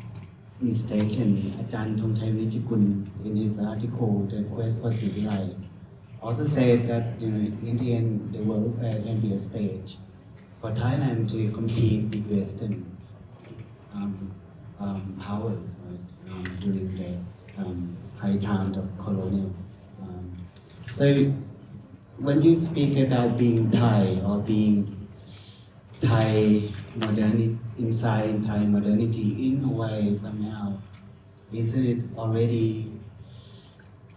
mistaken, Ajahn Thongthai Vichikun in his article The Quest for Sivilai also said that in the end the World Fair can be a stage for Thailand to compete with Western powers, right, during the high times of colonial. So when you speak about being Thai or being Thai modernity, inside Thai modernity, in a way somehow, isn't it already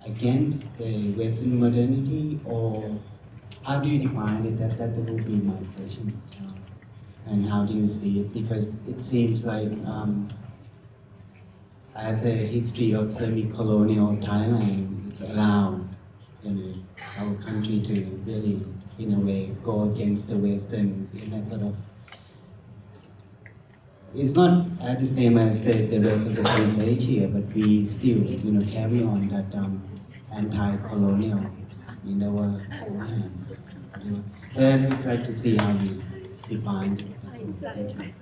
against the Western modernity, or how do you define it? That will be my question. And how do you see it? Because it seems like as a history of semi-colonial Thailand, it's allowed our country to really, in a way, go against the Western in that sort of. It's not the same as the rest of the South Asia, but we still, carry on that anti-colonial in our hands. So I'd just like to see how you define it. Thank you.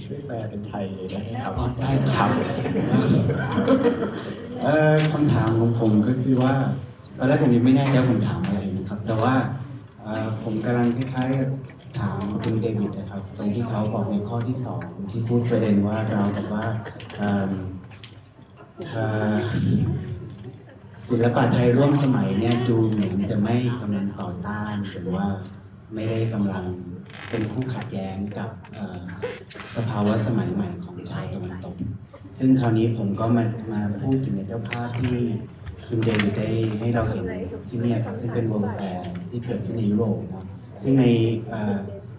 ช่วยแปลเป็นไทยเลยนะครับ ได้ครับคำถามของผมก็คือว่าตอนแรกผมยังไม่แน่ใจว่าผมถามอะไรนะครับแต่ว่าผมกำลังคล้ายๆกับถามคุณเดวิดนะครับตรงที่เขาบอกในข้อที่2ที่พูดประเด็นว่าเราแบบว่าศิลปะไทยร่วมสมัยเนี่ยดูเหมือนจะไม่กำลังต่อต้านหรือว่าไม่ได้กำลังเป็นคู่ขัดแย้งกับสภาวะสมัยใหม่ของชาวตะวันตกซึ่งคราวนี้ผมก็มาพูดถึงในเจ้าภาพที่คุณเดวิดได้ให้เราเห็นที่นี่ครับซึ่งเป็น World Fair ที่เกิดขึ้นในยุโรปนะซึ่งใน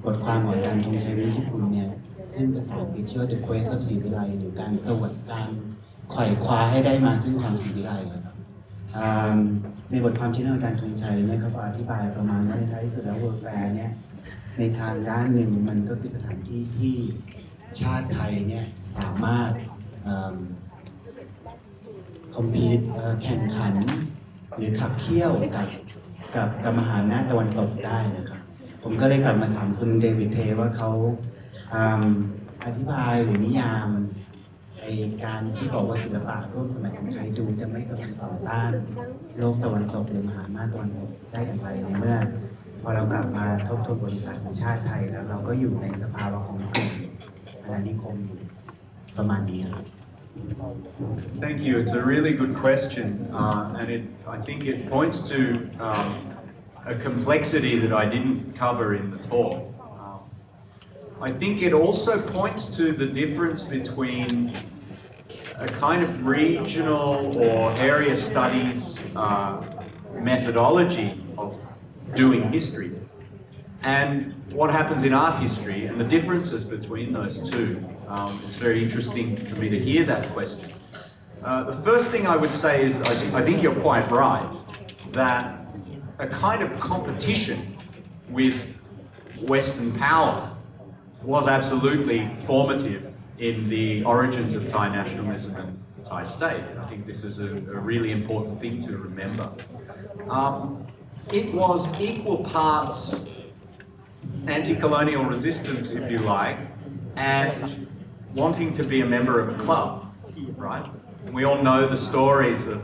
บทความของอาจารย์ธงชัย วิชิตกุลเนี่ยซึ่งภาษาอังกฤษชื่อ The Quest of ศรีวิไลหรือการสวดการไขว่คว้าให้ได้มาซึ่งความศรีวิไลครับในบทความที่อาจารย์ธงชัยเนี่ยเขาอธิบายประมาณว่าในท้ายที่สุดแล้ว World Fair เนี่ยในทางด้านหนึ่งมันก็คือสถานที่ที่ชาติไทยเนี่ยสามารถคอมพีทแข่งขันหรือขับเคี่ยวกับมหาอำนาจตะวันตกได้นะครับผมก็เลยกลับมาถามคุณเดวิดเทว่าเขา อธิบายหรือนิยามไอการที่บอกว่าศิลปะร่วมสมัยของไทยดูจะไม่กำลังต่อต้านโลกตะวันตกหรือมหาอำนาจตะวันตกได้อย่างไรในเมื่อพอเรากลับมาทบทวนบริษัทของชาติไทยแล้วเราก็อยู่ในสภาวะของกลุ่มอาณานิคมอยู่ประมาณนี้ครับ Thank you. It's a really good question, and I think it points to a complexity that I didn't cover in the talk. I think it also points to the difference between a kind of regional or area studies methodology of doing history and what happens in art history and the differences between those two. It's very interesting for me to hear that question. The first thing I would say is I think you're quite right that a kind of competition with Western power was absolutely formative in the origins of Thai nationalism and the Thai state. I think this is a really important thing to remember. It was equal parts anti-colonial resistance, if you like, and wanting to be a member of a club, right? We all know the stories of,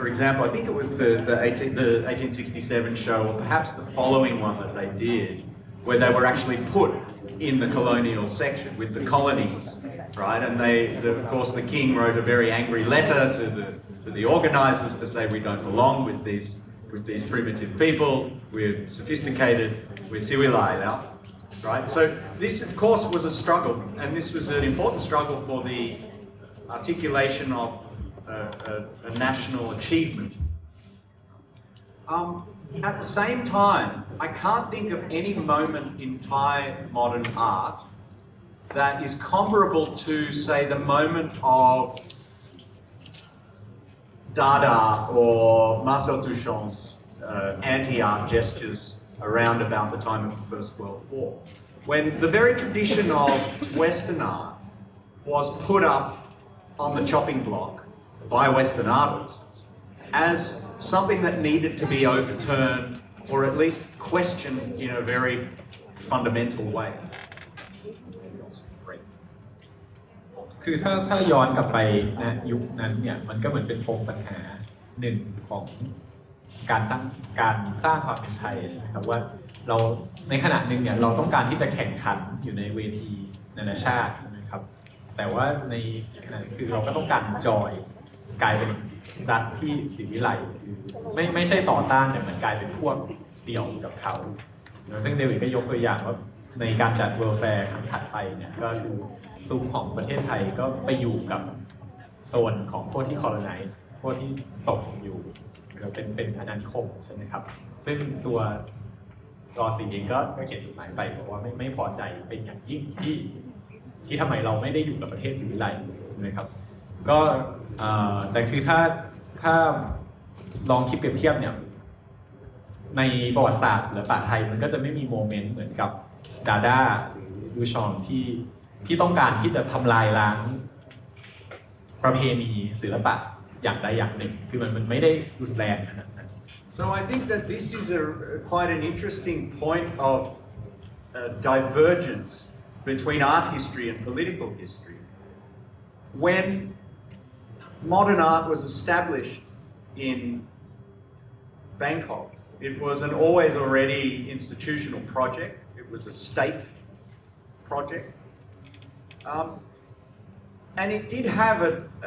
for example, I think it was the 1867 show, or perhaps the following one that they did, where they were actually put in the colonial section with the colonies, right? And of course, the king wrote a very angry letter to the organizers to say we don't belong with these primitive people. We're sophisticated. We're civilized now, right? So this, of course, was a struggle, and this was an important struggle for the articulation of a national achievement. At the same time, I can't think of any moment in Thai modern art that is comparable to, say, the moment of Dada or Marcel Duchamp's anti-art gestures around about the time of the First World War, when the very tradition of Western art was put up on the chopping block by Western artists as something that needed to be overturned or at least questioned in a very fundamental way. คือถ้าย้อนกลับไปนะยุคนั้นเนี่ยมันก็เหมือนเป็นปมปัญหาหนึ่งของการสร้างความเป็นไทยใช่ไหมครับว่าเราในขณะหนึ่งเนี่ยเราต้องการที่จะแข่งขันอยู่ในเวทีนานาชาติใช่ไหมครับแต่ว่าในขณะคือเราก็ต้องการจอยกลายเป็นรัฐที่ศรีวิไลคือไม่ใช่ต่อต้านแต่มันกลายเป็นพวกเสี่ยวกับเขาซึ่งเดวิดก็ยกตัวอย่างว่าในการจัดเวิลด์แฟร์ครั้งถัดไปเนี่ยก็คือซุ้มของประเทศไทยก็ไปอยู่กับโซนของพวกที่ colonize พวกที่ตกอยู่เป็นอาณานิคมใช่ไหมครับซึ่งตัวรอซีเองก็เขียนจดหมายไปบอกว่าไม่พอใจเป็นอย่างยิ่งที่ทำไมเราไม่ได้อยู่กับประเทศศรีวิไลนะครับก็แต่คือถ้าลองคิดเปรียบเทียบเนี่ยในประวัติศาสตร์ศิลปะไทยมันก็จะไม่มีโมเมนต์เหมือนกับดาด้าหรือดูชองที่ต้องการที่จะทำลายล้างประเพณีศิลปะอย่างใดอย่างหนึ่งคือมันไม่ได้รุนแรงขนาดนั้น So I think that this is quite an interesting point of divergence between art history and political history. When modern art was established in Bangkok, it was an always already institutional project. It was a state project. And it did have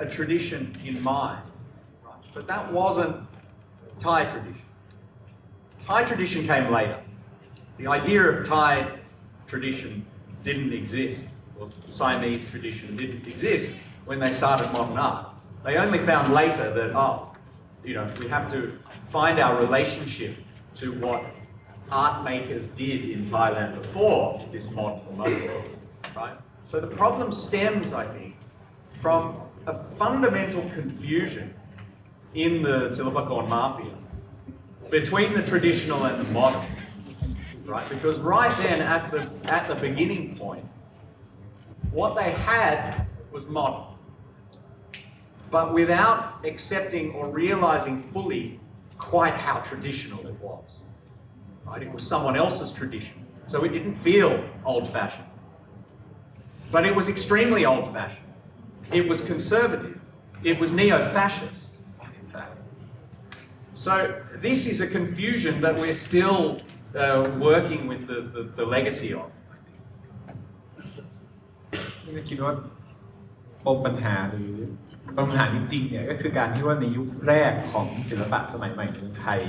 a tradition in mind, right? But that wasn't Thai tradition. Thai tradition came later. The idea of Thai tradition didn't exist, or Siamese tradition didn't exist when they started modern art. They only found later that, we have to find our relationship to what art makers did in Thailand before this modern moment, right? So the problem stems, I think, from a fundamental confusion in the Silapakon mafia between the traditional and the modern, right? Because right then at the beginning point, what they had was modern, but without accepting or realizing fully quite how traditional it was, right? It was someone else's tradition, so it didn't feel old-fashioned. but it was extremely old-fashioned. It was conservative. It was neo-fascist, in fact. So this is a confusion that we're still working with the legacy of. ที่คิดว่าปมปัญหาหรือปัญหาจริงๆเนี่ยก็คือการที่ว่าในยุคแรกของศิลปะสมัยใหม่ในไทย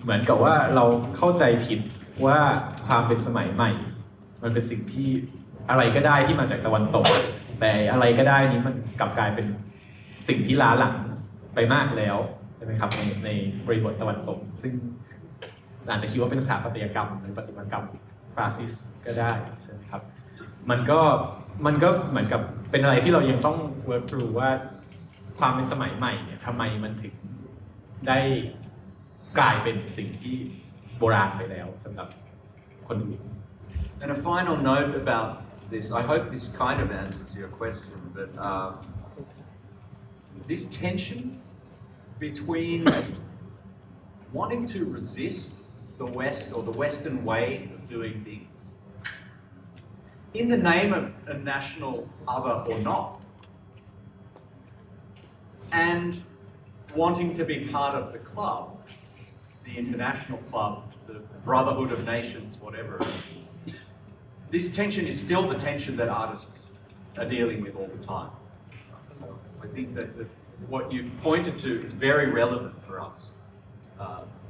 เหมือนกับว่าเราเข้าใจผิดว่าความเป็นสมัยใหม่มันเป็นสิ่งที่อะไรก็ได้ที่มาจากตะวันตกแต่อะไรก็ได้นี้มันกลับกลายเป็นสิ่งที่ล้าหลังไปมากแล้วใช่ไหมครับในบริบทตะวันตกซึ่งอาจจะคิดว่าเป็นสถาปัตยกรรมหรือประติมากรรมฟาสซิสต์ก็ได้ใช่ไหมครับมันก็เหมือนกับเป็นอะไรที่เรายังต้อง work through ว่าความเป็นสมัยใหม่เนี่ยทำไมมันถึงได้กลายเป็นสิ่งที่โบราณไปแล้วสำหรับคนอื่น And a final note about this, I hope this kind of answers your question, but this tension between wanting to resist the West or the Western way of doing things in the name of a national other or not, and wanting to be part of the club, the international club, the Brotherhood of Nations, whatever. This tension is still the tension that artists are dealing with all the time. So I think that what you've pointed to is very relevant for us,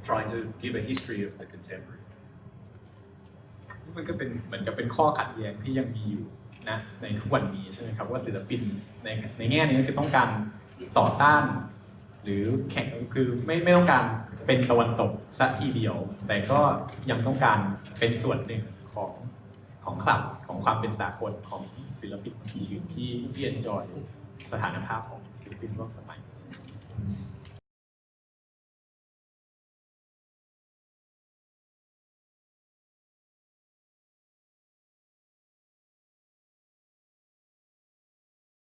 trying to give a history of the contemporary. มันก็เป็นเหมือนกับเป็นข้อขัดแย้งที่ยังมีอยู่นะในทุกวันนี้ใช่ไหมครับว่าศิลปินในแง่นี้ก็คือต้องการต่อต้านหรือแข่งคือไม่ต้องการเป็นตะวันตกซะทีเดียวแต่ก็ยังต้องการเป็นส่วนหนึ่งของคลับของความเป็นสากลของศิลปินที่enjoy สถานภาพของศิลปินร่วมสมัย